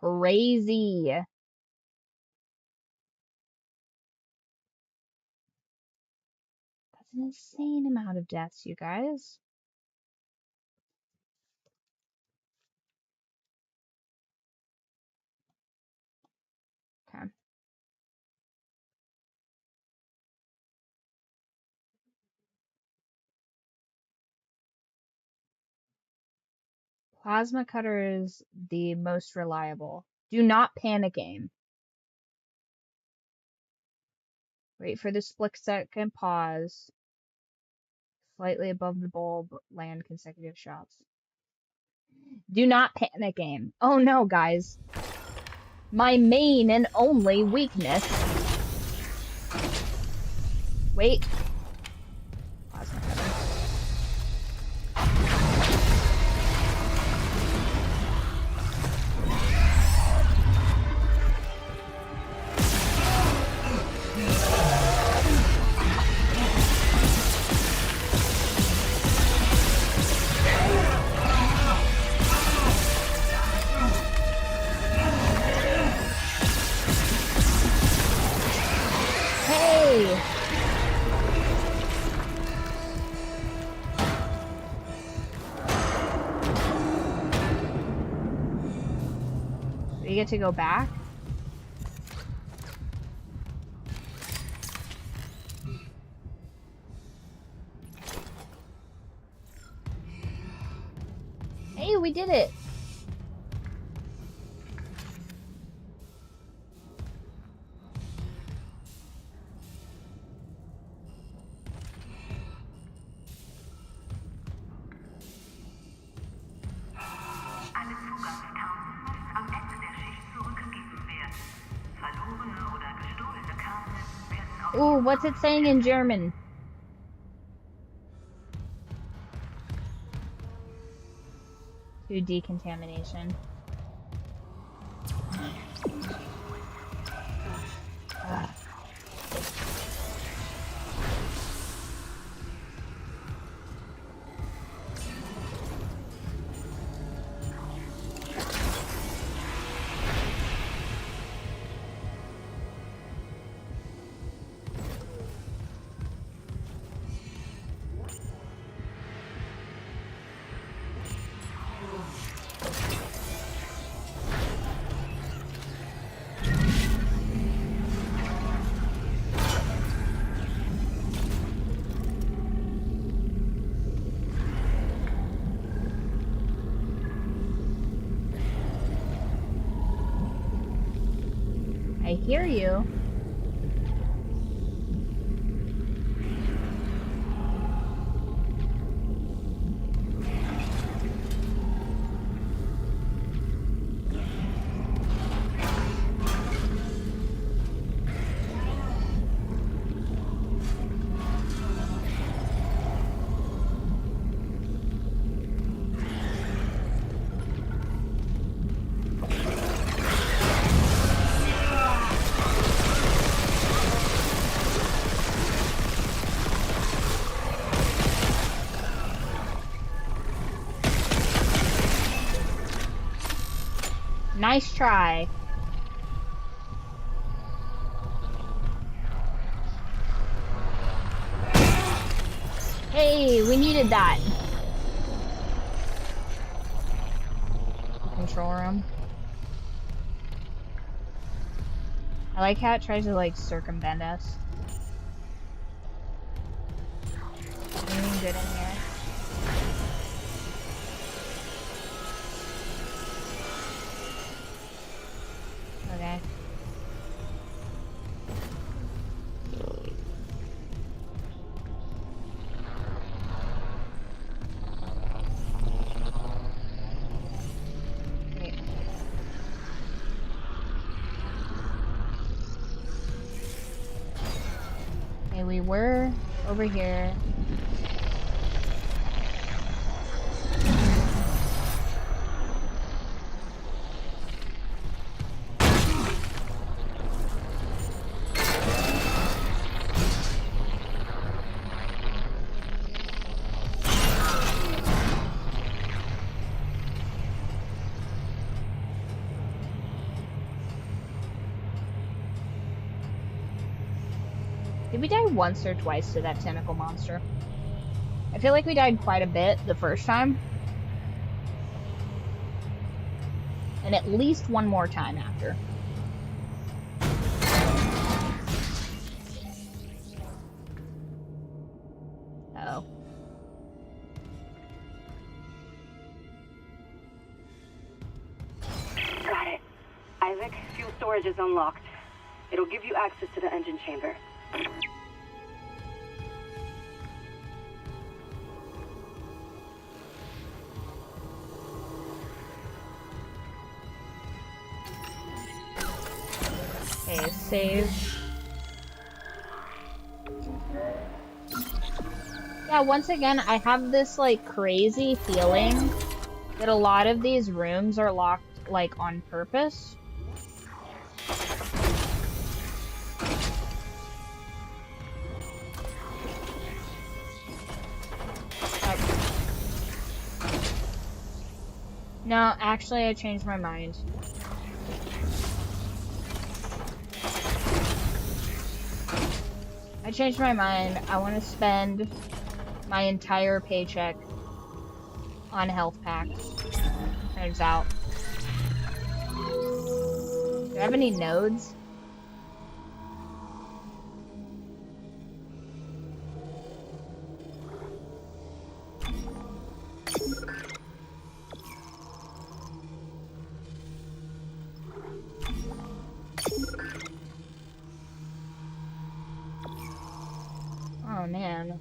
Crazy. That's an insane amount of deaths, you guys. Okay. Plasma cutter is the most reliable. Do not panic aim. Wait for the split-second pause. Slightly above the bulb, land consecutive shots. Do not panic aim. Oh no, guys. My main and only weakness. Wait. Plasma cutter. Hey! We get to go back? Hey, we did it! Alle Zugangskarten müssen am Ende der Schicht zurückgegeben werden. Verlorene oder gestohlene Karten werden auf Ooh, what's it saying in German? To decontamination. Ugh. I hear you. Nice try. Hey, we needed that. Control room. I like how it tries to, like, circumvent us. Anything good in here? Okay. Wait. Okay, we were over here. Did we die once or twice to that tentacle monster? I feel like we died quite a bit the first time. And at least one more time after. Uh-oh. Got it. Isaac, fuel storage is unlocked. It'll give you access to the engine chamber. Okay, save. Yeah, once again, I have this, like, crazy feeling that a lot of these rooms are locked, like, on purpose. No, actually, I changed my mind. I changed my mind. I want to spend my entire paycheck on health packs. Turns out. Do I have any nodes? Oh man.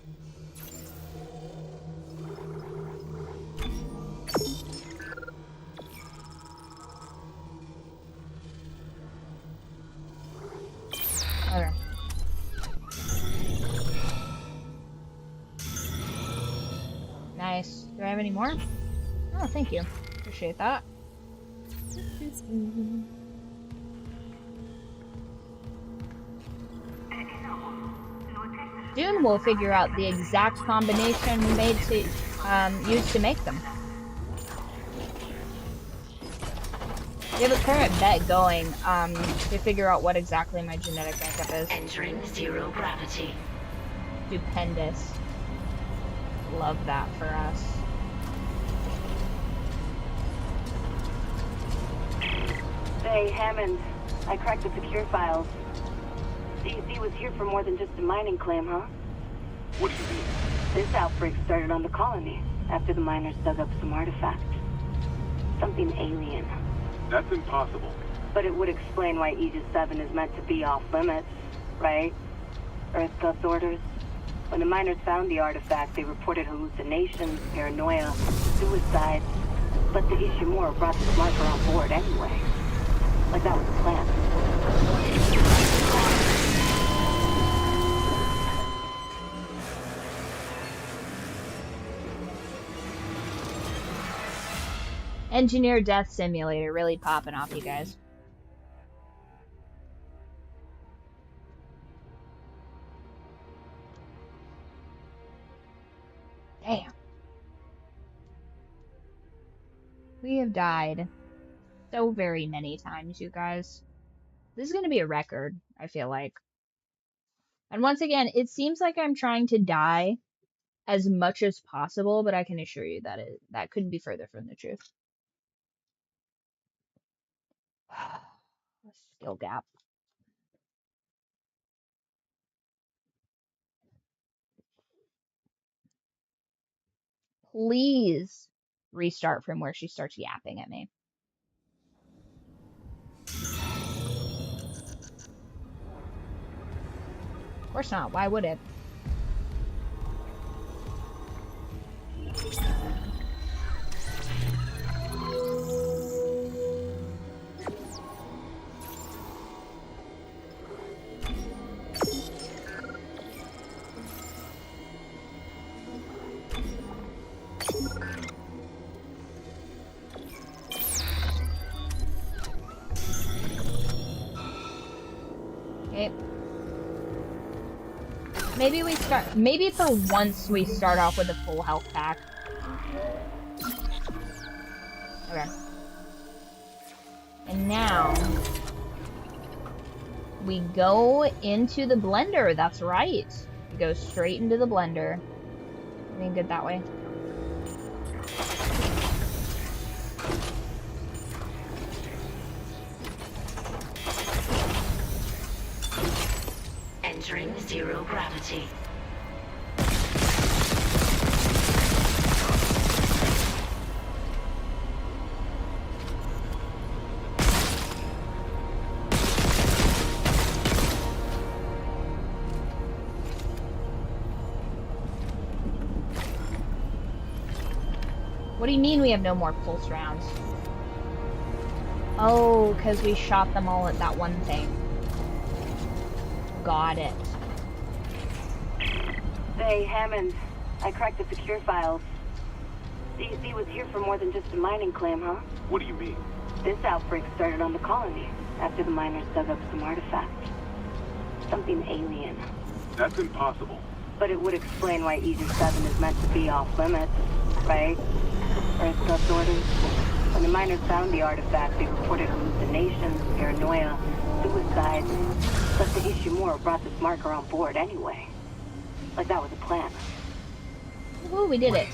Okay. Nice. Do I have any more? Oh, thank you. Appreciate that. Soon we'll figure out the exact combination made to used to make them. We have a current bet going to figure out what exactly my genetic makeup is. Entering zero gravity. Stupendous. Love that for us. Hey, Hammond. I cracked the secure files. DEC was here for more than just a mining claim, huh? What do you mean? This outbreak started on the colony after the miners dug up some artifact. Something alien. That's impossible. But it would explain why Aegis 7 is meant to be off limits, right? Earth God's orders. When the miners found the artifact, they reported hallucinations, paranoia, suicide. But the Ishimura brought this marker on board anyway. Like that was the plan. Engineer Death Simulator really popping off, you guys. Damn. We have died so very many times, you guys. This is going to be a record, I feel like. And once again, it seems like I'm trying to die as much as possible, but I can assure you that that couldn't be further from the truth. Skill gap. Please restart from where she starts yapping at me. Of course not. Why would it? Okay. Maybe for once we start off with a full health pack. Okay. And now we go into the blender. That's right. We go straight into the blender. I think good that way. Entering zero gravity. What do you mean we have no more pulse rounds? Oh, because we shot them all at that one thing. Got it. Hey, Hammond. I cracked the secure files. CEC was here for more than just a mining claim, huh? What do you mean? This outbreak started on the colony, after the miners dug up some artifacts. Something alien. That's impossible. But it would explain why Aegis 7 is meant to be off limits, right? Earth Gust orders. When the miners found the artifact, they reported hallucinations, paranoia, suicide. But the Ishimura brought this marker on board anyway. Like that was a plan. Woohoo, we did it.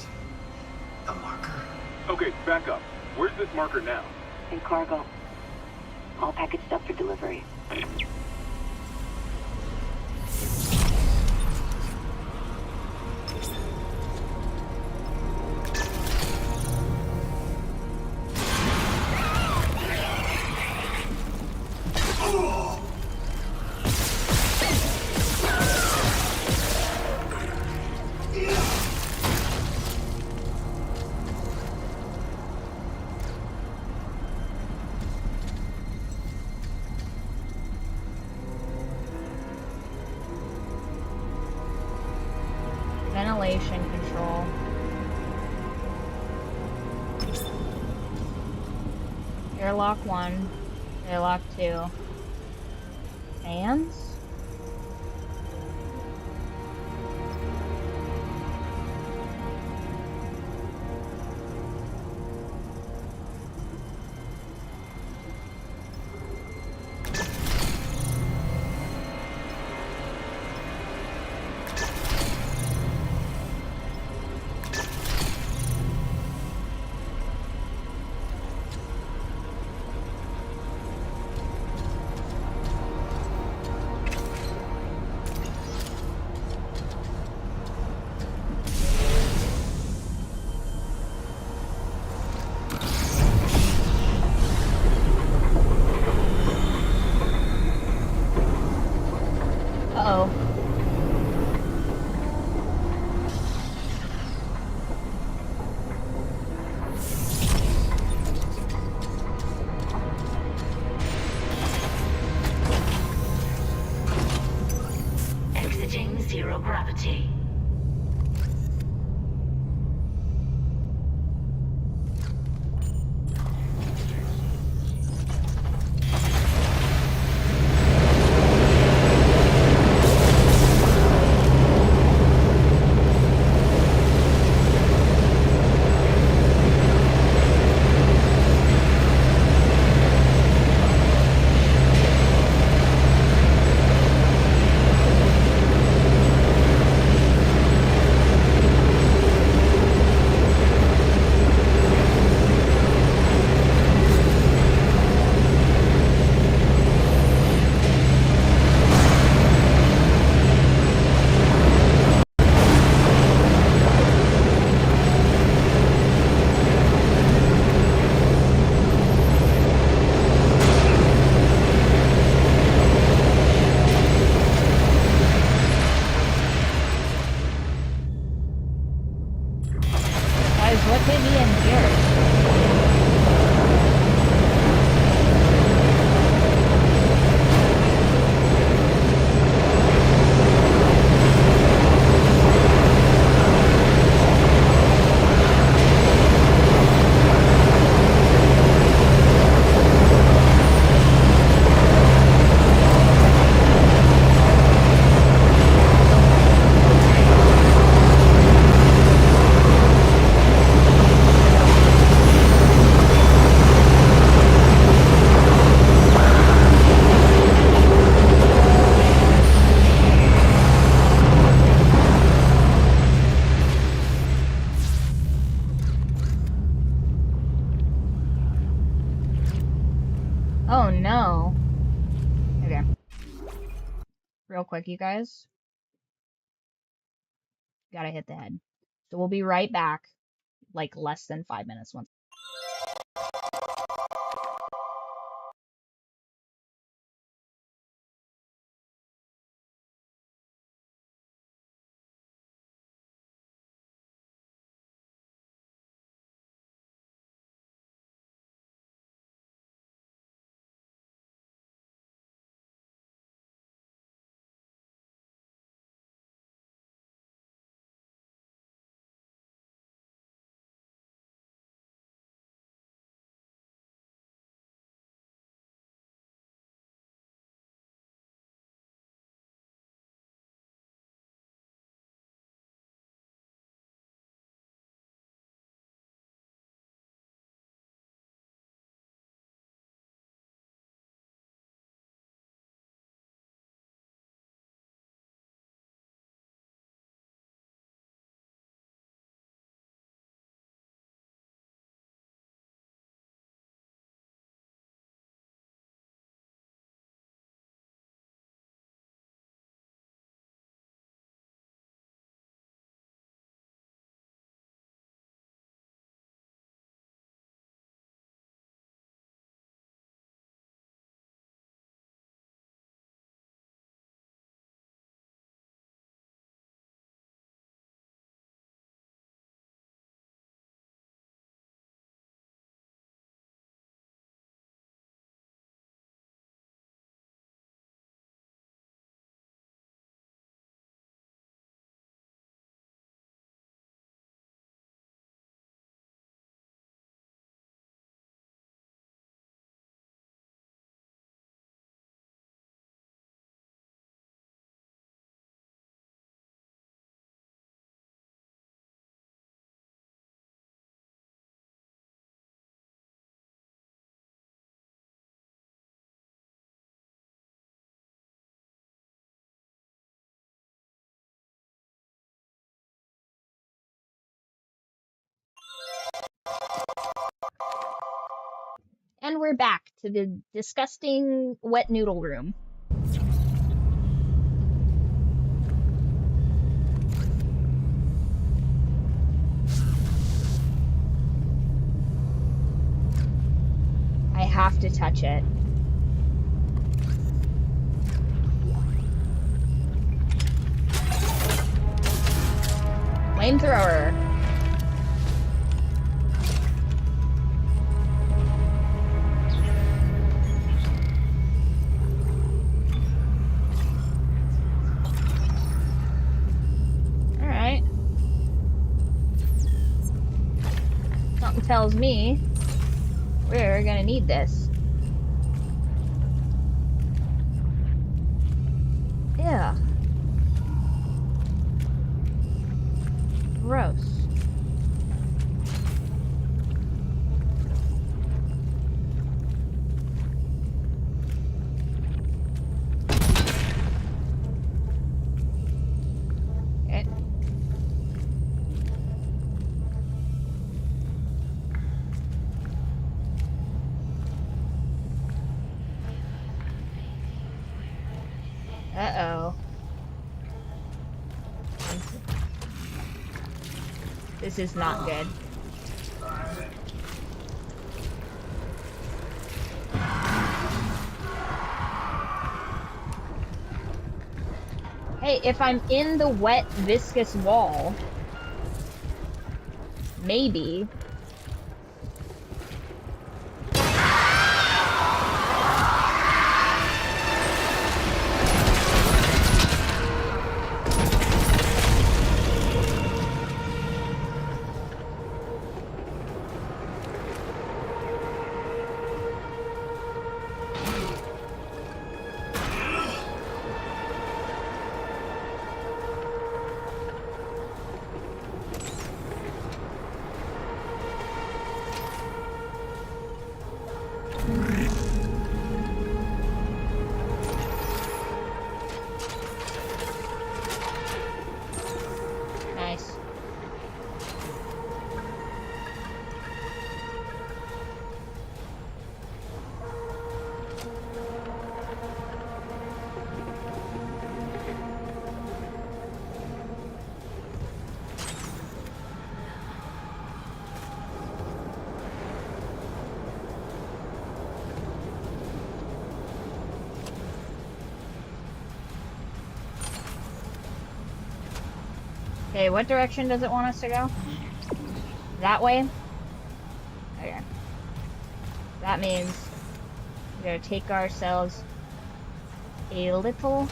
The marker? Okay, back up. Where's this marker now? In cargo. All packaged up for delivery. Ventilation control. Airlock 1. Airlock 2. Fans? Oh no. Okay. Real quick, you guys. Gotta hit the head. So we'll be right back, like less than 5 minutes once. And we're back to the disgusting wet noodle room. I have to touch it. Flamethrower. Alright. Something tells me we're gonna need this. Yeah. Gross. Okay. Uh-oh. This is not good. Hey, if I'm in the wet, viscous wall, maybe. Okay, what direction does it want us to go? That way? Okay. That means we're gonna take ourselves a little...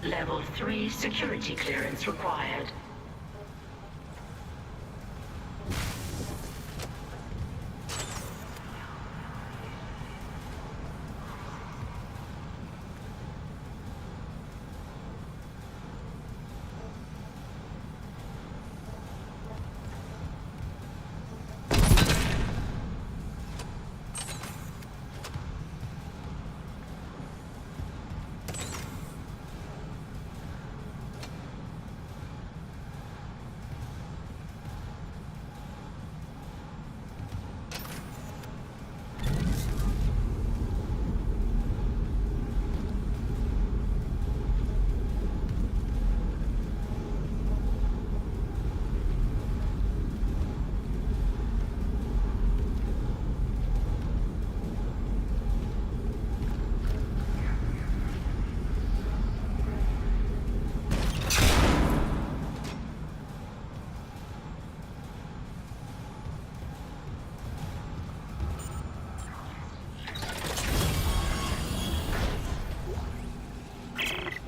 Level 3 security clearance required.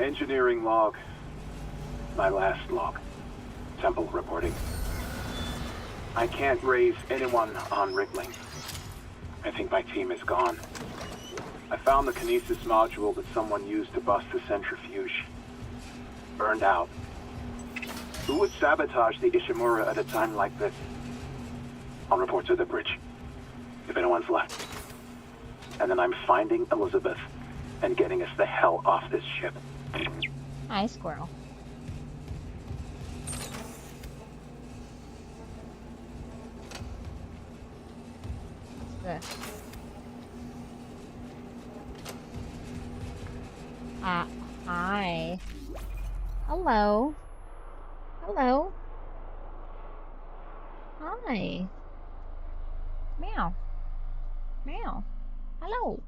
Engineering log. My last log. Temple reporting. I can't raise anyone on Rickling. I think my team is gone. I found the kinesis module that someone used to bust the centrifuge. Burned out. Who would sabotage the Ishimura at a time like this? I'll report to the bridge, if anyone's left. And then I'm finding Elizabeth and getting us the hell off this ship. Hi, squirrel. What's this? Hi. Hello. Hello. Hi. Meow. Meow. Hello.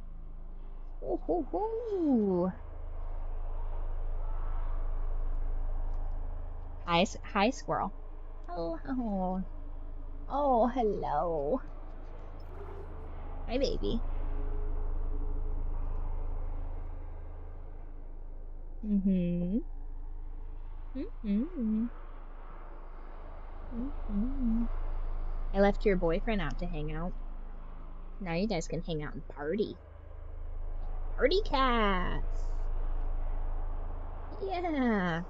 Ooh, hoo, hoo. Hi, squirrel. Hello. Oh, hello. Hi, baby. Mm-hmm. Mm-hmm. Mm-hmm. I left your boyfriend out to hang out. Now you guys can hang out and party. Party cats! Yeah.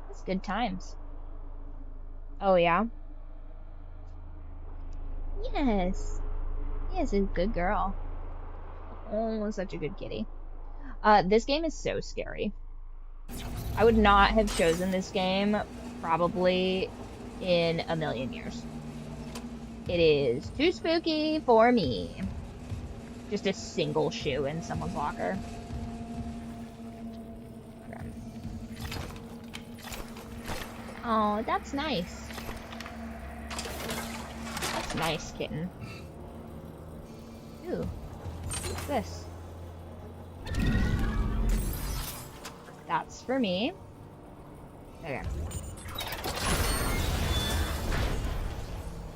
That's good times. Oh, yeah? Yes. Yes, a good girl. Oh, such a good kitty. This game is so scary. I would not have chosen this game probably in a million years. It is too spooky for me. Just a single shoe in someone's locker. Okay. Oh, that's nice. That's nice, kitten. Ooh, what's this? That's for me. Okay.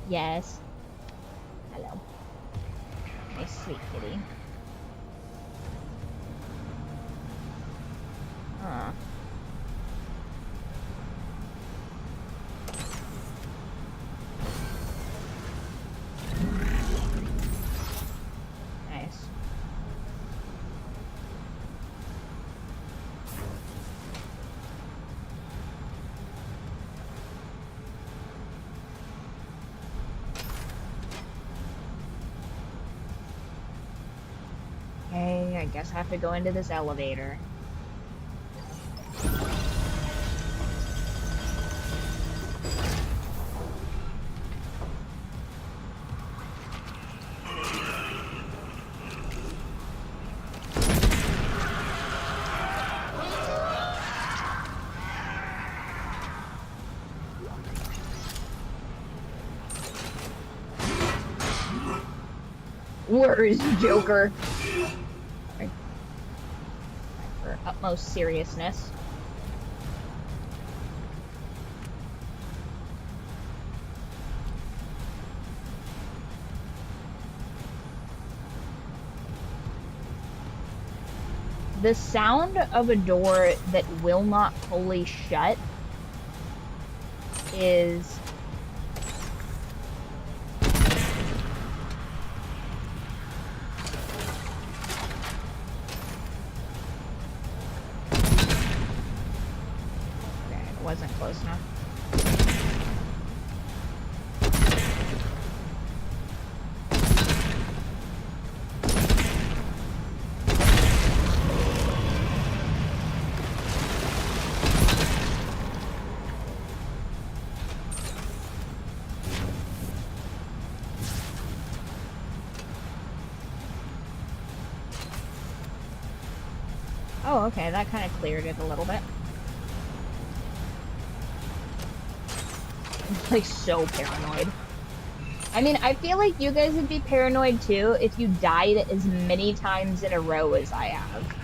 Yes. Hello. My sweet kitty. Huh. Nice. Okay, I guess I have to go into this elevator. doors, Joker. Right. For utmost seriousness. The sound of a door that will not fully shut is okay, it wasn't close enough. Oh, okay, that kind of cleared it a little bit. I'm like so paranoid. I mean, I feel like you guys would be paranoid too if you died as many times in a row as I have.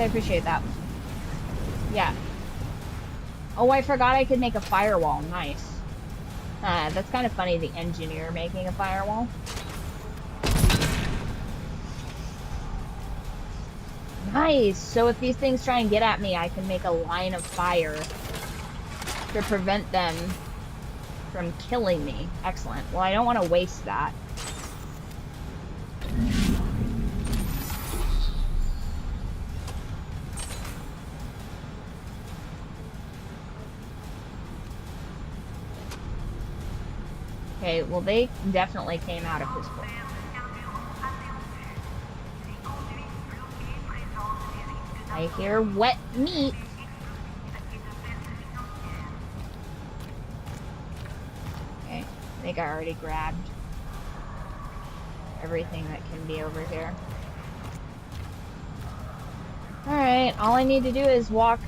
I appreciate that. Yeah. Oh, I forgot I could make a firewall. Nice. That's kind of funny, the engineer making a firewall. Nice! So if these things try and get at me, I can make a line of fire to prevent them from killing me. Excellent. Well, I don't want to waste that. Okay, well they definitely came out of his place. I hear wet meat. Okay, I think I already grabbed everything that can be over here. Alright, all I need to do is walk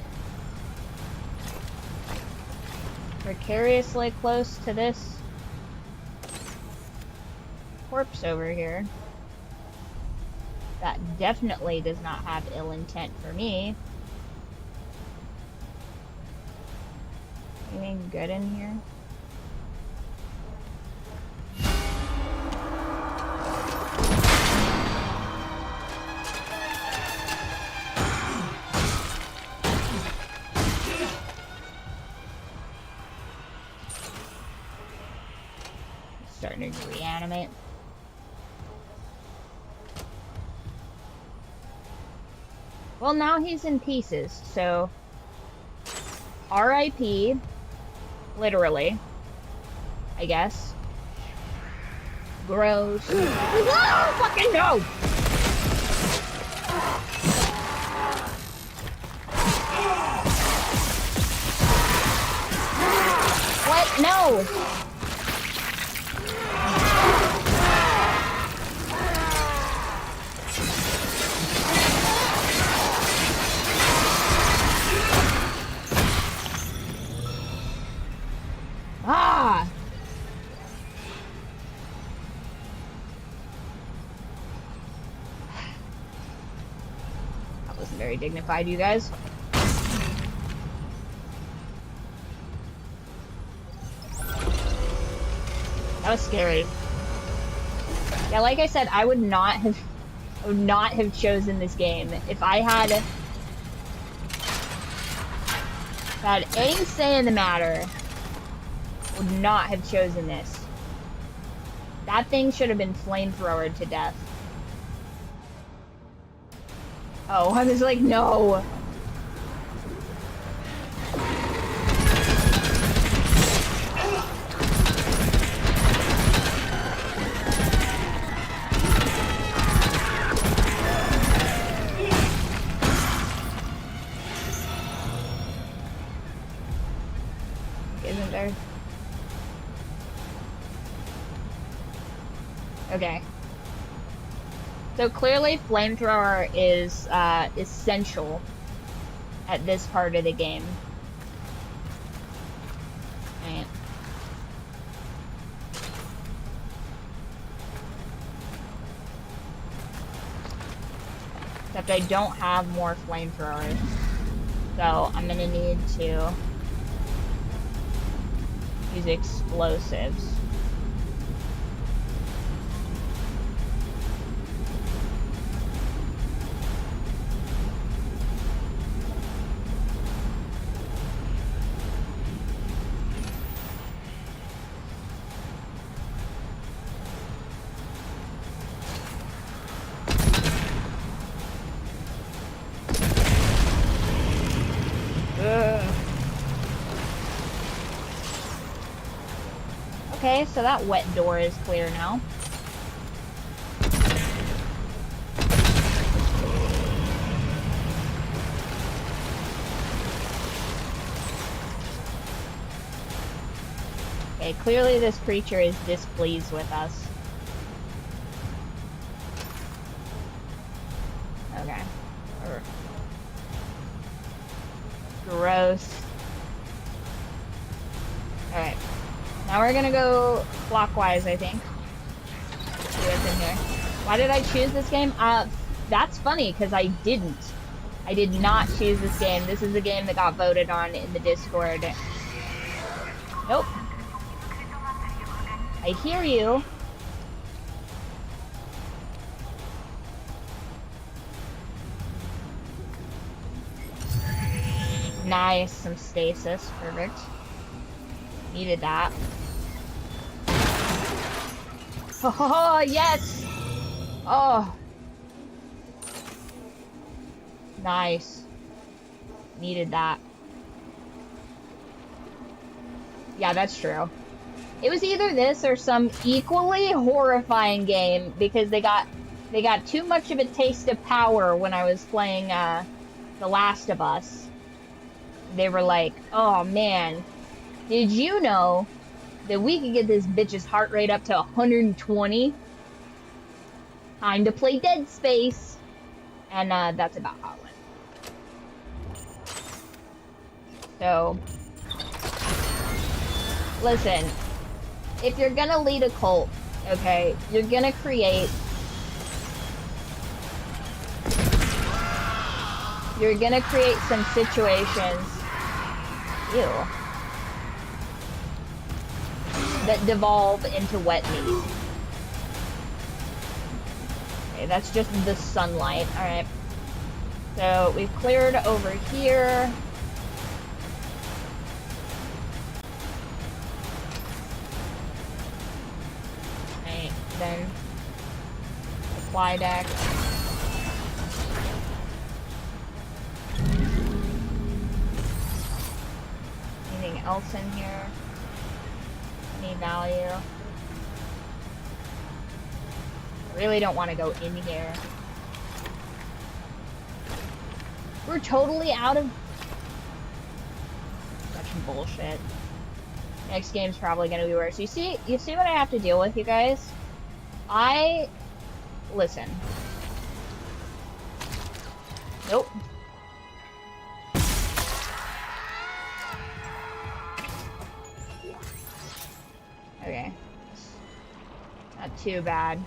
precariously close to this corpse over here. That definitely does not have ill intent for me. Anything good in here? Starting to reanimate. Well, now he's in pieces, so R.I.P. Literally, I guess. Gross. Oh, fucking no! What? No! Ah! That wasn't very dignified, you guys. That was scary. Yeah, like I said, I would not have chosen this game if I had any say in the matter. Would not have chosen this. That thing should have been flamethrowered to death. Oh, I was like, no. Okay. So clearly flamethrower is essential at this part of the game. Right. Except I don't have more flamethrowers. So I'm gonna need to use explosives. Okay, so that wet door is clear now. Okay, clearly this creature is displeased with us. Okay. Gross. Alright. Now we're gonna go clockwise, I think. See what's in here. Why did I choose this game? That's funny, because I didn't. I did not choose this game. This is the game that got voted on in the Discord. Nope. I hear you. Nice, some stasis. Perfect. Needed that. Oh, yes! Oh. Nice. Needed that. Yeah, that's true. It was either this or some equally horrifying game because they got too much of a taste of power when I was playing The Last of Us. They were like, oh man, did you know that we could get this bitch's heart rate up to 120? Time to play Dead Space. And that's about how it went. So, listen, if you're gonna lead a cult, okay, you're gonna create some situations, that devolve into wet meat. Okay, that's just the sunlight. Alright. So we've cleared over here. Alright, then supply deck. Anything else in here? Any value? I really don't want to go in here. We're totally out of... Such bullshit. Next game's probably gonna be worse. You see what I have to deal with, you guys? Listen. Nope. Okay. Not too bad.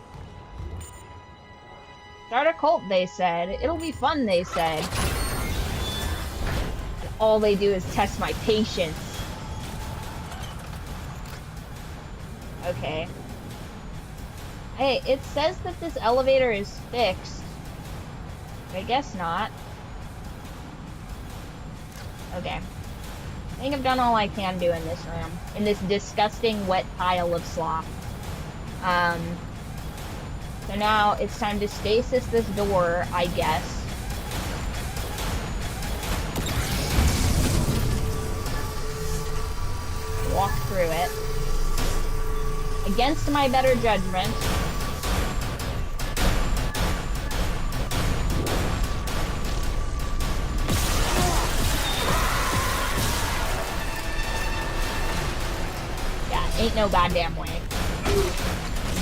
Start a cult, they said. It'll be fun, they said. And all they do is test my patience. Okay. Hey, it says that this elevator is fixed. But I guess not. Okay. I think I've done all I can do in this room. In this disgusting wet pile of slop. So now it's time to stasis this door, I guess. Walk through it. Against my better judgment. Yeah, ain't no goddamn way.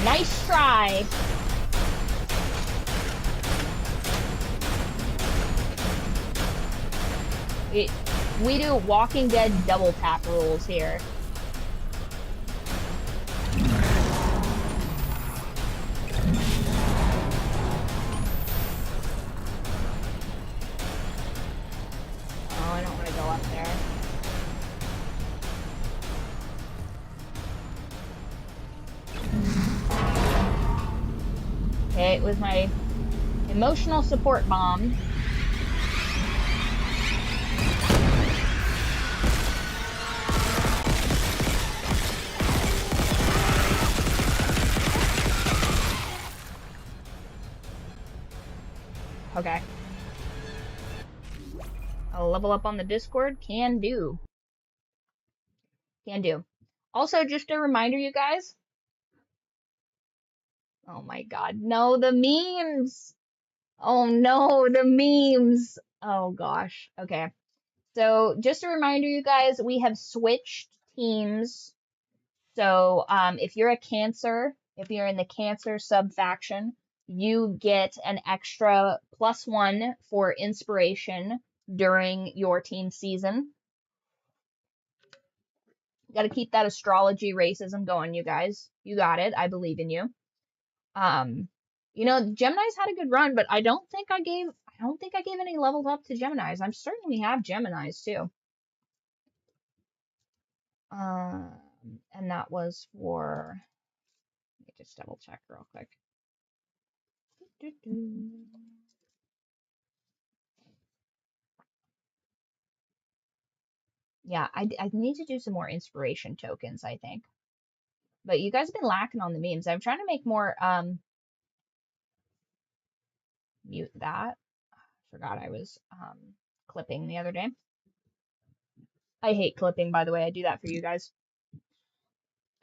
Nice try. We do Walking Dead double tap rules here. Oh, I don't want to go up there. Okay, it was my emotional support bomb. Okay. I'll level up on the Discord. Can do. Can do. Also, just a reminder, you guys. Oh my god. No, the memes. Oh no, the memes. Oh gosh. Okay. So, just a reminder, you guys, we have switched teams. So, if you're a Cancer, if you're in the Cancer sub-faction, you get an extra +1 for inspiration during your team season. Got to keep that astrology racism going, you guys. You got it. I believe in you. You know, Gemini's had a good run, but I don't think I gave any levels up to Gemini's. I'm certain we have Gemini's too. And that was for, let me just double check real quick. Yeah, I need to do some more inspiration tokens, I think. But you guys have been lacking on the memes. I'm trying to make more, mute that. Forgot I was, clipping the other day. I hate clipping, by the way. I do that for you guys.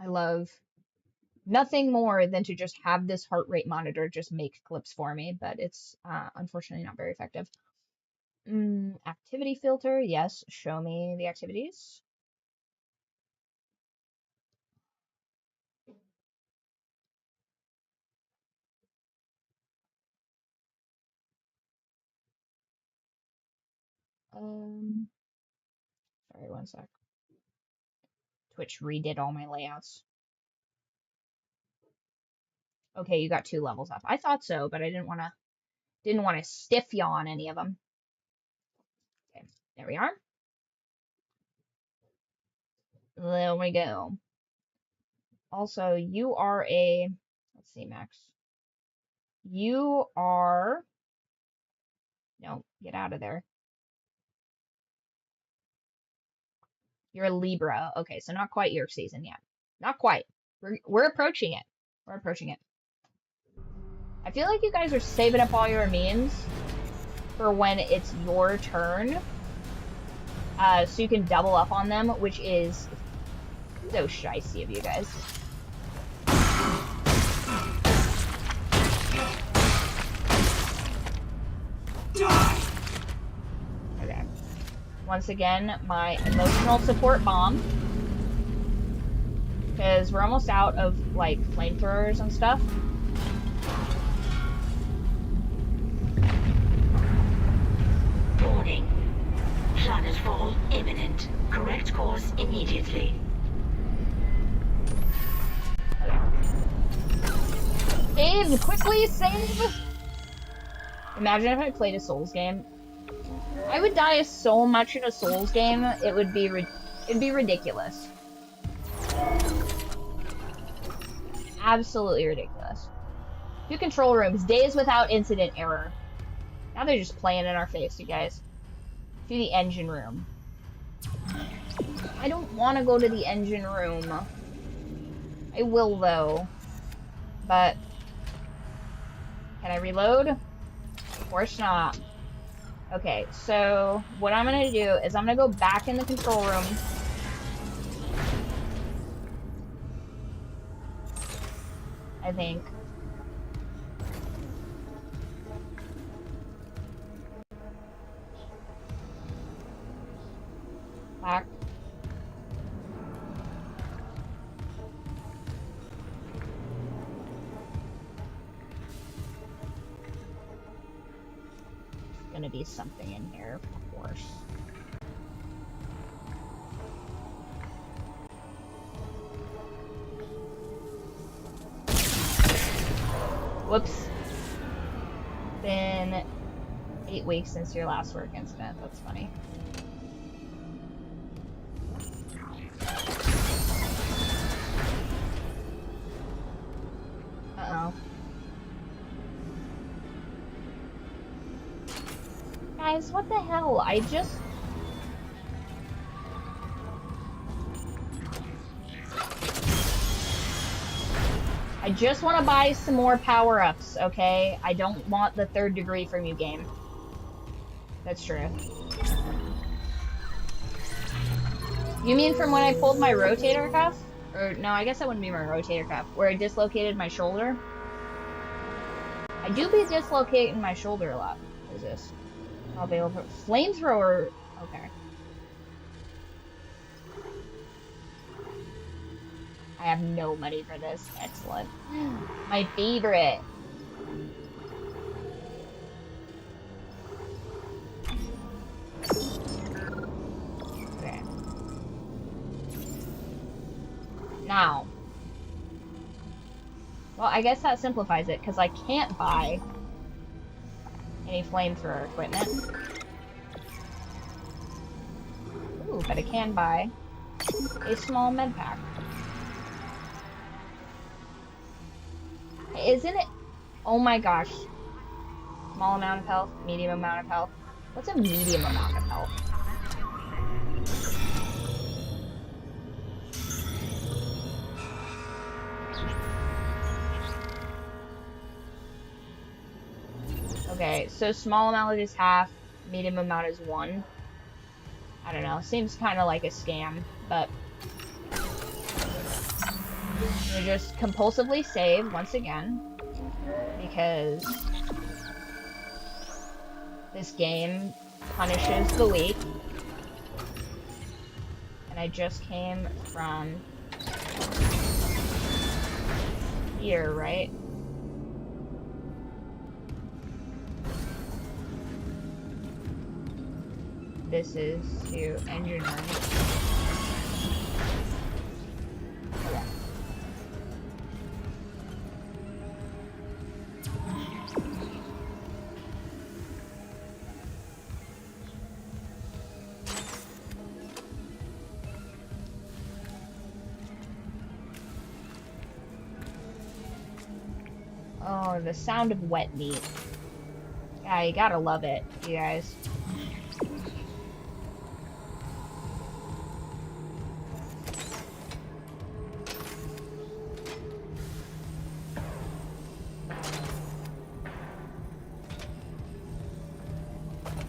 I love nothing more than to just have this heart rate monitor just make clips for me, but it's unfortunately not very effective. Activity filter, yes, show me the activities. Sorry, one sec. Twitch redid all my layouts. Okay, you got 2 levels up. I thought so, but I didn't want to stiff yaw on any of them. Okay, there we are. There we go. Also, you are a, let's see, Max. You are, no, get out of there. You're a Libra. Okay, so not quite your season yet. Not quite. We're approaching it. We're approaching it. I feel like you guys are saving up all your memes for when it's your turn. So you can double up on them, which is so shicey of you guys. Okay. Once again, my emotional support bomb. Because we're almost out of, like, flamethrowers and stuff. Warning. Planetfall imminent. Correct course immediately. Save! Quickly save! Imagine if I played a Souls game. I would die so much in a Souls game, it'd be ridiculous. Absolutely ridiculous. 2 control rooms, days without incident error. Now they're just playing in our face, you guys. To the engine room. I don't want to go to the engine room. I will, though. But, can I reload? Of course not. Okay, so what I'm going to do is I'm going to go back in the control room. I think. Back. gonna be something in here, of course. Whoops. Been 8 weeks since your last work incident. That's funny. Uh-oh. Guys, what the hell? I just want to buy some more power-ups, okay? I don't want the 3rd degree from you, game. That's true. You mean from when I pulled my rotator cuff? Or, no, I guess that wouldn't be my rotator cuff. Where I dislocated my shoulder? I do be dislocating my shoulder a lot. What is this? Available for flamethrower. Okay. I have no money for this. Excellent. My favorite. Okay. Now. Well, I guess that simplifies it, because I can't buy any flamethrower equipment. Ooh, but I can buy a small med pack. Isn't it? Oh my gosh. Small amount of health, medium amount of health. What's a medium amount of health? Okay, so small amount is half, medium amount is 1. I don't know, seems kind of like a scam, but you just compulsively save once again, because this game punishes the weak, and I just came from here, right? This is to engine room. Okay. Oh, the sound of wet meat. Yeah, you gotta love it, you guys.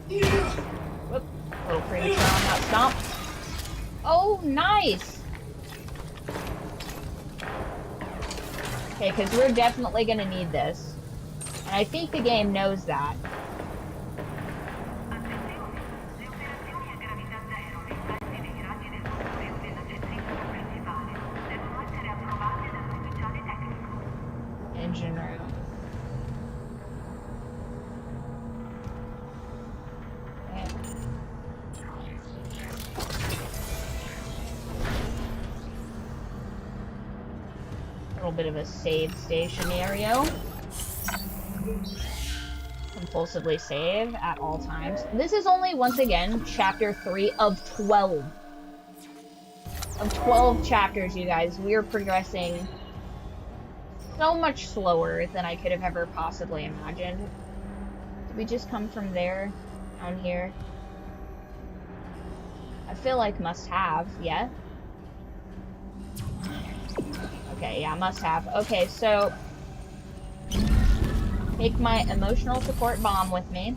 Whoop. Little premature on that stomp. Oh, nice! Okay, because we're definitely going to need this. And I think the game knows that. Engine room. Bit of a save scenario. Compulsively save at all times. This is only, once again, chapter 3 of 12. Of 12 chapters, you guys. We are progressing so much slower than I could have ever possibly imagined. Did we just come from there? Down here? I feel like must have, yeah? Okay, yeah, must have. Okay, so take my emotional support bomb with me.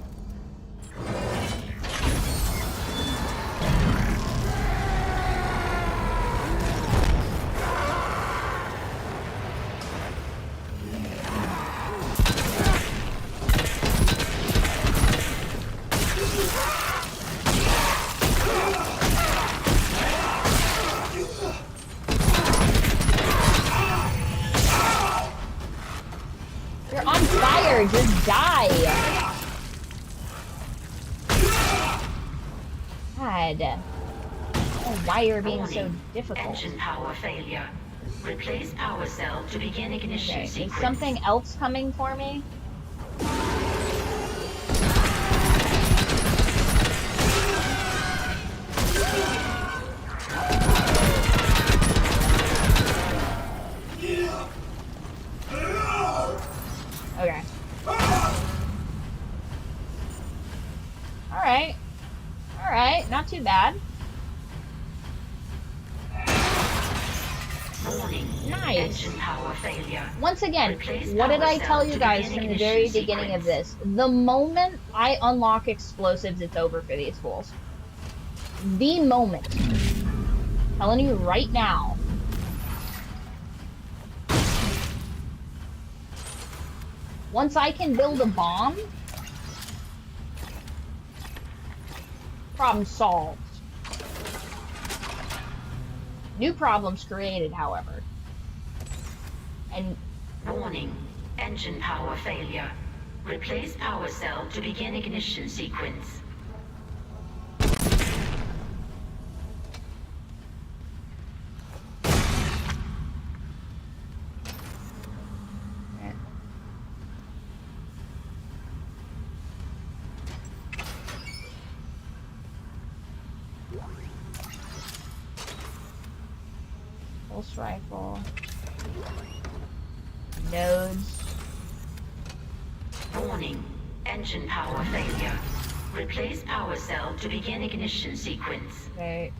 Just die! dead. Oh, why you're being so Warning. difficult. Engine power failure. Replace power cell to begin ignition Okay, is sequence. something else coming for me? Okay. Alright. Alright, not too bad. Warning. Nice. Engine power failure. Once again, Replace what did power I cell tell you to guys begin from the very ignition beginning of sequence. this? The moment I unlock explosives, it's over for these fools. The moment. Telling you right now. Once I can build a bomb, problem solved. New problems created, however. And Warning. Engine power failure. Replace power cell to begin ignition sequence. pulse rifle. Nodes. Warning. Engine power failure. Replace power cell to begin ignition sequence. Okay.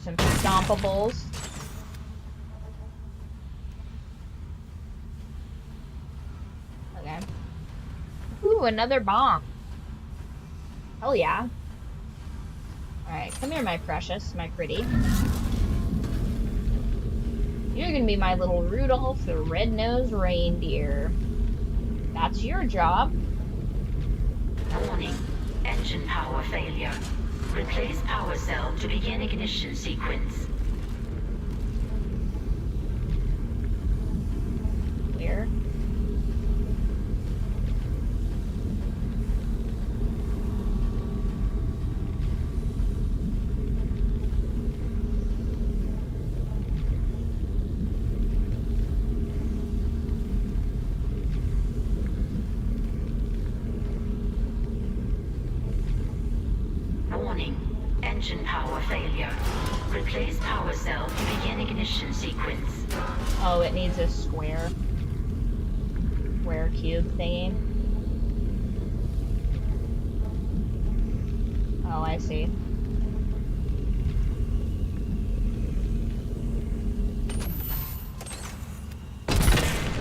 Some stompables. Okay. Ooh, another bomb. Hell yeah. Alright, come here, my precious, my pretty. You're gonna be my little Rudolph the Red-Nosed Reindeer. That's your job. Warning. Engine power failure. Replace power cell to begin ignition sequence. Where? Warning. Engine power failure. Replace power cell to begin ignition sequence. Oh, it needs a square cube thingy. Oh, I see.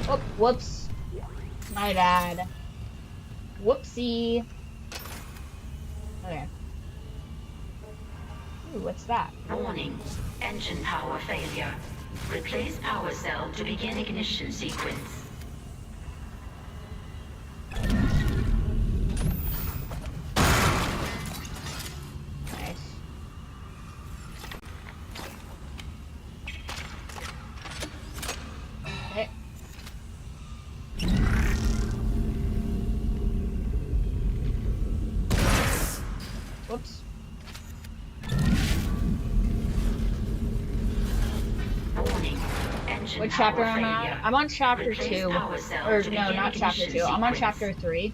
Oh, whoops. My bad. Whoopsie. Okay. Ooh, what's that? Warning. Engine power failure. Replace power cell to begin ignition sequence. Nice. Okay. Whoops. Warning. Engine What chapter power am I on? failure. I'm on chapter Replace 2. power cell Or to no, begin not chapter ignition 2. I'm on sequence. chapter 3.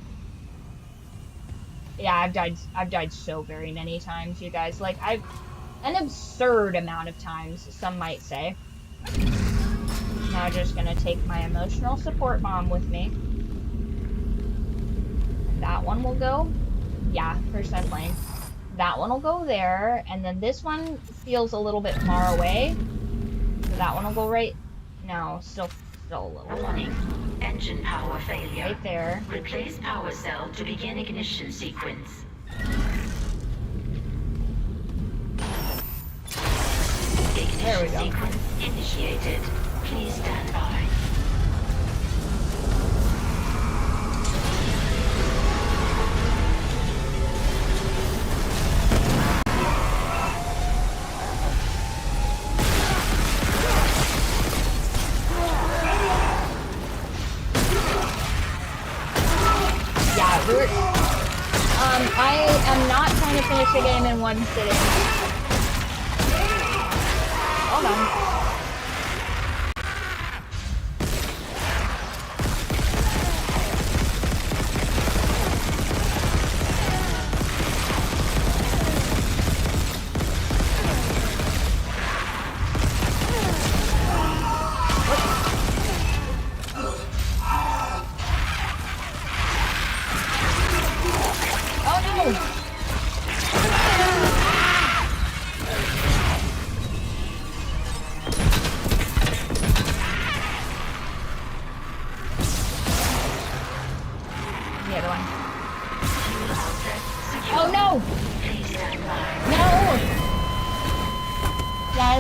Yeah, I've died so very many times, you guys. Like, an absurd amount of times, some might say. Now I'm just gonna take my emotional support bomb with me. And that one will go, yeah, percent lane. That one will go there, and then this one feels a little bit far away. So that one will go right, no, still a little far. Warning. Engine power failure. Right there. Replace power cell to begin ignition sequence. There we Ignition go. sequence initiated. Please stand by. Yeah, we're I am not trying to finish the game in one sitting. Hold on.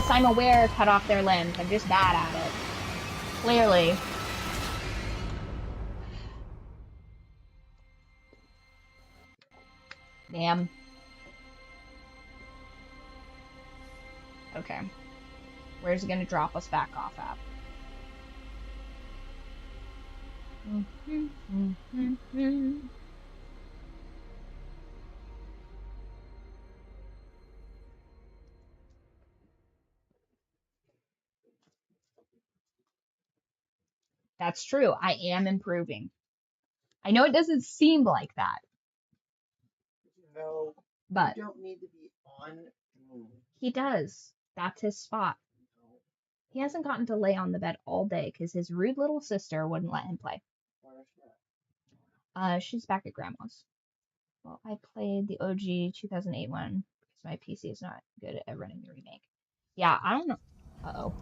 I'm aware, cut off their limbs. I'm just bad at it. Clearly. Damn. Okay. Where's it gonna drop us back off at? That's true. I am improving. I know it doesn't seem like that. No, but you don't need to be on move. He does. That's his spot. No. He hasn't gotten to lay on the bed all day because his rude little sister wouldn't let him play. Where's that? She's back at grandma's. Well, I played the OG 2008 one because my PC is not good at running the remake. Yeah, I don't know. Uh-oh.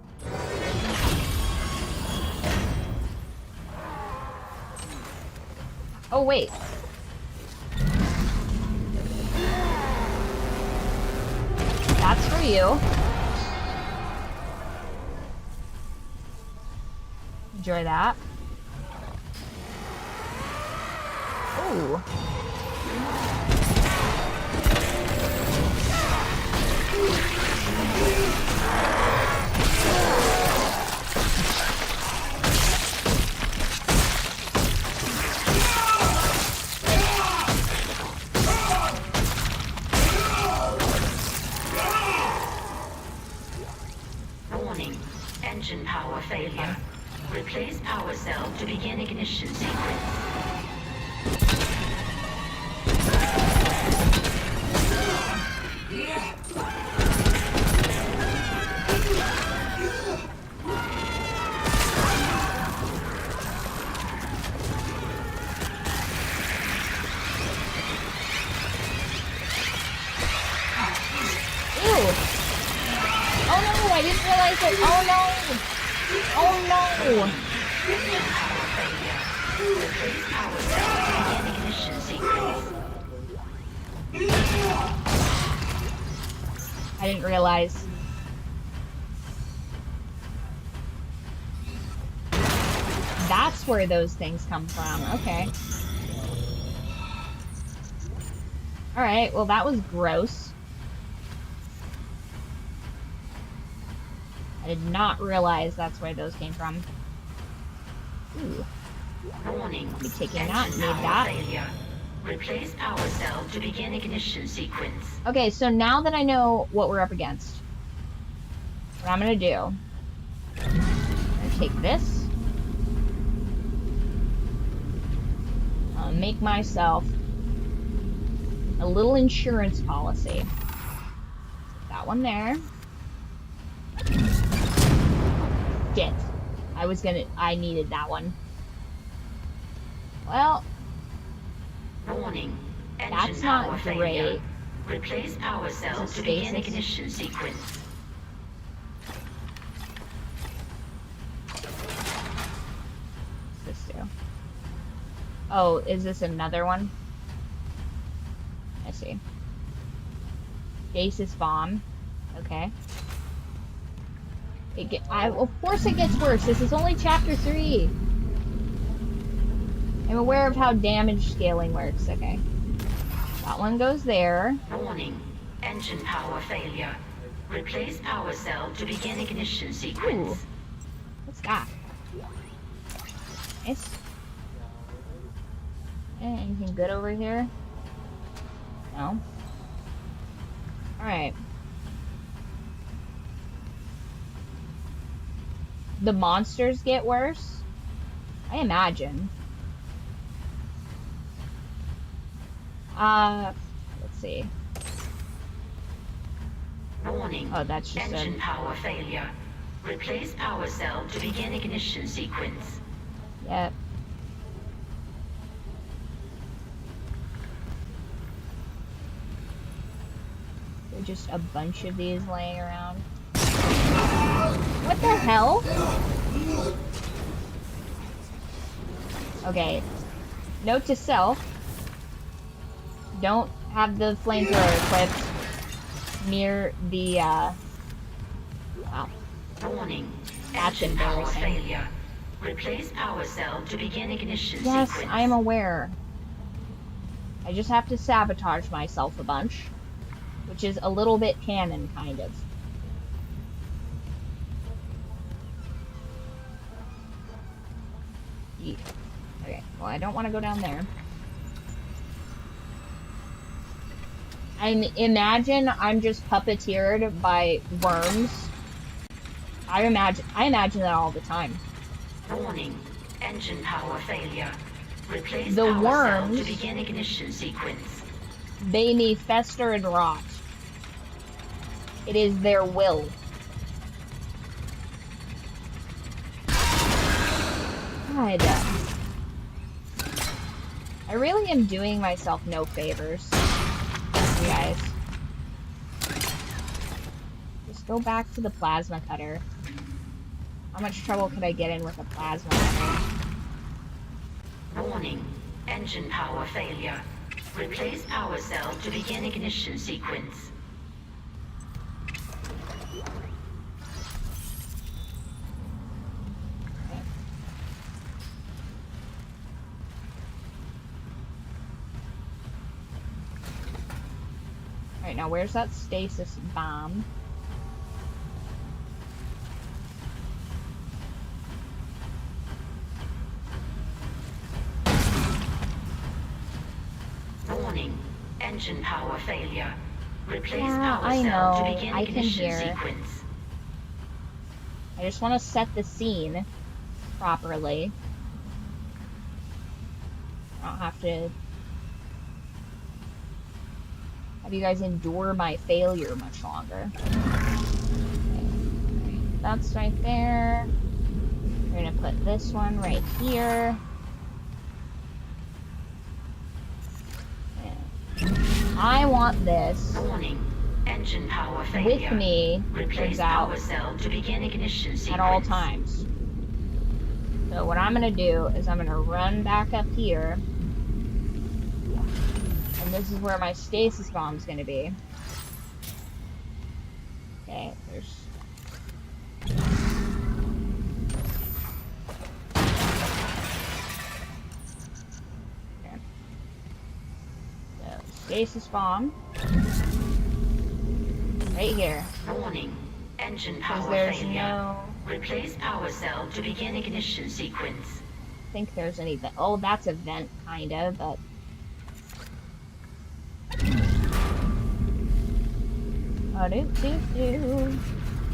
Oh, wait. That's for you. Enjoy that. Ooh. Warning. Engine power failure. Replace power cell to begin ignition sequence. I didn't realize it. Oh no! Oh no! I didn't realize. That's where those things come from. Okay. Alright, well that was gross. I did not realize that's where those came from. Ooh. Warning. Be taking that, need that. Failure. Replace power cell to begin ignition sequence. Okay, so now that I know what we're up against, what I'm gonna do, I'm gonna take this. I'll make myself a little insurance policy. That one there. Shit. I needed that one. Well, warning. That's not great. Replace power cell to begin ignition sequence. What's this do? Oh, is this another one? I see. Stasis bomb. Okay. Of course it gets worse. This is only chapter 3. I'm aware of how damage scaling works. Okay. That one goes there. Warning. Engine power failure. Replace power cell to begin ignition sequence. Ooh. What's that? Nice. Anything good over here? No? Alright. The monsters get worse? I imagine. Let's see. Warning. Oh, that's just Engine power failure. Replace power cell to begin ignition sequence. Yep. There's just a bunch of these laying around. What the hell? Okay. Note to self. Don't have the flamethrower equipped near the, wow. Warning. That's Engine power embarrassing. failure. Replace power cell to begin ignition Yes, sequence. I am aware. I just have to sabotage myself a bunch. Which is a little bit canon, kind of. Yeah. Okay, well, I don't want to go down there. Imagine I'm just puppeteered by worms. I imagine that all the time. Warning. Engine power failure. Replace The power worms- cell to begin ignition sequence. They may fester and rot. It is their will. God. I really am doing myself no favors. You guys. Just go back to the plasma cutter. How much trouble could I get in with a plasma cutter? Warning. Engine power failure. Replace power cell to begin ignition sequence. Alright, now where's that stasis bomb? Warning. Engine power failure. Replace Yeah, power I cell to know. begin I can ignition hear. sequence. I just want to set the scene properly. I don't have to have you guys endure my failure much longer. Okay. That's right there. We're gonna put this one right here. And I want this Warning. Engine power failure. with me, Replace turns out, power cell to begin ignition sequence. at all times. So what I'm gonna do is I'm gonna run back up here. And this is where my stasis bomb's gonna be. Okay, there's... Okay. So, stasis bomb. Right here. Warning. Engine Because power there's failure. no... Replace power cell to begin ignition sequence. I think there's any... Oh, that's a vent, kinda, but... Do-do-do.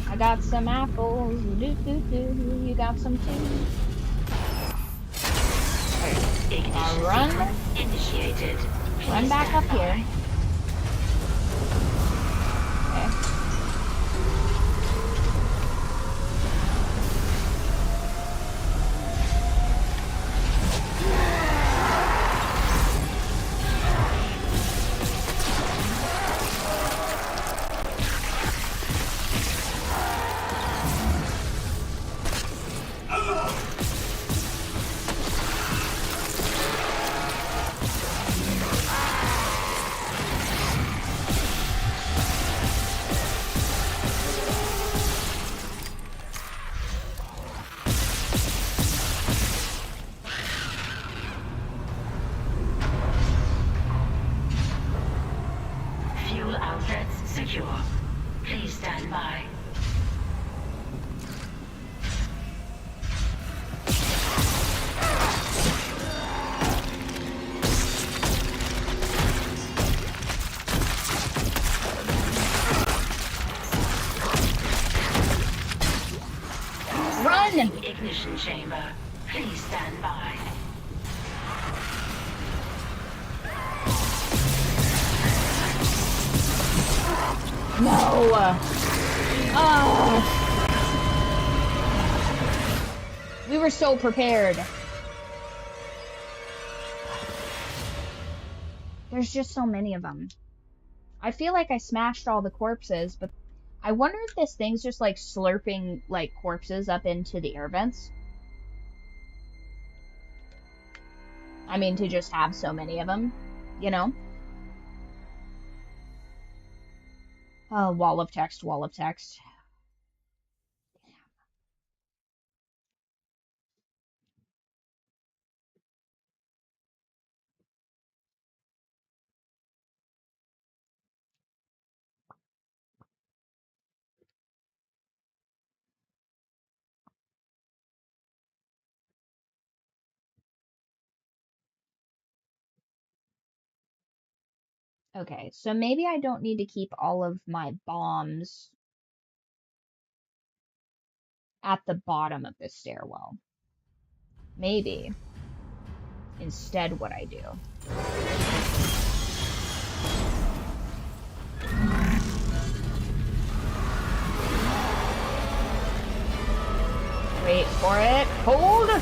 I got some apples. Do-do-do. You got some too. Ignition Now run. sequence initiated. Run Please back stand up here. by. Okay. Fuel outlets secure. Please stand by. ignition chamber. Please stand by. No! Oh! We were so prepared. There's just so many of them. I feel like I smashed all the corpses, but I wonder if this thing's just like slurping like corpses up into the air vents. I mean, to just have so many of them, you know? Oh, wall of text, wall of text. Okay, so maybe I don't need to keep all of my bombs at the bottom of the stairwell. Maybe. Instead, what I do. Wait for it. Hold!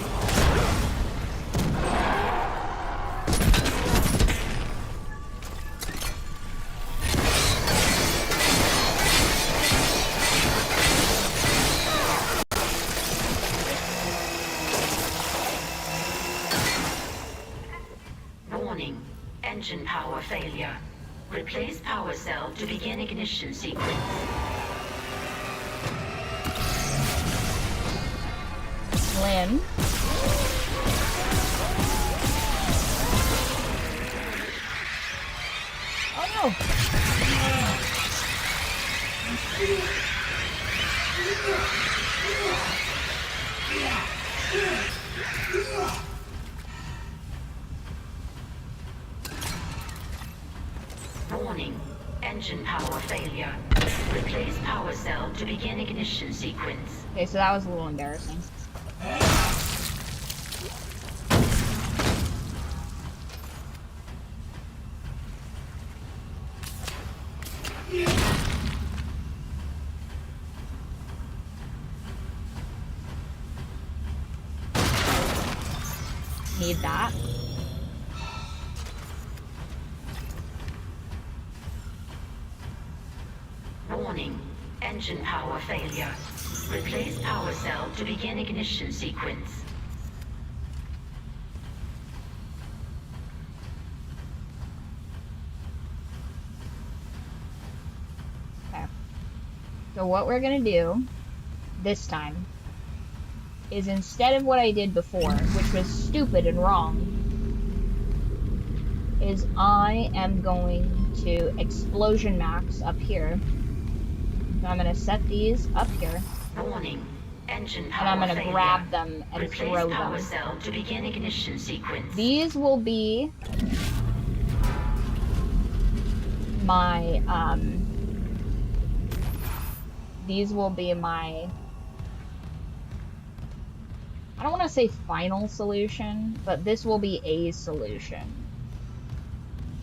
Warning. Engine power failure. Replace power cell to begin ignition sequence. Lynn. Oh no! Warning. Engine power failure. Replace power cell to begin ignition sequence. Okay, so that was a little embarrassing. Need that. Warning. Engine power failure. Replace power cell to begin ignition sequence. Okay. So what we're gonna do this time is, instead of what I did before, which was stupid and wrong, is I am going to explosion max up here. So I'm gonna set these up here. Warning. Engine And power I'm gonna failure. grab them and Replace throw power them. cell to begin ignition sequence. These will be my, I don't want to say final solution, but this will be a solution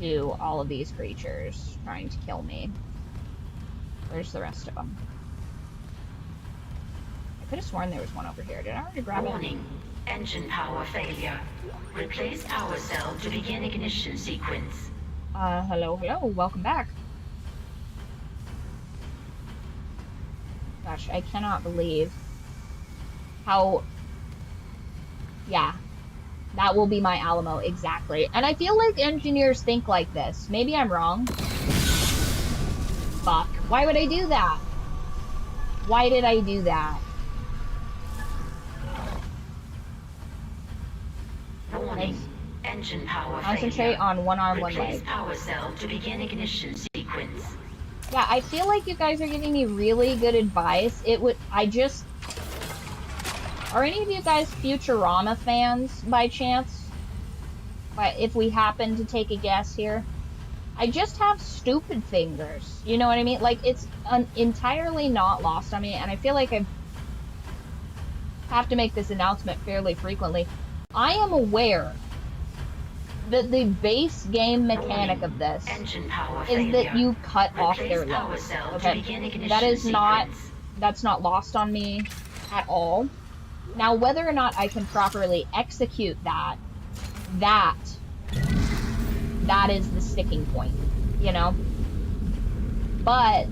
to all of these creatures trying to kill me. Where's the rest of them? I could have sworn there was one over here. Did I already grab it? Warning. Engine power failure. Replace power cell to begin ignition sequence. Hello, welcome back. Gosh, I cannot believe how, yeah, that will be my Alamo, exactly. And I feel like engineers think like this. Maybe I'm wrong. Fuck. Why would I do that? Why did I do that? Warning. Engine power Concentrate failure. on one arm, one Replace leg. power cell to begin ignition sequence. Yeah, I feel like you guys are giving me really good advice. Are any of you guys Futurama fans by chance? If we happen to take a guess here. I just have stupid fingers. You know what I mean? Like, it's entirely not lost on me, and I feel like have to make this announcement fairly frequently. I am aware that the base game mechanic of this is that you cut off their limbs. Okay, that's not lost on me at all. Now, whether or not I can properly execute that is the sticking point, you know? But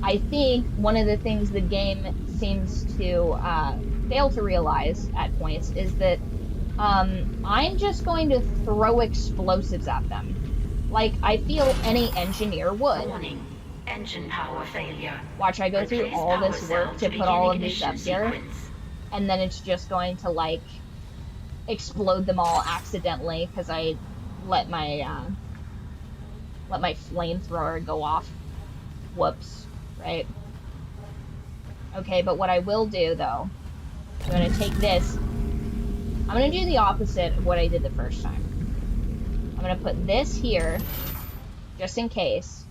I think one of the things the game seems to fail to realize at points is that I'm just going to throw explosives at them, like I feel any engineer would. Warning. Engine power failure. Watch, I go through Replace all power this cell work to put begin all of these up ignition here, sequence. and then it's just going to, like, explode them all accidentally because I let my flamethrower go off. Whoops, right? Okay, but what I will do, though, I'm going to take this. I'm going to do the opposite of what I did the first time. I'm going to put this here, just in case.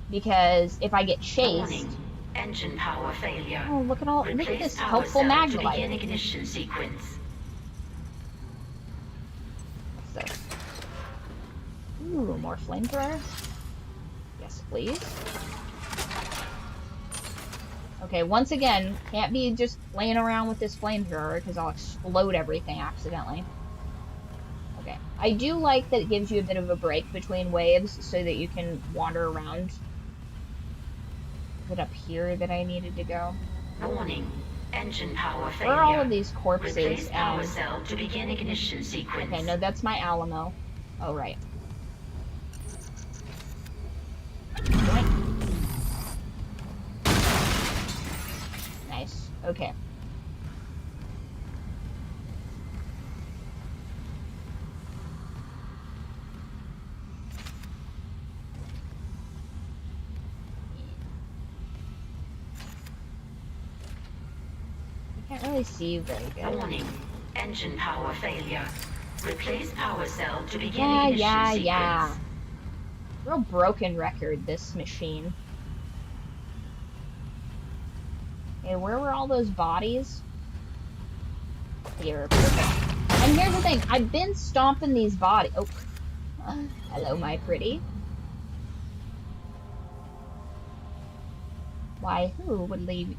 Because if I get chased... Warning. Engine power failure. Oh, look at Replace this power helpful cell to begin magnolite. ignition sequence. What's this? Ooh, more flamethrower. Yes, please. Okay, once again, can't be just playing around with this flamethrower because I'll explode everything accidentally. Okay, I do like that it gives you a bit of a break between waves so that you can wander around. Is it up here that I needed to go? Warning. Engine power failure. Where are all of these corpses? Replace power cell to begin ignition sequence. Okay, no, that's my Alamo. Oh, right. Nice. Okay. I can't really see very good. Warning. Engine power failure. Replace power cell to begin Yeah, ignition yeah, sequence. yeah. Real broken record, this machine. Okay, where were all those bodies? Here, perfect. And here's the thing, I've been stomping these bodies. Oh, hello, my pretty. Why, who would leave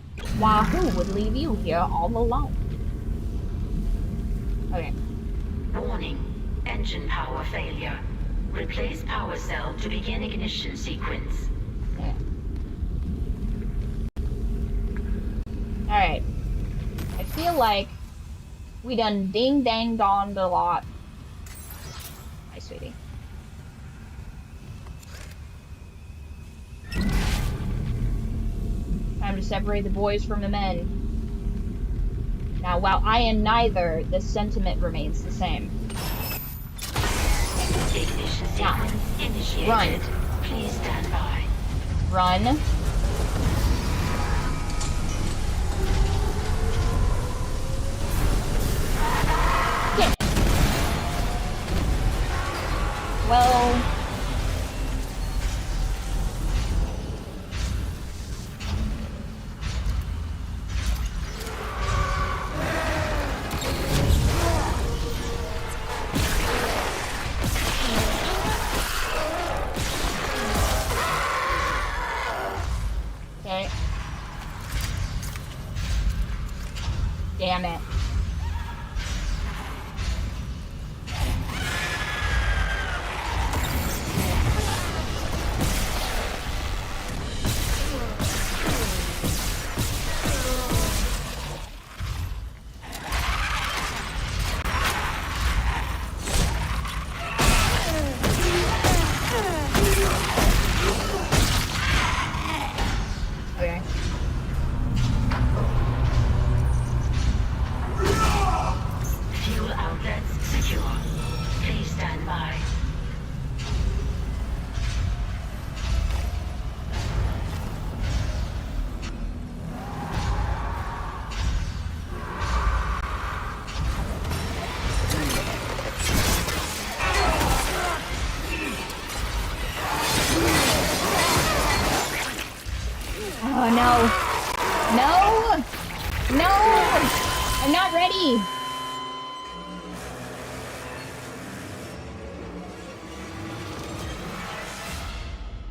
you here all alone? Okay. Warning. Engine power failure. Replace power cell to begin ignition sequence. Yeah. Alright. I feel like we done ding-dang-donged a lot. Hi, sweetie. Time to separate the boys from the men. Now, while I am neither, the sentiment remains the same. Ignition Now, sequence initiated. run. Please stand by. Run. Get. Well... Okay. Damn it. Okay. Fuel outlets secure. Please stand by. Oh no. No! No! I'm not ready!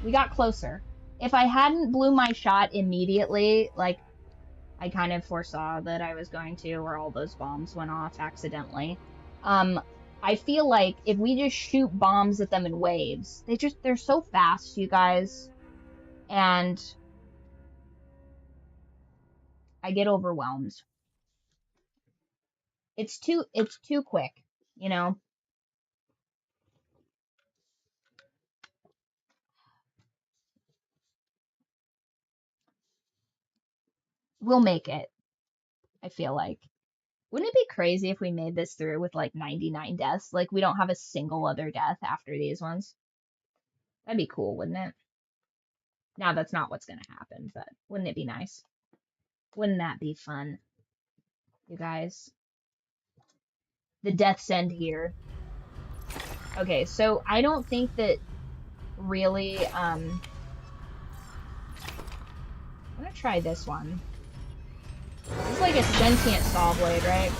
We got closer. If I hadn't blew my shot immediately, like, I kind of foresaw that I was going to, or all those bombs went off accidentally. I feel like if we just shoot bombs at them in waves, they're so fast, you guys. And I get overwhelmed. It's too quick, you know? We'll make it, I feel like. Wouldn't it be crazy if we made this through with like 99 deaths? Like we don't have a single other death after these ones. That'd be cool, wouldn't it? Now that's not what's gonna happen, but wouldn't it be nice? Wouldn't that be fun? You guys. The deaths end here. Okay, so I don't think that really, I'm gonna try this one. This is like a sentient saw blade, right?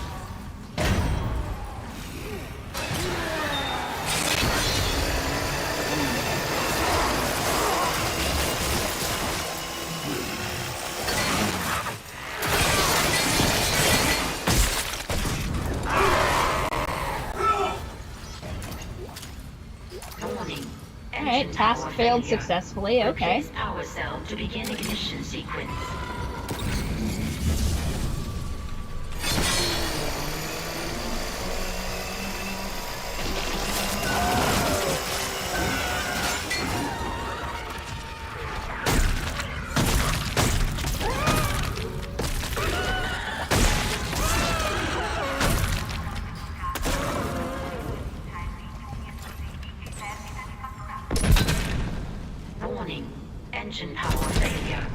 Alright, task failed successfully, okay. Replace power cell to begin ignition sequence. Engine power failure.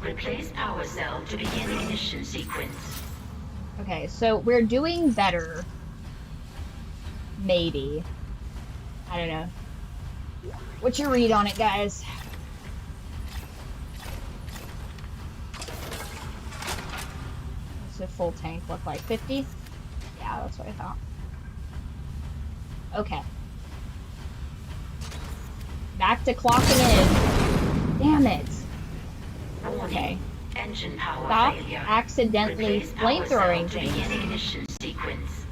Replace power cell to begin ignition sequence. Okay, so we're doing better. Maybe. I don't know. What's your read on it, guys? What's a full tank look like? 50? Yeah, that's what I thought. Okay. Back to clocking in. Damn it. Okay. Engine power Stop failure. accidentally flamethrowing things. Ignition sequence.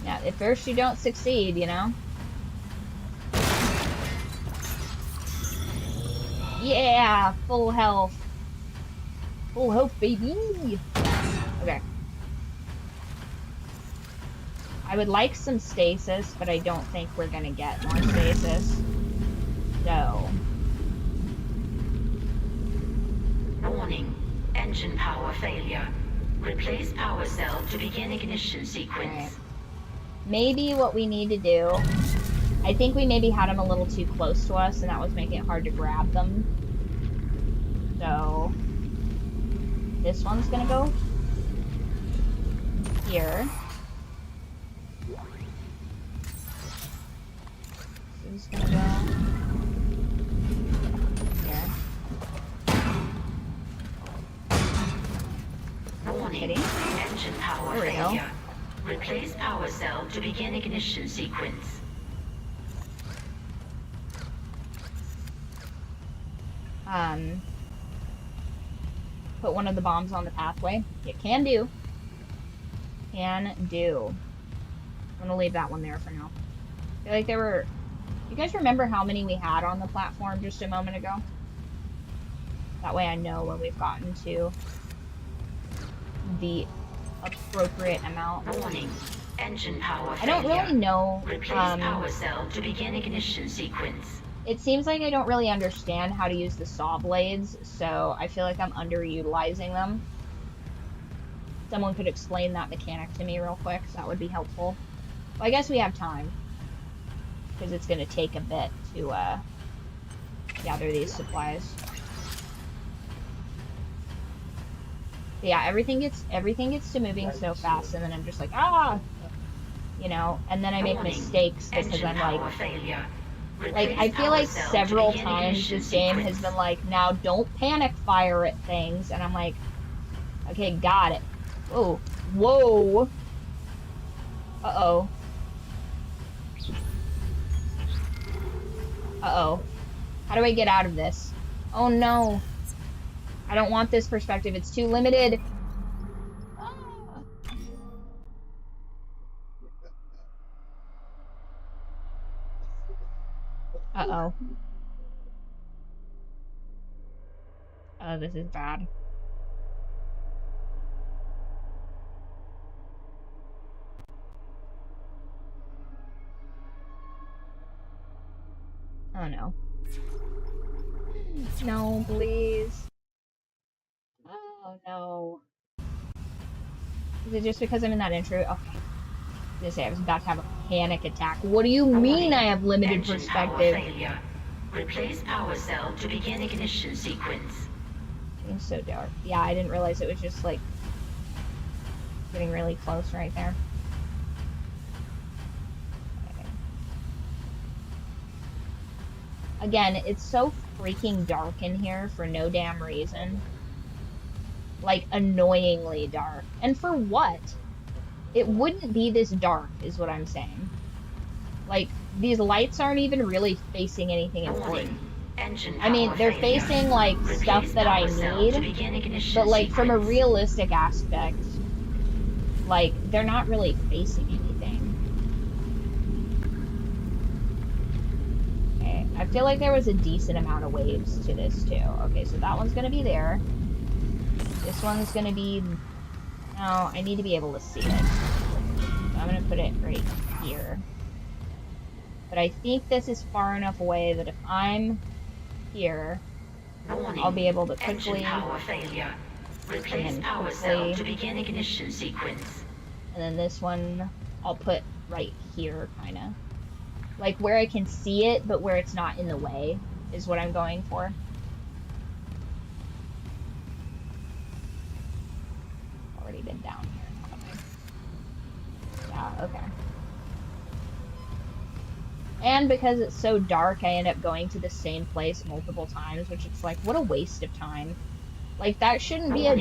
Yeah, at first you don't succeed, you know? Yeah, full health. Full health, baby. Okay. I would like some stasis, but I don't think we're gonna get more stasis. So. Warning. Engine power failure. Replace power cell to begin ignition sequence. Right. Maybe what we need to do, I think we maybe had them a little too close to us and that was making it hard to grab them. So, this one's gonna go here. This is gonna go here. Warning. Engine power There we go. failure. Replace power cell to begin ignition sequence. Put one of the bombs on the pathway. It can do. Can do. I'm gonna leave that one there for now. I feel like there were... You guys remember how many we had on the platform just a moment ago? That way I know when we've gotten to the appropriate amount. Warning. Engine power I failure. don't really know. Replace power cell to begin ignition sequence. It seems like I don't really understand how to use the saw blades, so I feel like I'm underutilizing them. Someone could explain that mechanic to me real quick, so that would be helpful. Well, I guess we have time, because it's going to take a bit to gather these supplies. But yeah, everything gets to moving so fast, and then I'm just like, ah! You know, and then I make mistakes because Engine I'm power like, failure. Like, I feel like several times this game has been like, now don't panic fire at things, and I'm like, okay, got it. Whoa. Whoa. Uh-oh. Uh-oh. How do I get out of this? Oh no. I don't want this perspective. It's too limited. Ah. Uh-oh. Oh, this is bad. Oh no. No, please. Oh no. Is it just because I'm in that intro? Okay. I was gonna say I was about to have a panic attack. What do you mean I have limited Engine perspective? Power failure. Replace power cell to begin ignition sequence. Getting so dark. Yeah, I didn't realize it was just like getting really close right there. Okay. Again, it's so freaking dark in here for no damn reason. Like, annoyingly dark. And for what? It wouldn't be this dark, is what I'm saying. Like, these lights aren't even really facing anything important. I mean, they're facing, like, stuff that I need, but, like, from a realistic aspect, like, they're not really facing anything. Okay, I feel like there was a decent amount of waves to this, too. Okay, so that one's gonna be there. This one's gonna be... No, I need to be able to see it. So I'm gonna put it right here. But I think this is far enough away that if I'm here, I'll be able to quickly... Power failure. Replace power cell to begin ignition sequence. And then this one, I'll put right here, kind of. Like, where I can see it, but where it's not in the way, is what I'm going for. Already been down here, haven't I? Yeah, okay. And because it's so dark, I end up going to the same place multiple times, which it's like, what a waste of time. Like, that shouldn't be a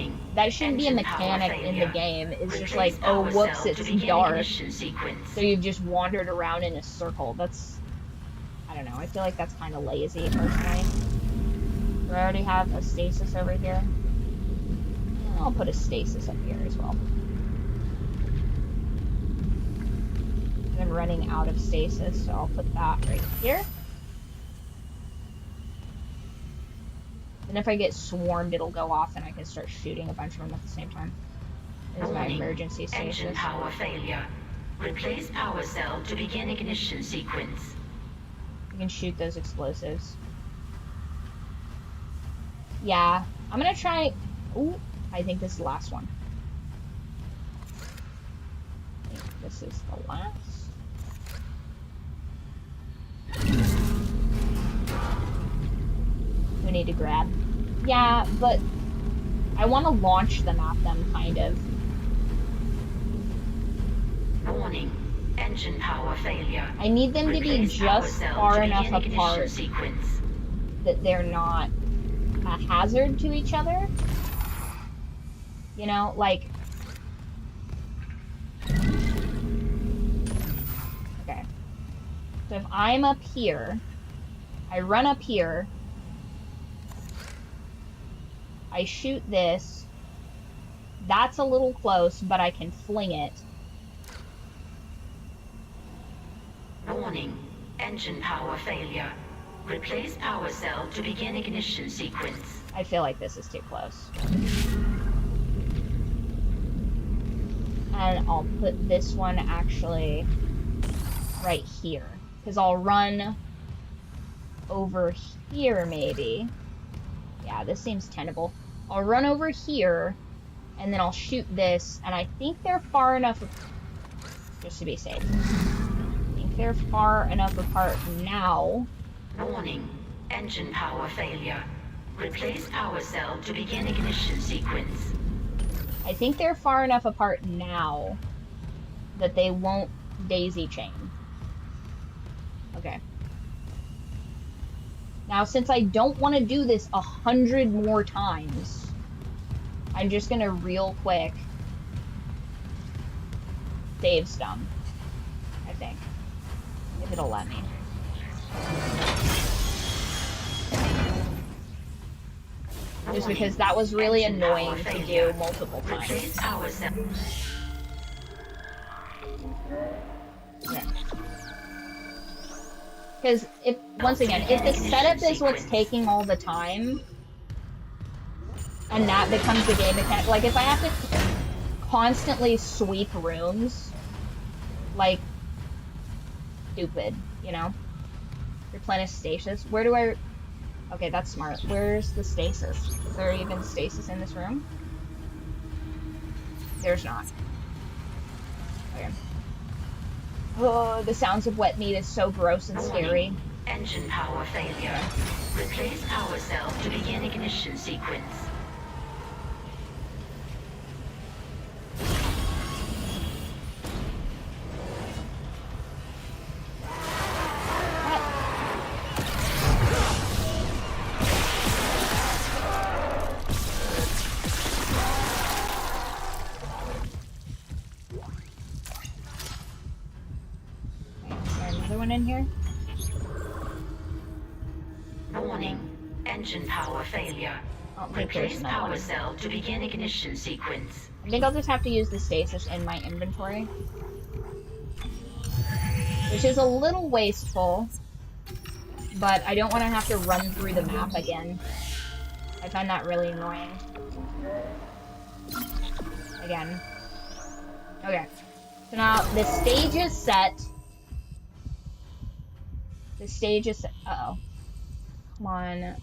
mechanic in the game. It's just like, oh, whoops, it's dark. So you've just wandered around in a circle. That's, I don't know, I feel like that's kind of lazy, personally. Do I already have a stasis over here? I'll put a stasis up here as well. I'm running out of stasis, so I'll put that right here. And if I get swarmed, it'll go off and I can start shooting a bunch of them at the same time. There's my emergency stasis. Engine power failure. Replace power cell to begin ignition sequence. You can shoot those explosives. Yeah, I'm gonna try... Ooh, I think this is the last one. I think this is the last. We need to grab. Yeah, but I want to launch them at them, kind of. Warning. Engine power failure. I need them to be just far enough apart that they're not a hazard to each other. You know, like... Okay. So if I'm up here, I run up here, I shoot this, that's a little close, but I can fling it. Warning. Engine power failure. Replace power cell to begin ignition sequence. I feel like this is too close. And I'll put this one actually right here. Because I'll run over here, maybe. Yeah, this seems tenable. I'll run over here, and then I'll shoot this, and I think they're far enough... Just to be safe. I think they're far enough apart now. Warning. Engine power failure. Replace power cell to begin ignition sequence. I think they're far enough apart now that they won't daisy chain. Okay. Now, since I don't want to do this 100 more times, I'm just gonna real quick save some, I think, if it'll let me. Just because that was really annoying to do multiple times. Replace power cell. Yeah. Because if, once again, if the setup is what's taking all the time, and that becomes the game mechanic, like if I have to constantly sweep rooms, like, stupid, you know? Replenish stasis. Where do I... Okay, that's smart. Where's the stasis? Is there even stasis in this room? There's not. Okay. Oh, the sounds of wet meat is so gross and scary. Engine power failure. Replace power cell to begin ignition sequence. Another one in here? Warning. Engine power failure. I don't think there's Replace another power one. cell to begin ignition sequence. I think I'll just have to use the stasis in my inventory. Which is a little wasteful, but I don't want to have to run through the map again. I find that really annoying. Again. Okay. So now, the stage is set. The stage is set. Uh-oh. Come on.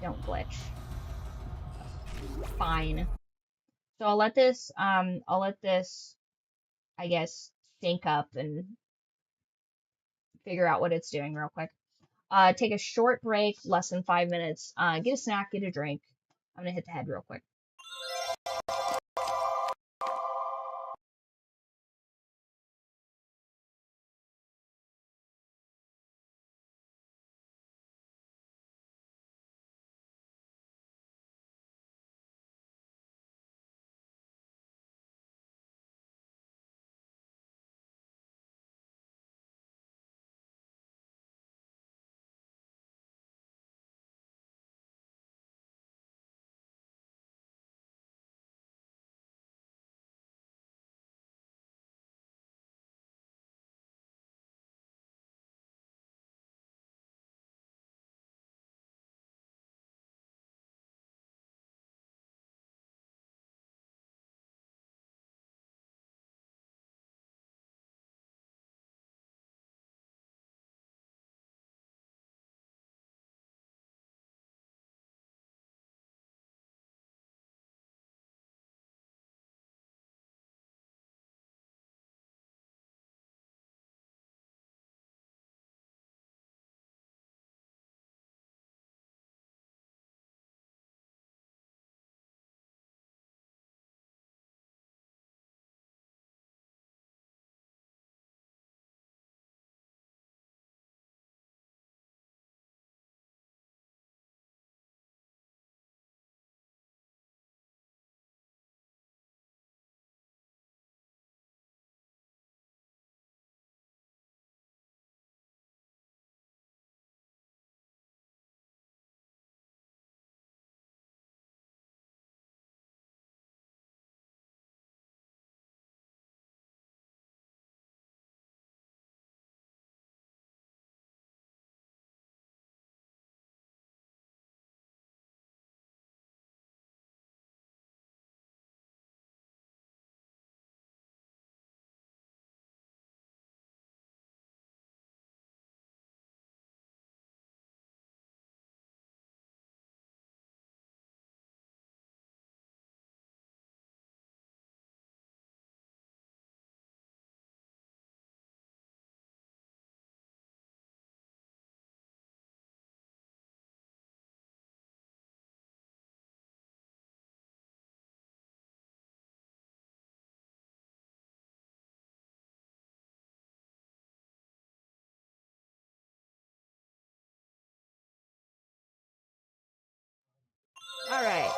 Don't glitch. Fine. So I'll let this, I guess, sync up and figure out what it's doing real quick. Take a short break, less than 5 minutes. Get a snack, get a drink. I'm gonna hit the head real quick. Alright.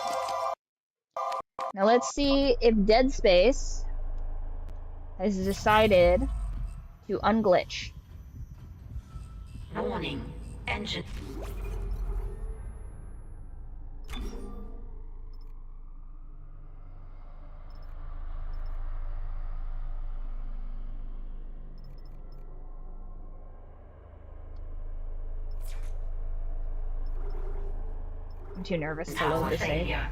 Now let's see if Dead Space has decided to unglitch. Warning. Engine. I'm too nervous to Power load the save. failure.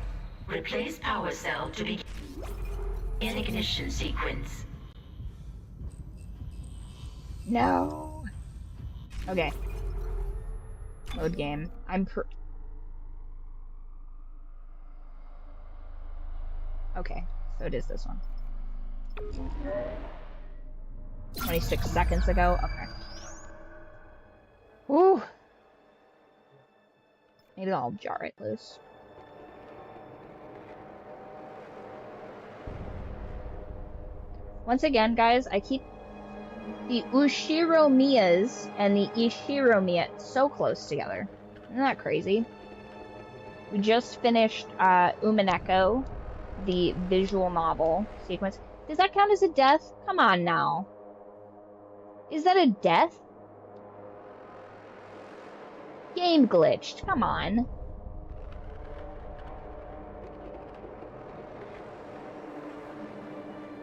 Replace power cell to begin ignition sequence. No. Okay. Load game. Okay, so it is this one. 26 seconds ago. Okay. Woo. Maybe I'll jar it loose. Once again, guys, I keep the Ushiromias and the Ishiromiya so close together. Isn't that crazy? We just finished Umineko, the visual novel sequence. Does that count as a death? Come on now. Is that a death? Game glitched. Come on.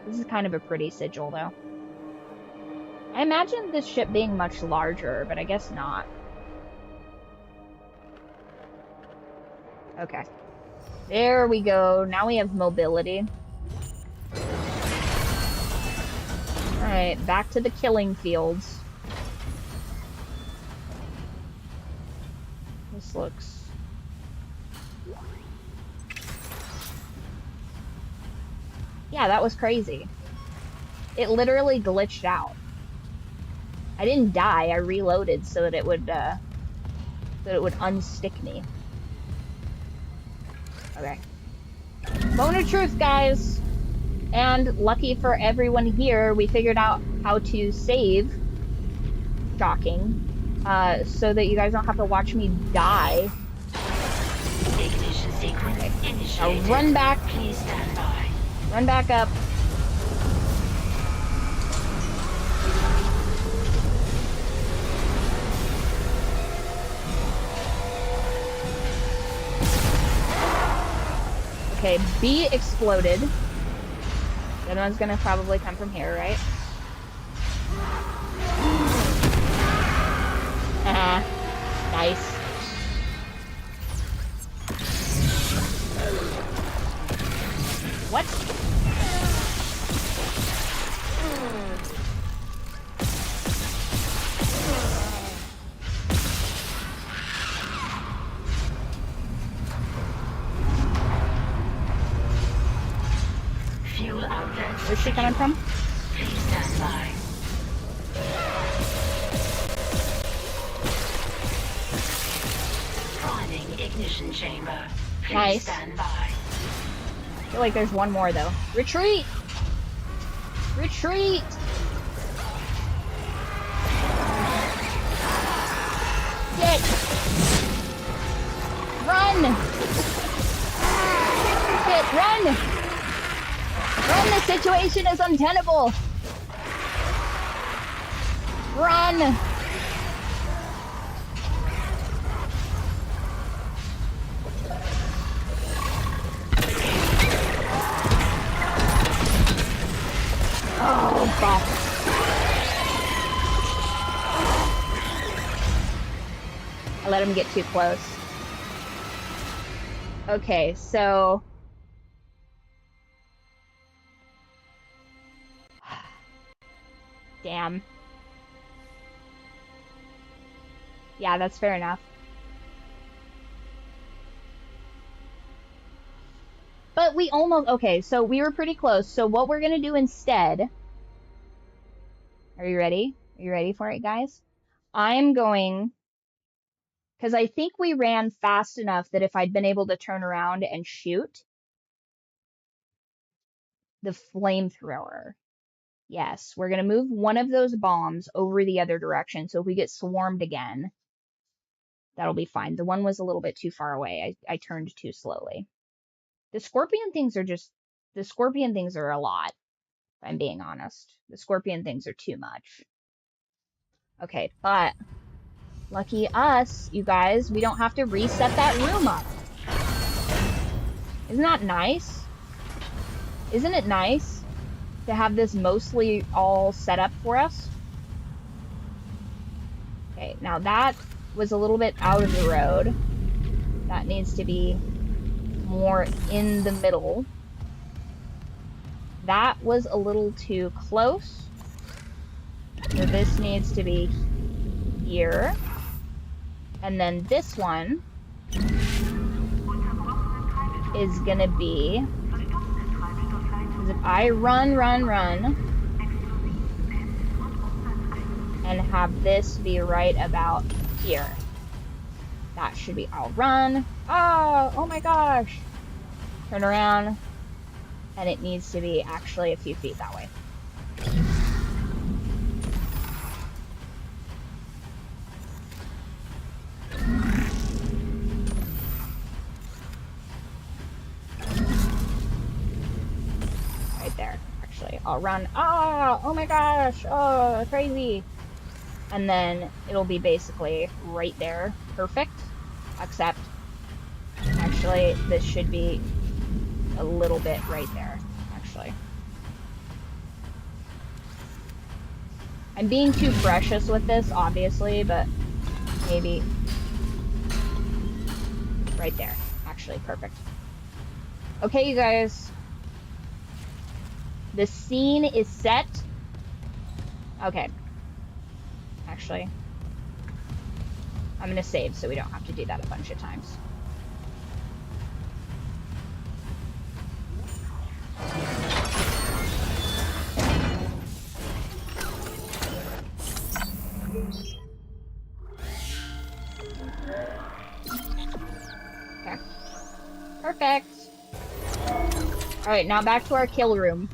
This is kind of a pretty sigil, though. I imagine this ship being much larger, but I guess not. Okay. There we go. Now we have mobility. Alright, back to the killing fields. This looks... Yeah, that was crazy. It literally glitched out. I didn't die, I reloaded so that it would unstick me. Okay. Moment of truth, guys! And lucky for everyone here, we figured out how to save. Shocking. So that you guys don't have to watch me die. Ignition sequence initiated. Now run back. Please stand by. Run back up. Okay, B exploded. The other one's gonna probably come from here, right? Nice. What? Fuel outlet. Where's she coming from? Please stand by. Priming ignition chamber. Please Nice. stand by. I feel like there's one more, though. Retreat! Retreat! Shit! Run! Shit, run! Run! The situation is untenable! Run! Oh, fuck. I let him get too close. Okay, so... Damn. Yeah, that's fair enough. But we almost... Okay, so we were pretty close. So what we're going to do instead... Are you ready? Are you ready for it, guys? I'm going... Because I think we ran fast enough that if I'd been able to turn around and shoot... The flamethrower. Yes, we're going to move one of those bombs over the other direction. So if we get swarmed again, That'll be fine. The one was a little bit too far away. I turned too slowly. The scorpion things are a lot, if I'm being honest. The scorpion things are too much. Okay, but lucky us, you guys, we don't have to reset that room up. Isn't that nice? Isn't it nice to have this mostly all set up for us? Okay, now that was a little bit out of the road. That needs to be more in the middle. That was a little too close. So this needs to be here. And then this one is gonna be, because if I run, and have this be right about here, that should be, I'll run. Oh my gosh. Turn around. And it needs to be actually a few feet that way. Right there, actually. I'll run. Oh my gosh. Oh, crazy. And then it'll be basically right there. Perfect. Except, actually, this should be a little bit right there, actually. I'm being too precious with this, obviously, but maybe right there. Actually, perfect. Okay, you guys. The scene is set. Okay. Actually, I'm gonna save so we don't have to do that a bunch of times. Okay. Perfect. Alright, now back to our kill room.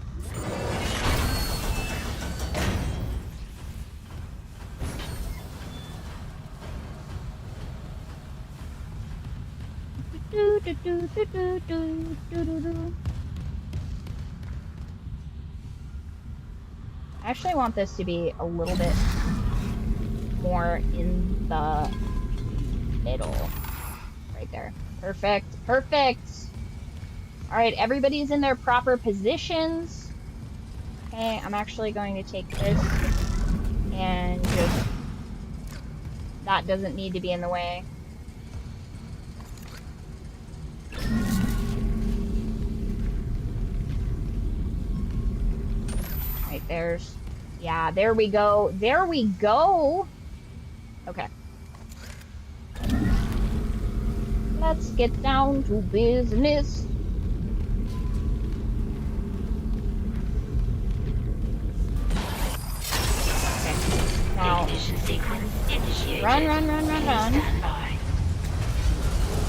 I actually want this to be a little bit more in the middle. Right there. Perfect. Perfect! Alright, everybody's in their proper positions. Okay, I'm actually going to take this and just... That doesn't need to be in the way. Right, there's... Yeah, there we go. There we go! Okay. Let's get down to business. Okay. Now, run.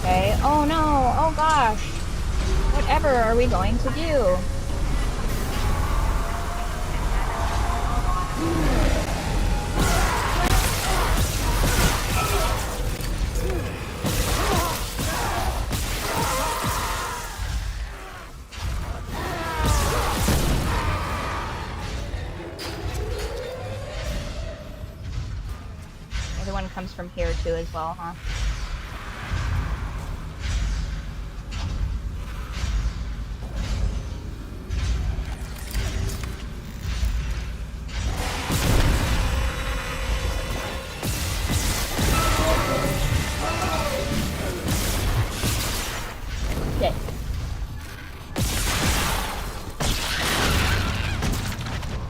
Okay. Oh no. Oh gosh. Whatever are we going to do? The other one comes from here too as well, huh?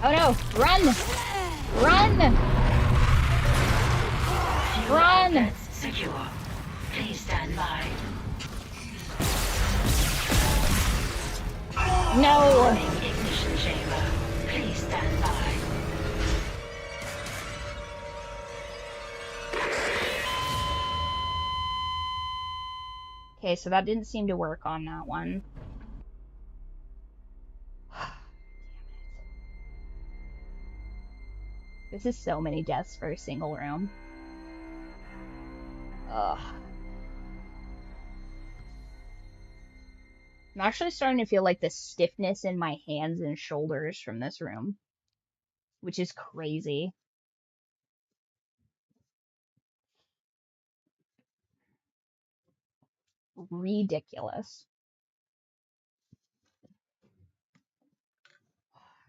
Oh no! Run! Run! Run! Secure. Please stand by. No! Ignition chamber. Please stand by. Okay, so that didn't seem to work on that one. This is so many deaths for a single room. Ugh. I'm actually starting to feel like the stiffness in my hands and shoulders from this room, which is crazy. Ridiculous.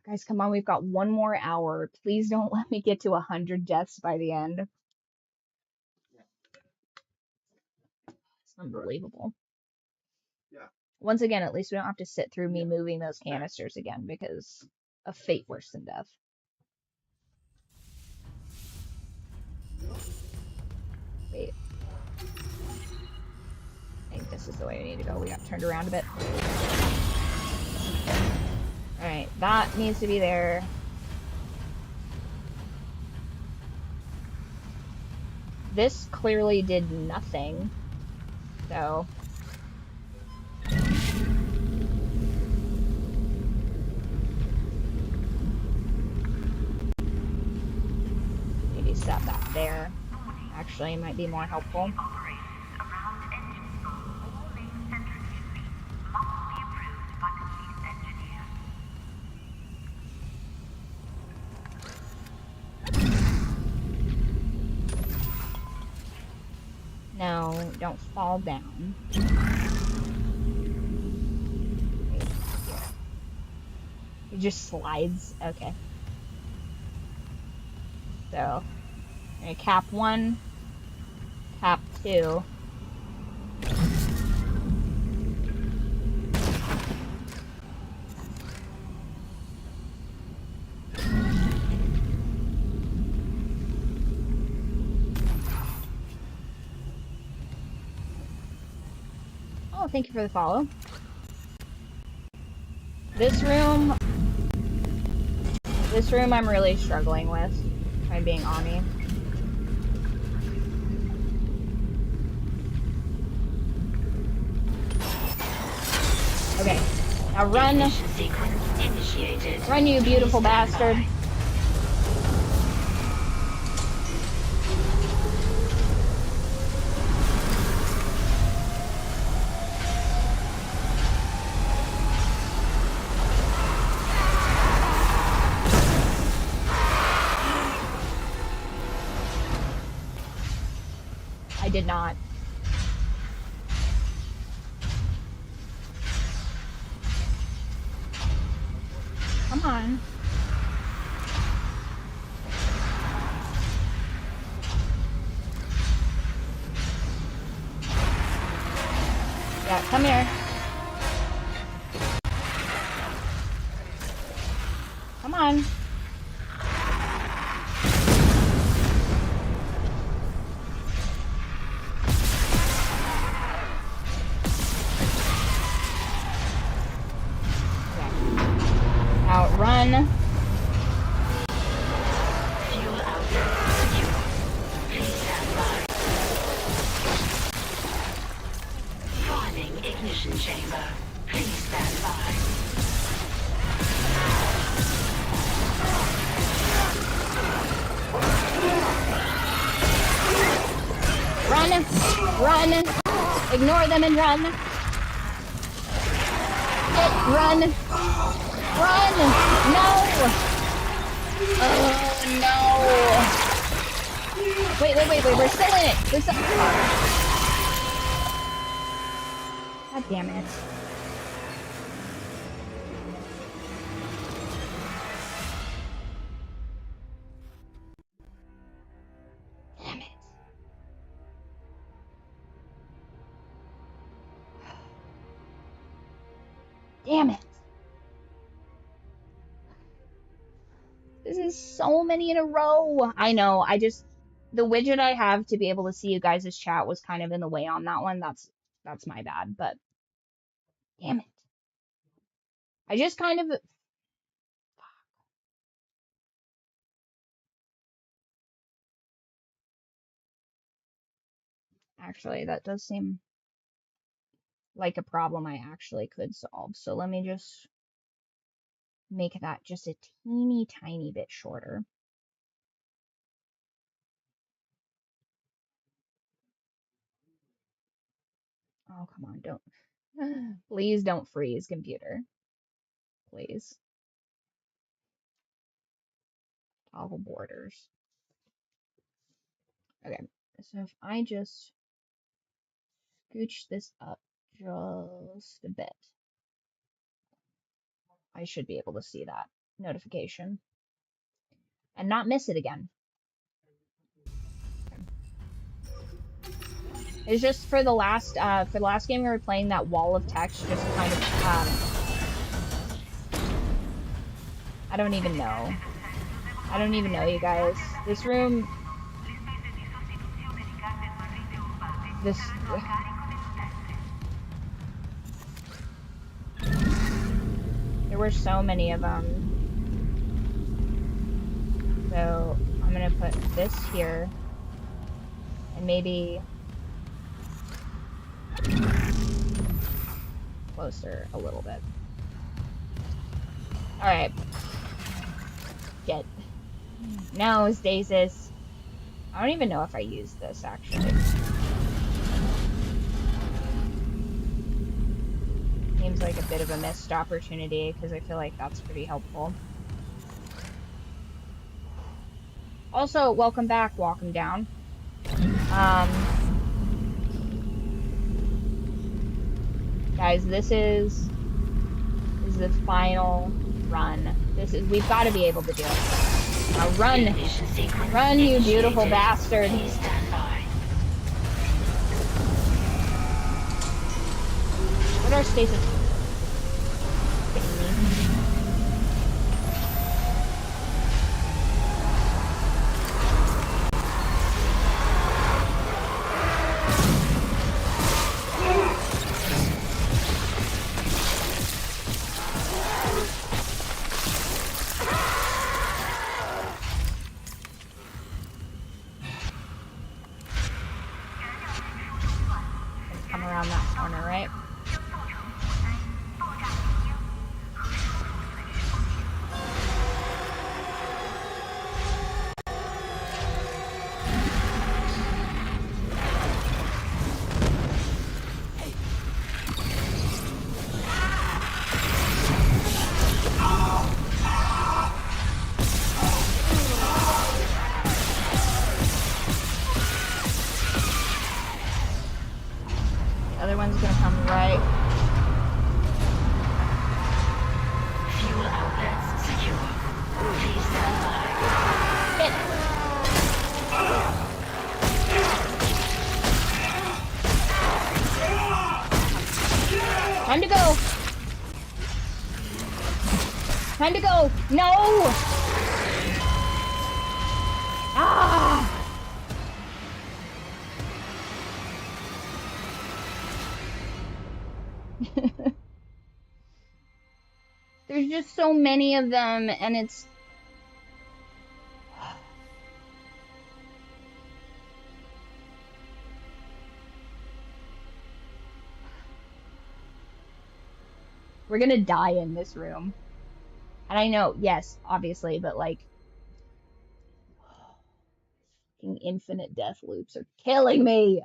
Guys, come on, we've got one more hour. Please don't let me get to 100 deaths by the end. It's unbelievable. Yeah. Once again, at least we don't have to sit through me moving those canisters again because a fate worse than death. Wait. I think this is the way we need to go. We got turned around a bit. Alright, that needs to be there. This clearly did nothing. So. Maybe set that there. Actually, it might be more helpful. No, don't fall down. It just slides. Okay. So, cap 1, cap 2. Oh, thank you for the follow. This room I'm really struggling with, if I'm being honest. Okay, now run. Run, you beautiful bastard. I did not. Come on. Yeah, come here. Come on. Run. Fuel outlet secure. Please stand by. Priming ignition chamber. Please stand by. Run. Run. Ignore them and run. Run. Run! No! Oh, no! Wait, we're still in it! We're still... God damn it. Damn it. Damn it. This is so many in a row. I know, the widget I have to be able to see you guys' chat was kind of in the way on that one. That's my bad, but damn it. I just kind of... Actually, that does seem like a problem I actually could solve. So let me just make that just a teeny tiny bit shorter. Oh, come on, don't. Please don't freeze, computer. Please. Toggle borders. Okay, so if I just scooch this up just a bit, I should be able to see that notification and not miss it again. It's just for the last game we were playing, that wall of text just kind of I don't even know. I don't even know, you guys. This room, this there were so many of them. So I'm gonna put this here and maybe closer a little bit. Alright. Get. No, Stasis. I don't even know if I used this, actually. Seems like a bit of a missed opportunity, because I feel like that's pretty helpful. Also, welcome back, Walk 'em Down. Guys, this is the final run. We've got to be able to do it. Now run! Run, you beautiful bastard! Please stand by. What are stasis? Come around that corner, right? The other one's gonna come right. Fuel outlets secure. Please stand by. Hit! Time to go! Time to go! No! Ah! There's just so many of them, and it's... We're gonna die in this room. And I know, yes, obviously, but like... Fucking infinite death loops are killing me!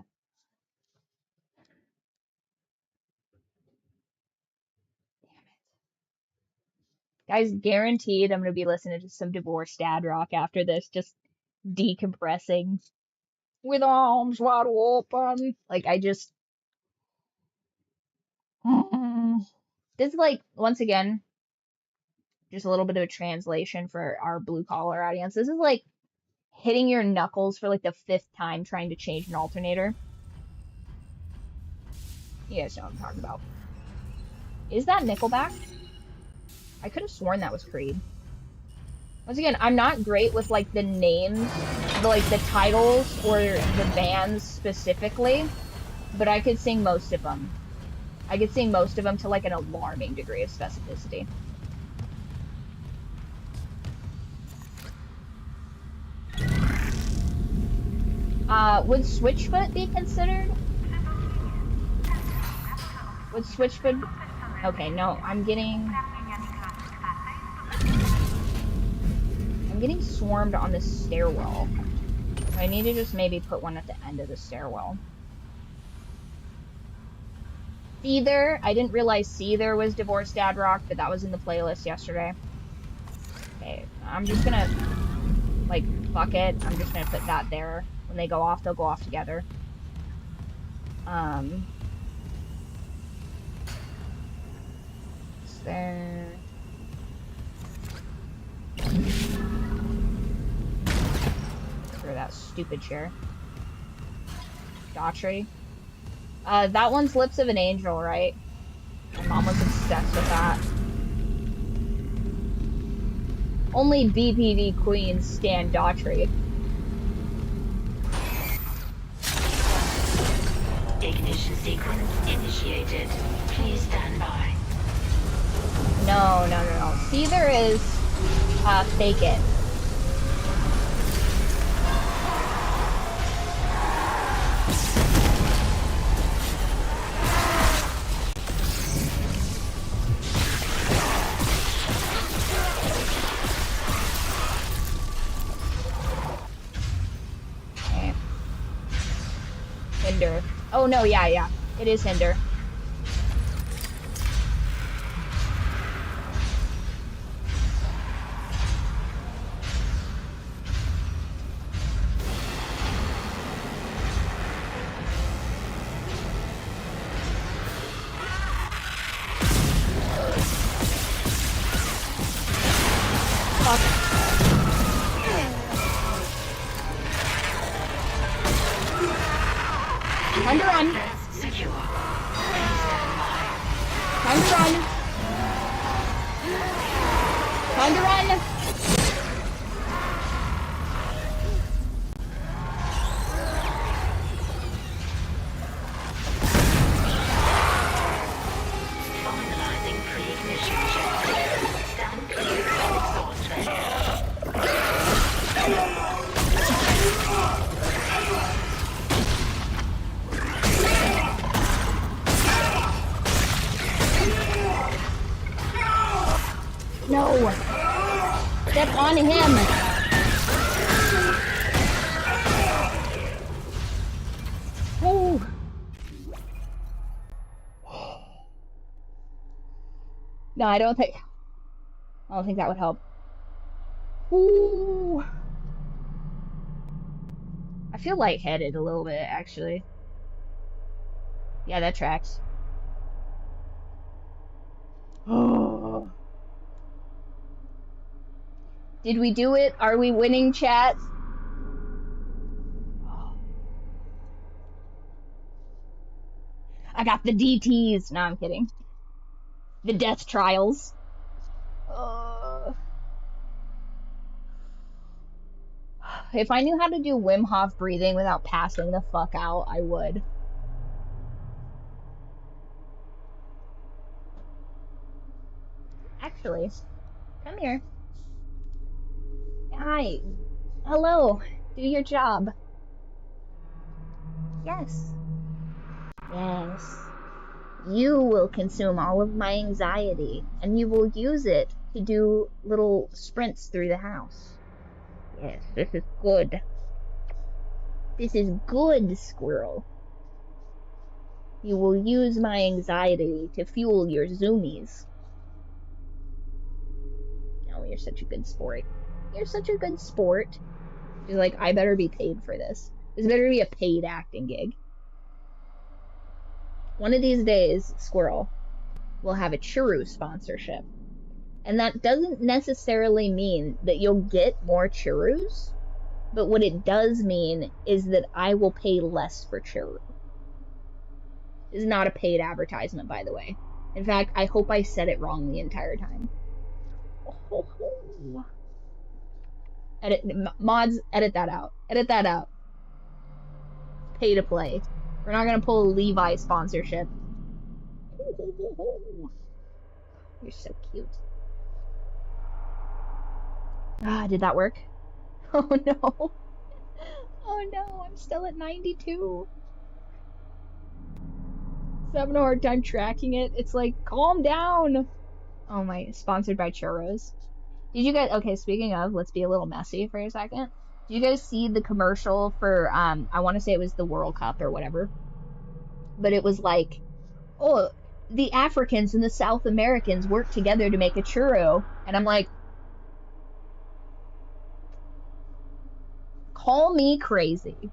Guys, guaranteed I'm gonna be listening to some divorced dad rock after this, just decompressing. With arms wide open. Like, I just... This is like, once again, just a little bit of a translation for our blue-collar audience. This is like hitting your knuckles for like the 5th time trying to change an alternator. You guys know what I'm talking about. Is that Nickelback? I could have sworn that was Creed. Once again, I'm not great with like the names, the titles or the bands specifically, but I could sing most of them. I could sing most of them to like an alarming degree of specificity. Would Switchfoot be considered? Would Switchfoot... Okay, no, I'm getting swarmed on the stairwell. I need to just maybe put one at the end of the stairwell. Seether. I didn't realize Seether was Divorced Dad Rock, but that was in the playlist yesterday. Okay, I'm just gonna, like, fuck it. I'm just gonna put that there. When they go off, they'll go off together. It's there. Throw that stupid chair. Daughtry. That one's Lips of an Angel, right? My mom was obsessed with that. Only BPD queens stand Daughtry. Ignition sequence initiated. Please stand by. No. Seether is, Fake It. Okay. Hinder. Oh no, yeah. It is Hinder. Time to run. Secure. Please stand by. Time to run. Time to run. Finalizing pre-ignition check. Stand clear of exhaust vents. No. Step on him. Oh. No, I don't think that would help. Ooh. I feel lightheaded a little bit, actually. Yeah, that tracks. Oh. Did we do it? Are we winning, chat? I got the DTs. No, I'm kidding. The death trials. If I knew how to do Wim Hof breathing without passing the fuck out, I would. Actually, come here. Hi. Hello. Do your job. Yes. Yes. You will consume all of my anxiety, and you will use it to do little sprints through the house. Yes, this is good. This is good, squirrel. You will use my anxiety to fuel your zoomies. Oh, you're such a good sport. You're such a good sport. She's like, I better be paid for this. This better be a paid acting gig. One of these days, Squirrel will have a churro sponsorship. And that doesn't necessarily mean that you'll get more churros, but what it does mean is that I will pay less for churro. This is not a paid advertisement, by the way. In fact, I hope I said it wrong the entire time. Oh. Edit, mods, edit that out. Edit that out. Pay to play. We're not gonna pull a Levi sponsorship. You're so cute. Ah, did that work? Oh no. Oh no, I'm still at 92. So I'm having a hard time tracking it. It's like, calm down. Oh my, sponsored by churros. Did you guys, okay, speaking of, let's be a little messy for a second. Did you guys see the commercial for, I want to say it was the World Cup or whatever, but it was like oh, the Africans and the South Americans work together to make a churro. And I'm like, call me crazy,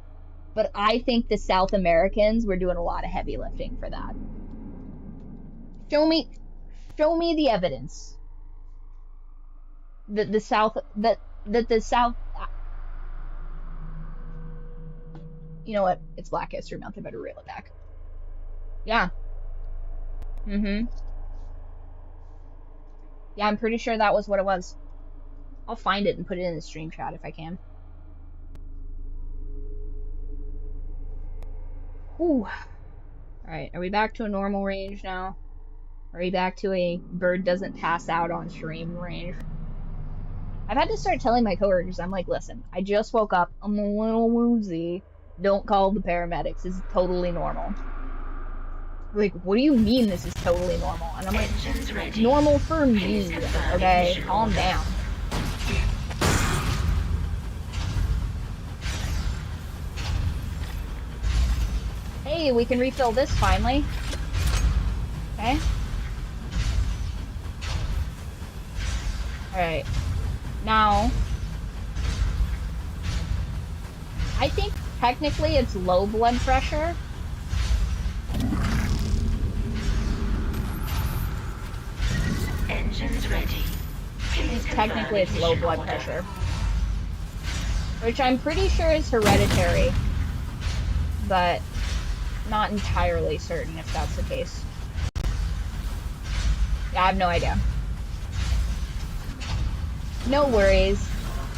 but I think the South Americans were doing a lot of heavy lifting for that. Show me the evidence that the South, you know what? It's Black History Month. I better reel it back. Yeah. Yeah, I'm pretty sure that was what it was. I'll find it and put it in the stream chat if I can. Whew. Alright, are we back to a normal range now? Are we back to a bird doesn't pass out on stream range? I've had to start telling my coworkers, I'm like, listen, I just woke up, I'm a little woozy. Don't call the paramedics, this is totally normal. Like, what do you mean this is totally normal? And I'm like, normal for me, okay? Calm down. Hey, we can refill this finally. Okay. Alright. Now, I think technically it's low blood pressure. Engines ready. Technically it's low blood pressure. Which I'm pretty sure is hereditary. But not entirely certain if that's the case. Yeah, I have no idea. No worries.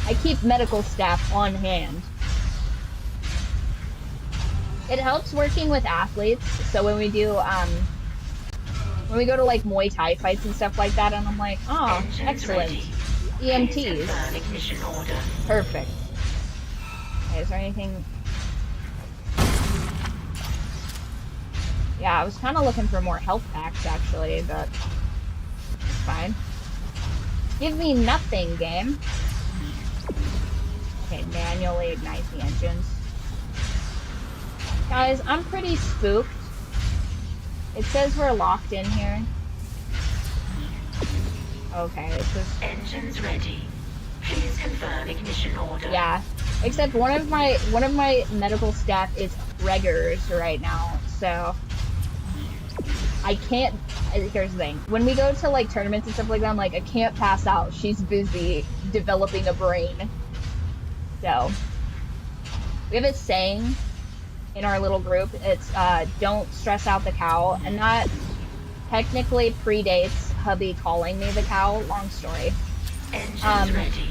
I keep medical staff on hand. It helps working with athletes, so when we do, when we go to like Muay Thai fights and stuff like that, and I'm like, oh, excellent. EMTs. Perfect. Okay, is there anything? Yeah, I was kind of looking for more health packs, actually, but it's fine. Give me nothing, game. Okay, manually ignite the engines. Guys, I'm pretty spooked. It says we're locked in here. Okay, it's just... Engines ready. Please confirm ignition order. Yeah, except one of my medical staff is preggers right now, so... I can't, here's the thing, when we go to like tournaments and stuff like that, I'm like, I can't pass out, she's busy developing a brain. So, we have a saying in our little group, it's, don't stress out the cow, and that technically predates hubby calling me the cow, long story. Engines ready.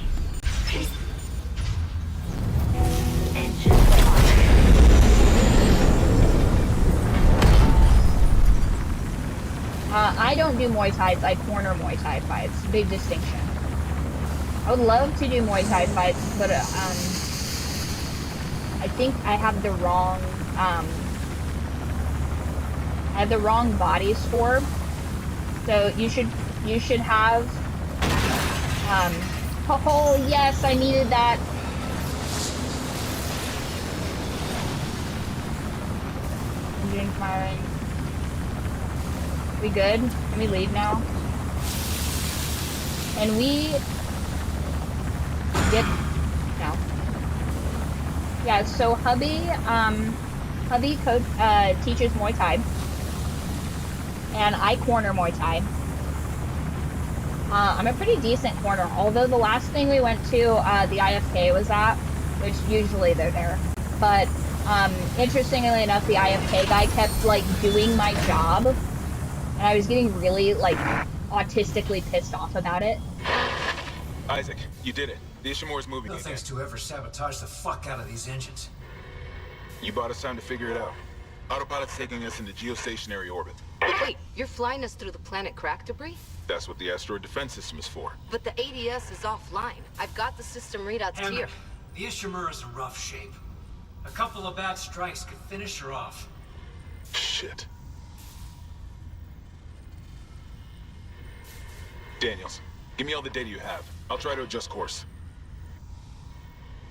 I don't do Muay Thais, I corner Muay Thai fights. Big distinction. I would love to do Muay Thai fights, but I think I have the wrong body score. So you should have oh yes, I needed that. Engine firing. We good? Can we leave now? Can we get... No. Yeah, so hubby teaches Muay Thai. And I corner Muay Thai. I'm a pretty decent corner, although the last thing we went to, the IFK was at, which usually they're there. But, interestingly enough, the IFK guy kept, like, doing my job. And I was getting really, like, autistically pissed off about it. Isaac, you did it. The Ishimura's moving again. Thanks to whoever sabotaged the fuck out of these engines. You bought us time to figure it out. Autopilot's taking us into geostationary orbit. Wait, you're flying us through the planet crack debris? That's what the asteroid defense system is for. But the ADS is offline. I've got the system readouts here. The Ishimura's in rough shape. A couple of bad strikes could finish her off. Shit. Daniels, give me all the data you have. I'll try to adjust course.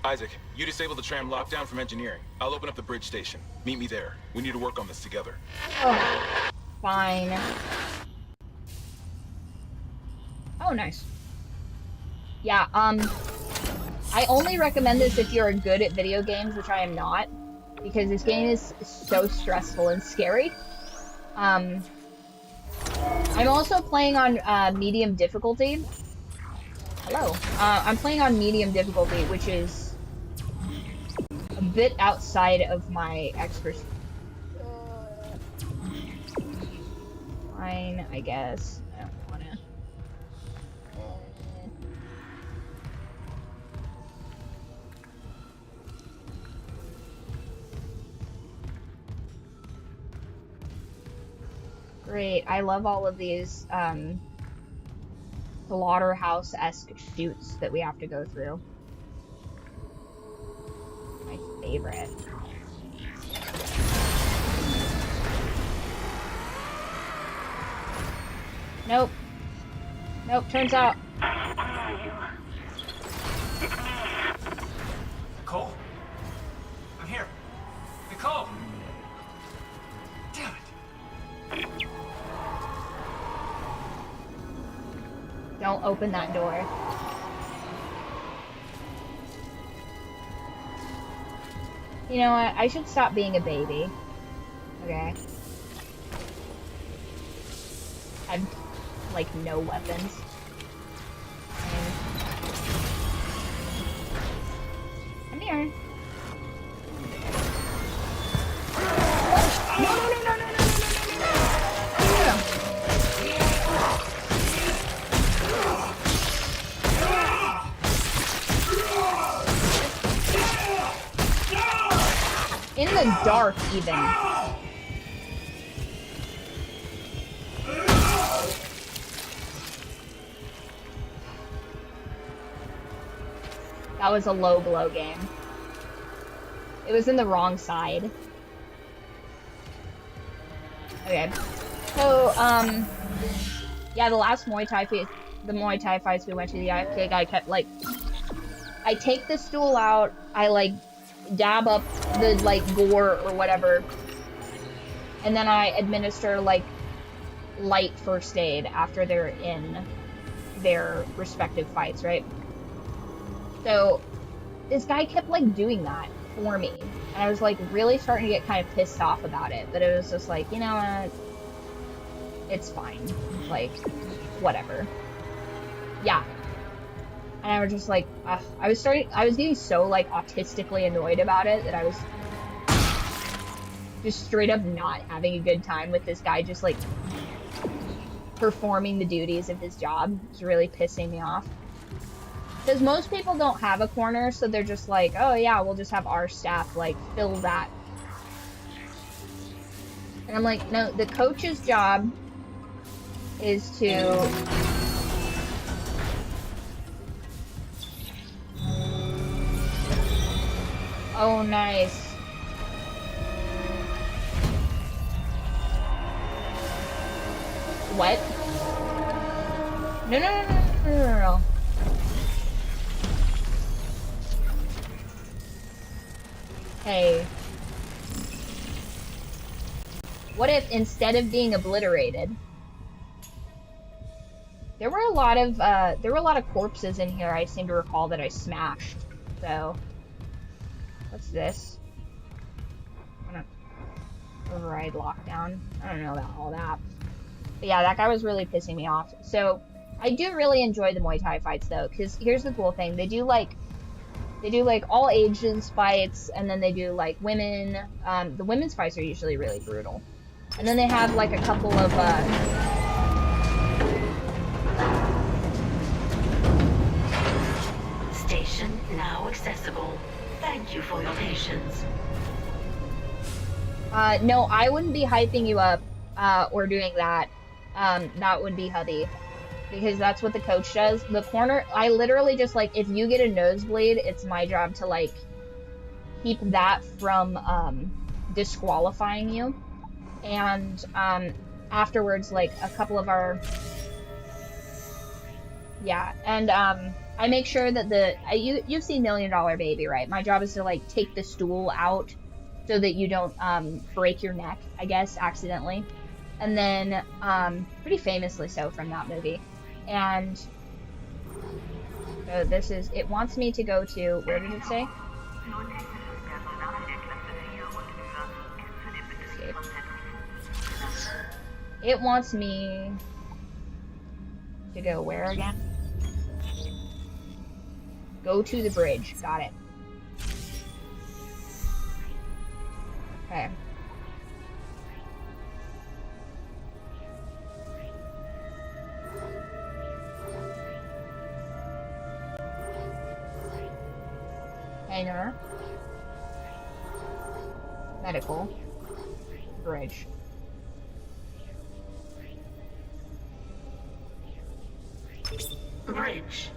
Isaac, you disable the tram lockdown from engineering. I'll open up the bridge station. Meet me there. We need to work on this together. Oh. Fine. Oh, nice. Yeah, I only recommend this if you're good at video games, which I am not, because this game is so stressful and scary. I'm also playing on medium difficulty. Hello. I'm playing on medium difficulty, which is a bit outside of my expertise. Fine, I guess. I don't wanna. Great. I love all of these slaughterhouse-esque shoots that we have to go through. My favorite. Nope. Nope, turns out. Nicole? I'm here. Nicole! Damn it. Don't open that door. You know what? I should stop being a baby. Okay. I've, like, no weapons. Come here. No, no, no, no, no, no, no, no, no, no. In the dark, even. That was a low blow game. It was in the wrong side. Okay. So, yeah, the last Muay Thai fights we went to, the IFK guy kept, like, I take the stool out, I, like, dab up the, like, gore or whatever, and then I administer, like, light first aid after they're in their respective fights, right? So, this guy kept, like, doing that for me, and I was, like, really starting to get kind of pissed off about it, but it was just like, you know what, it's fine, like, whatever. Yeah. And I was just like, I was getting so, like, autistically annoyed about it that I was just straight up not having a good time with this guy just, like, performing the duties of his job. It's really pissing me off. Because most people don't have a corner, so they're just like, oh yeah, we'll just have our staff, like, fill that. And I'm like, no, the coach's job is to... Oh, nice. What? No, no, no, no, no, no, no. Hey. What if, instead of being obliterated... There were a lot of corpses in here I seem to recall that I smashed, so... What's this? Override lockdown. I don't know about all that. But yeah, that guy was really pissing me off. So, I do really enjoy the Muay Thai fights though, because here's the cool thing. They do like all ages fights, and then they do like women. The women's fights are usually really brutal. And then they have like a couple of, Station now accessible. Thank you for your patience. No, I wouldn't be hyping you up, or doing that. That would be Hubby. Because that's what the coach does. The corner, I literally just, like, if you get a nosebleed, it's my job to, like, keep that from, disqualifying you. And, afterwards, like, a couple of our... Yeah, and, I make sure that you've seen $1 Million Baby, right? My job is to, like, take the stool out so that you don't, break your neck, I guess, accidentally. and then pretty famously so from that movie. And so this is, it wants me to go to, where did it say? Nur technisches Personal der Klasse 4 und höher ist für den Betrieb von Zentrifugen. It wants me to go where again? Go to the bridge. Got it. Okay. Hangar. Medical. Bridge. Bridge.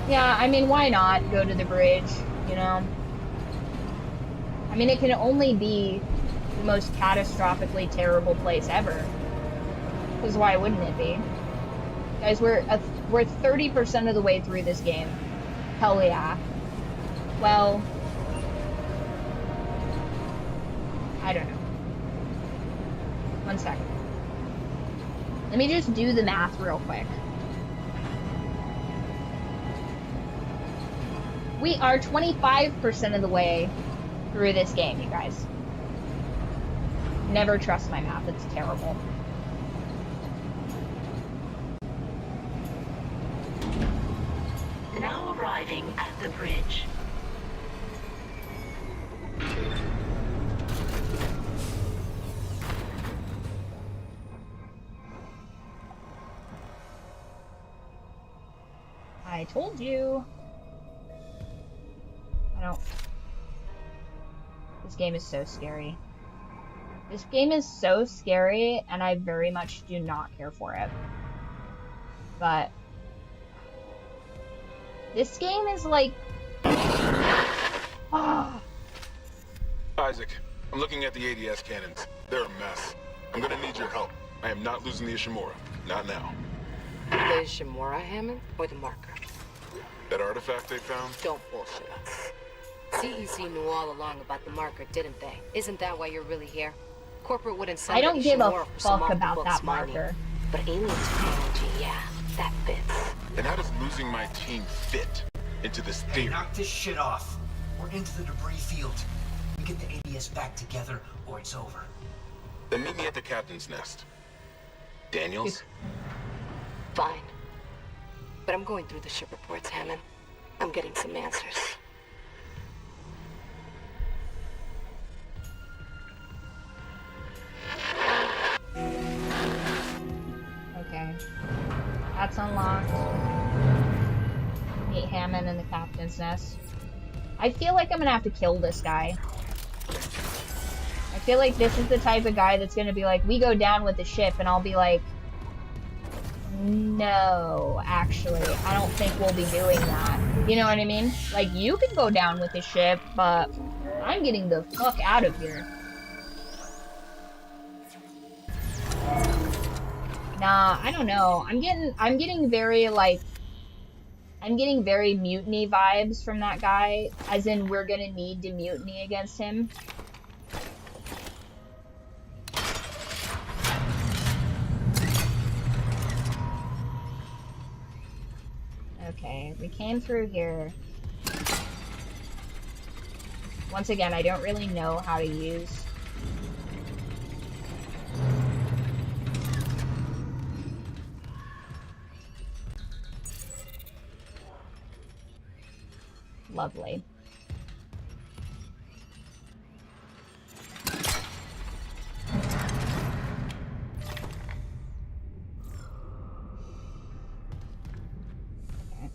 Yeah, I mean, why not go to the bridge, you know? I mean, it can only be the most catastrophically terrible place ever. Because why wouldn't it be? Guys, we're 30% of the way through this game. Hell yeah. Well, I don't know. One second. Let me just do the math real quick. We are 25% of the way through this game, you guys. Never trust my math, it's terrible. Now arriving at the bridge. I told you. This game is so scary. This game is so scary, and I very much do not care for it. But this game is like... Isaac, I'm looking at the ADS cannons. They're a mess. I'm gonna need your help. I am not losing the Ishimura. Not now. The Ishimura, Hammond, or the marker? That artifact they found? Don't bullshit us. CEC knew all along about the marker, didn't they? Isn't that why you're really here? Corporate wouldn't send I don't give a Ishimura for some fuck about off-the-books that mining. marker. But alien technology, yeah, that fits. And how does losing my team fit into this Hey, theory? knock this shit off. We're into the debris field. We get the ADS back together, or it's over. Then meet me at the captain's nest. Daniels? Fine. But I'm going through the ship reports, Hammond. I'm getting some answers. Okay. That's unlocked. Meet Hammond in the captain's nest. I feel like I'm gonna have to kill this guy. I feel like this is the type of guy that's gonna be like, we go down with the ship, and I'll be like, no, actually, I don't think we'll be doing that. You know what I mean? Like, you can go down with the ship, but I'm getting the fuck out of here. Nah, I don't know. I'm getting very, like, I'm getting very mutiny vibes from that guy, as in we're gonna need to mutiny against him. Okay, we came through here. Once again, I don't really know how to use... Lovely. Okay.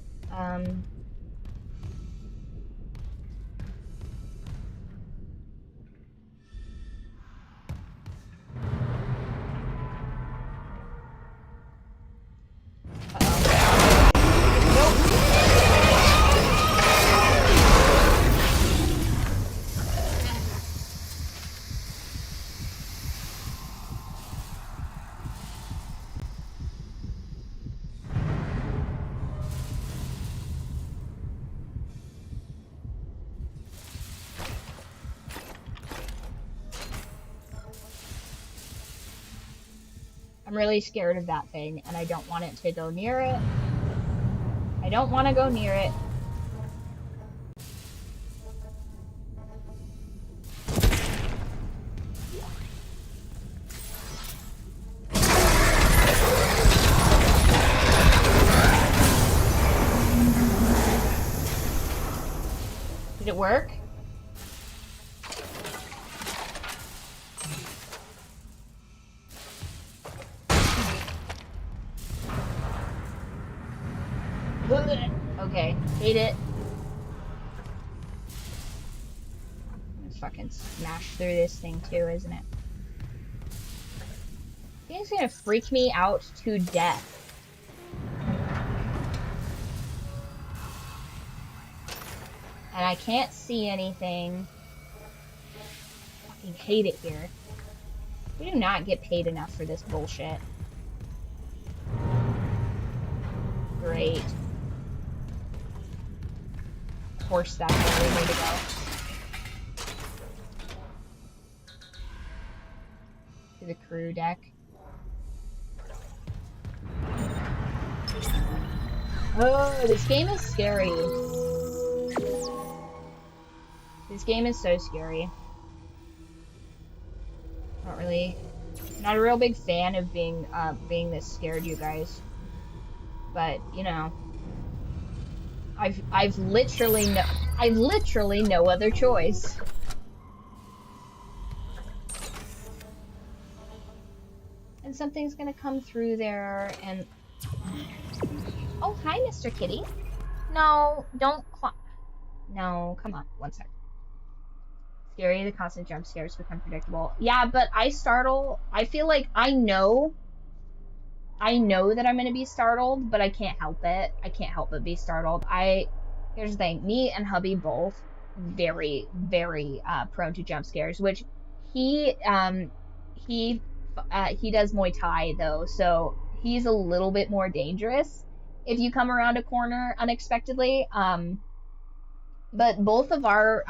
I'm really scared of that thing, and I don't want it to go near it. I don't want to go near it. Did it work? Okay, hate it. Let's fucking smash through this thing too, isn't it? I think it's gonna freak me out to death. And I can't see anything. Fucking hate it here. We do not get paid enough for this bullshit. Great. Of course that's where we need to go. To the crew deck. Oh, this game is scary. This game is so scary. Not a real big fan of being this scared, you guys. But, you know, I've literally no other choice. And something's gonna come through there and... Oh, hi, Mr. Kitty. No, don't No, come on, one sec. Scary, the constant jump scares become predictable. Yeah, but I feel like I know that I'm gonna be startled, but I can't help it. I can't help but be startled. Here's the thing, me and hubby both very, very prone to jump scares, which he does Muay Thai though, so he's a little bit more dangerous if you come around a corner unexpectedly. But both of our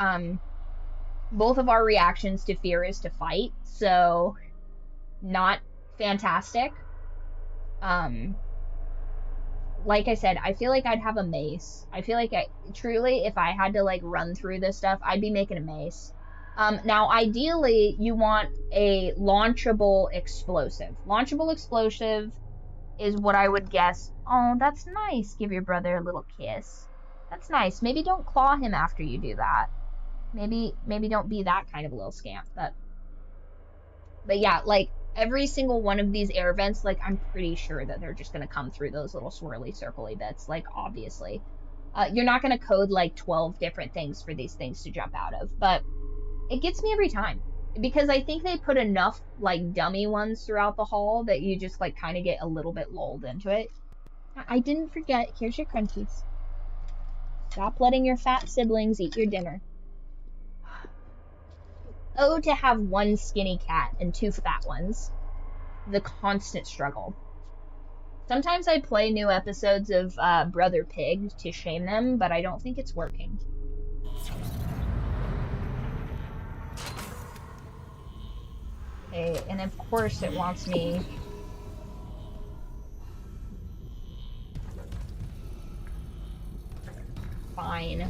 reactions to fear is to fight, so not fantastic. Like I said, I feel like I'd have a mace. I feel like truly, if I had to like run through this stuff, I'd be making a mace. Now, ideally, you want a launchable explosive. Launchable explosive is what I would guess. Oh, that's nice. Give your brother a little kiss. That's nice. Maybe don't claw him after you do that. Maybe don't be that kind of a little scamp. But yeah, like every single one of these air vents, like I'm pretty sure that they're just gonna come through those little swirly circly bits. Like obviously, you're not gonna code like 12 different things for these things to jump out of, but it gets me every time because I think they put enough like dummy ones throughout the hall that you just like kind of get a little bit lulled into it. I didn't forget. Here's your crunchies. Stop letting your fat siblings eat your dinner. Oh, to have one skinny cat and two fat ones. The constant struggle. Sometimes I play new episodes of Brother Pig to shame them, but I don't think it's working. Okay, and of course it wants me... Fine.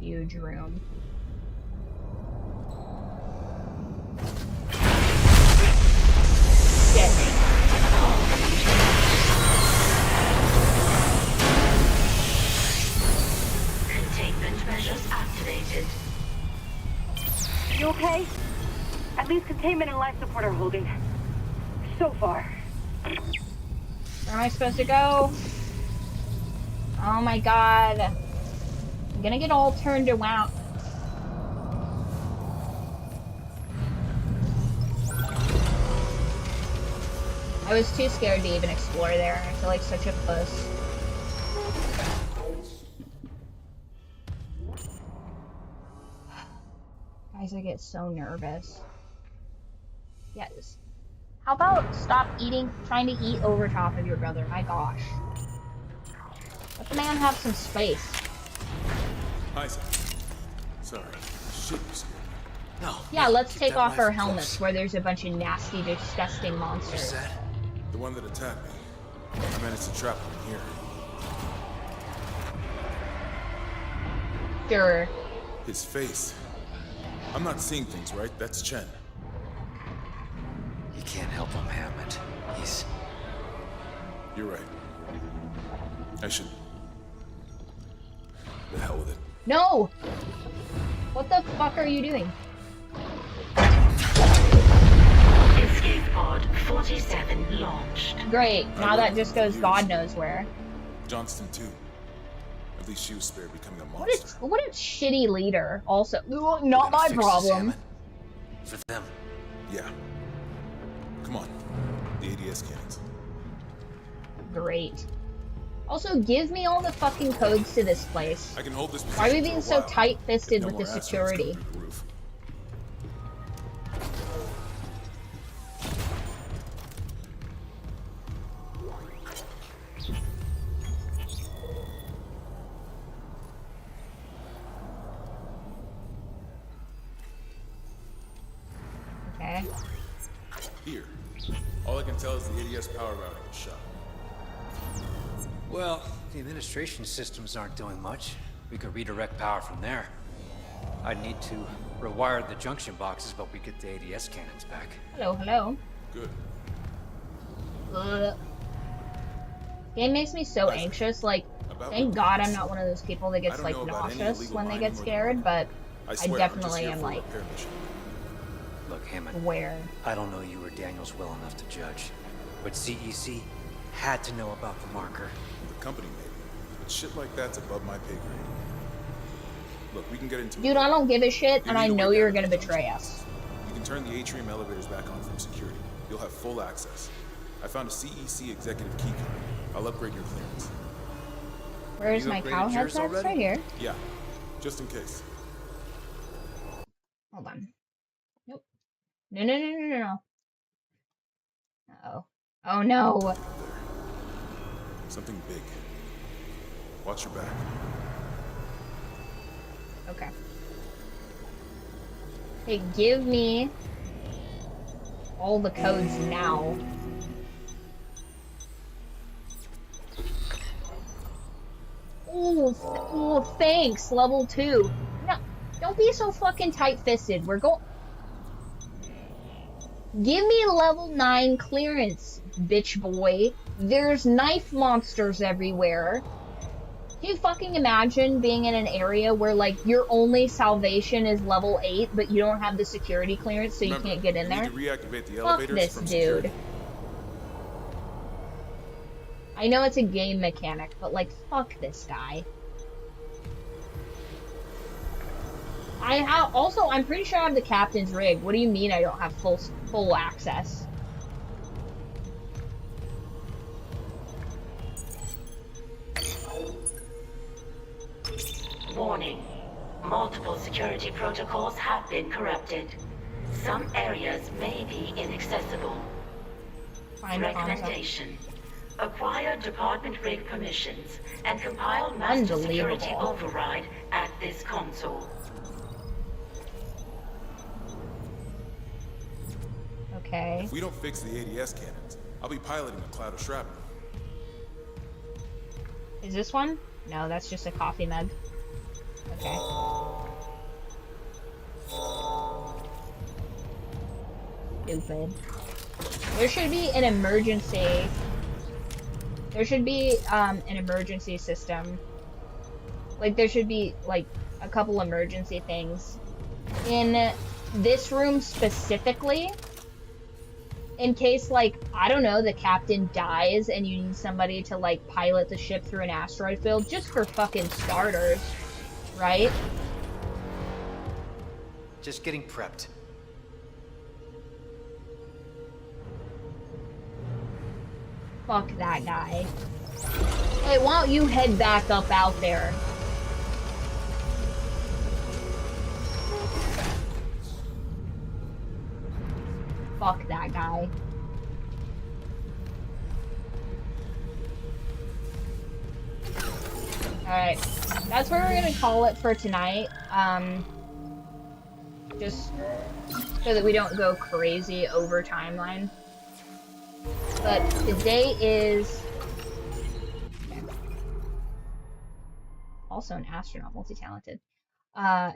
Huge room. Shit. Containment measures activated. You okay? At least containment and life support are holding. So far. Where am I supposed to go? Oh my god. I'm gonna get all turned around. I was too scared to even explore there. I feel like such a puss. Guys, I get so nervous. Yes. How about stop trying to eat over top of your brother? My gosh. Let the man have some space. Isaac. Sorry. Shit, you scared me. No. Yeah, no, let's keep take that off our rifle helmets close. where there's a bunch of nasty, disgusting What's monsters. that? The one that attacked me. I managed to trap him in here. Sure. His face. I'm not seeing things, right? That's Chen. You can't help him, Hammond. He's... You're right. I should... The hell with it. No! What the fuck are you doing? Escape pod 47 launched. Great. Now I that worked just for goes years. God knows where. Johnston, too. At least she was spared becoming a What monster. a shitty leader. Also, not We're my gonna fix this, problem. Hammond. For them. Yeah. Come on. The ADS cannons. Great. Also, give me all the fucking codes to this place. I can hold this position Why are we for being a so while. tight-fisted No with the more asteroids security? coming through the roof. Okay. Here. All I can tell is the ADS power routing was shot. Well, the administration systems aren't doing much. We could redirect power from there. I'd need to rewire the junction boxes, but we get the ADS cannons back. Hello, hello. Good. Game makes me so Isaac, anxious, like, about thank what God this I'm is. not one of those people that gets, I like, don't know about any nauseous illegal when they mining get or the scared, market. but I I swear, definitely I'm am, just here for a like, repair mission. Look, Hammond, aware. I don't know you or Daniels well enough to judge, but CEC had to know about the marker. The company maybe. But shit like that's above my pay grade. Look, we can get into Dude, it. I don't give a shit, You and I need a know way you're down gonna to the betray junction. us. You can turn the atrium elevators back on from security. You'll have full access. I found a CEC executive key card. I'll upgrade your clearance. Where's You my upgraded cow yours headset? It's already? right here. Yeah, just in case. Hold on. Nope. No, no, no, no, no, no. Uh-oh. Oh, no. There. Something big. Watch your back. Okay. Hey, give me all the codes now. Oh, thanks, level 2. No, don't be so fucking tight-fisted. We're going... Give me level 9 clearance, bitch boy. There's knife monsters everywhere. Can you fucking imagine being in an area where, like, your only salvation is level 8, but you don't have the security clearance, so Remember, you can't get in you there? need to reactivate the Fuck elevators this, from dude. security. I know it's a game mechanic, but, like, fuck this guy. Also, I'm pretty sure I have the captain's rig. What do you mean I don't have full access? Warning. Multiple security protocols have been corrupted. Some areas may be inaccessible. Fine, Recommendation. Acquire department rig permissions and compile master security Unbelievable. override at this console. Okay. If we don't fix the ADS cannons, I'll be piloting a cloud of shrapnel. Is this one? No, that's just a coffee mug. Okay. Stupid. There should be an emergency. There should be an emergency system. Like there should be like a couple emergency things in this room specifically. In case, like, I don't know, the captain dies and you need somebody to, like, pilot the ship through an asteroid field, just for fucking starters, right? Just getting prepped. Fuck that guy. Hey, why don't you head back up out there? Fuck that guy. Alright, that's where we're gonna call it for tonight. Just so that we don't go crazy over timeline. But today is also an astronaut, multi-talented. I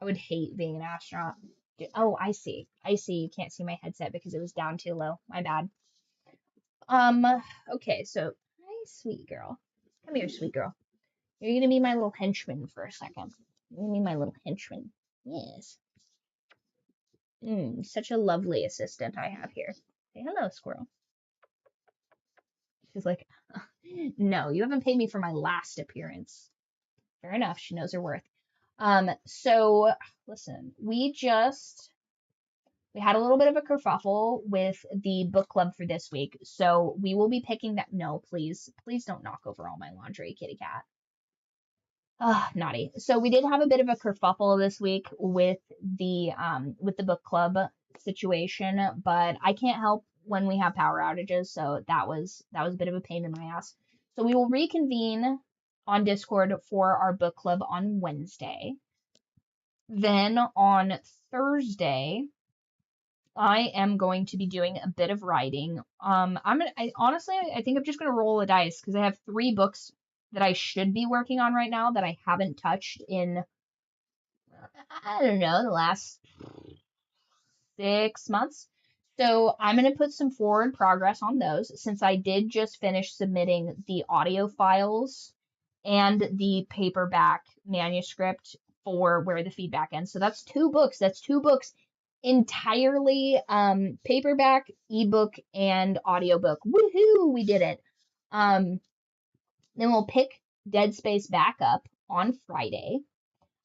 would hate being an astronaut. Oh, I see. You can't see my headset because it was down too low. My bad. Okay, so hi, sweet girl. Come here, sweet girl. You're gonna be my little henchman for a second. You're gonna be my little henchman. Yes. Such a lovely assistant I have here. Say hello, squirrel. She's like, no, you haven't paid me for my last appearance. Fair enough. She knows her worth. So listen, we had a little bit of a kerfuffle with the book club for this week. So we will be picking that. No, please don't knock over all my laundry, kitty cat. Naughty. So we did have a bit of a kerfuffle this week with the book club situation, but I can't help when we have power outages, so that was a bit of a pain in my ass. So we will reconvene on Discord for our book club on Wednesday. Then on Thursday, I am going to be doing a bit of writing. Honestly, I think I'm just gonna roll the dice because I have 3 books that I should be working on right now that I haven't touched in, I don't know, the last 6 months. So I'm going to put some forward progress on those since I did just finish submitting the audio files and the paperback manuscript for Where the Feedback Ends. So that's 2 books. That's 2 books entirely paperback, ebook, and audiobook. Woohoo! We did it. Then we'll pick Dead Space back up on Friday.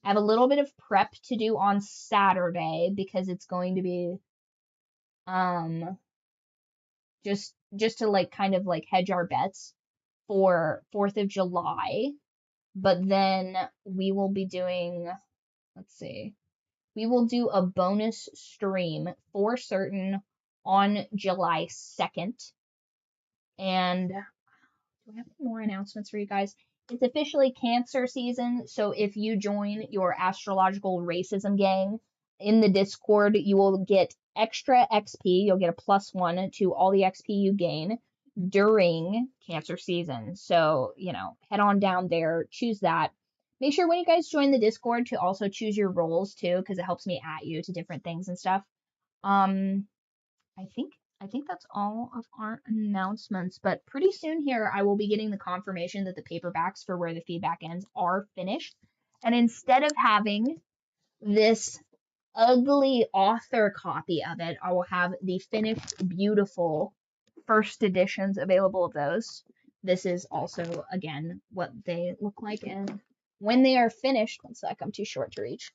I have a little bit of prep to do on Saturday because it's going to be just to like kind of like hedge our bets for 4th of July. But then we will be doing, let's see, we will do a bonus stream for certain on July 2nd. And do I have any more announcements for you guys? It's officially Cancer season, so if you join your astrological racism gang in the Discord, you will get extra XP. You'll get a +1 to all the XP you gain during Cancer season. So, head on down there, choose that. Make sure when you guys join the Discord to also choose your roles too, because it helps me at you to different things and stuff. I think that's all of our announcements, but pretty soon here I will be getting the confirmation that the paperbacks for Where the Feedback Ends are finished. And instead of having this ugly author copy of it, I will have the finished, beautiful first editions available of those. This is also, again, what they look like. And when they are finished, one sec, I'm too short to reach.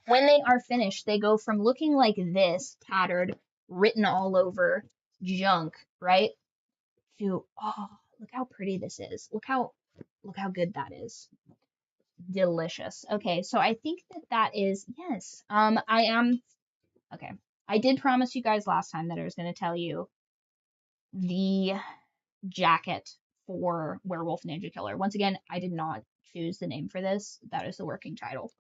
When they are finished, they go from looking like this, tattered, written all over, junk, right? To, oh, look how pretty this is. Look how good that is. Delicious. Okay, so I think that is, yes. Okay. I did promise you guys last time that I was going to tell you the jacket for Werewolf Ninja Killer. Once again, I did not choose the name for this. That is the working title.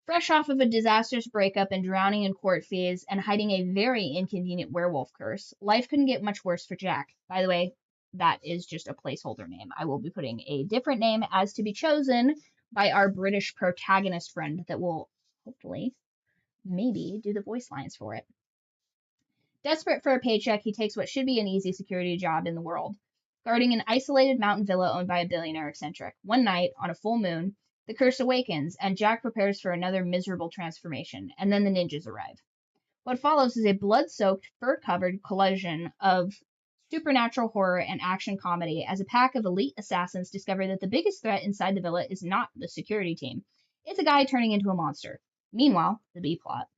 Fresh off of a disastrous breakup and drowning in court fees and hiding a very inconvenient werewolf curse, life couldn't get much worse for Jack. By the way, that is just a placeholder name. I will be putting a different name as to be chosen by our British protagonist friend that will hopefully, maybe, do the voice lines for it. Desperate for a paycheck, he takes what should be an easy security job in the world, guarding an isolated mountain villa owned by a billionaire eccentric. One night, on a full moon, the curse awakens, and Jack prepares for another miserable transformation, and then the ninjas arrive. What follows is a blood-soaked, fur-covered collision of supernatural horror and action comedy as a pack of elite assassins discover that the biggest threat inside the villa is not the security team. It's a guy turning into a monster. Meanwhile, the B-plot.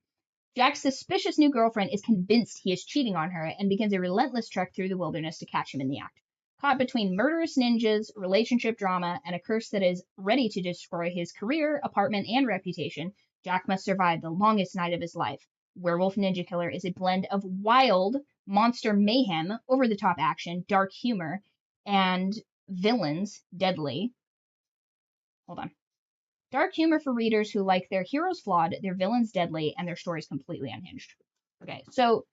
Jack's suspicious new girlfriend is convinced he is cheating on her and begins a relentless trek through the wilderness to catch him in the act. Caught between murderous ninjas, relationship drama, and a curse that is ready to destroy his career, apartment, and reputation, Jack must survive the longest night of his life. Werewolf Ninja Killer is a blend of wild monster mayhem, over-the-top action, dark humor, and villains deadly. Hold on. Dark humor for readers who like their heroes flawed, their villains deadly, and their stories completely unhinged. Okay, so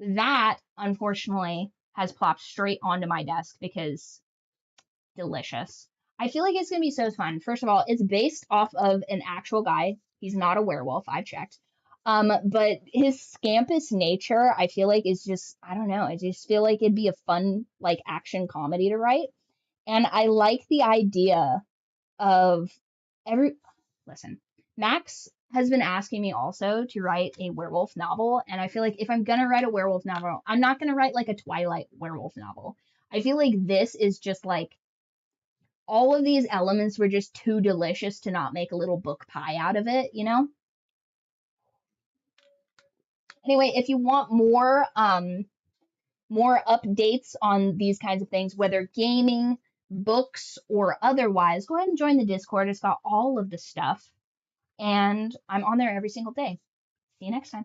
that, unfortunately, has plopped straight onto my desk because delicious. I feel like it's going to be so fun. First of all, it's based off of an actual guy. He's not a werewolf, I've checked. But his scampus nature, I feel like is just, I don't know, I just feel like it'd be a fun, like, action comedy to write. And I like the idea of listen, Max has been asking me also to write a werewolf novel, and I feel like if I'm gonna write a werewolf novel, I'm not gonna write like a Twilight werewolf novel. I feel like this is just like all of these elements were just too delicious to not make a little book pie out of it, you know? Anyway, if you want more updates on these kinds of things, whether gaming, books, or otherwise, go ahead and join the Discord. It's got all of the stuff. And I'm on there every single day. See you next time.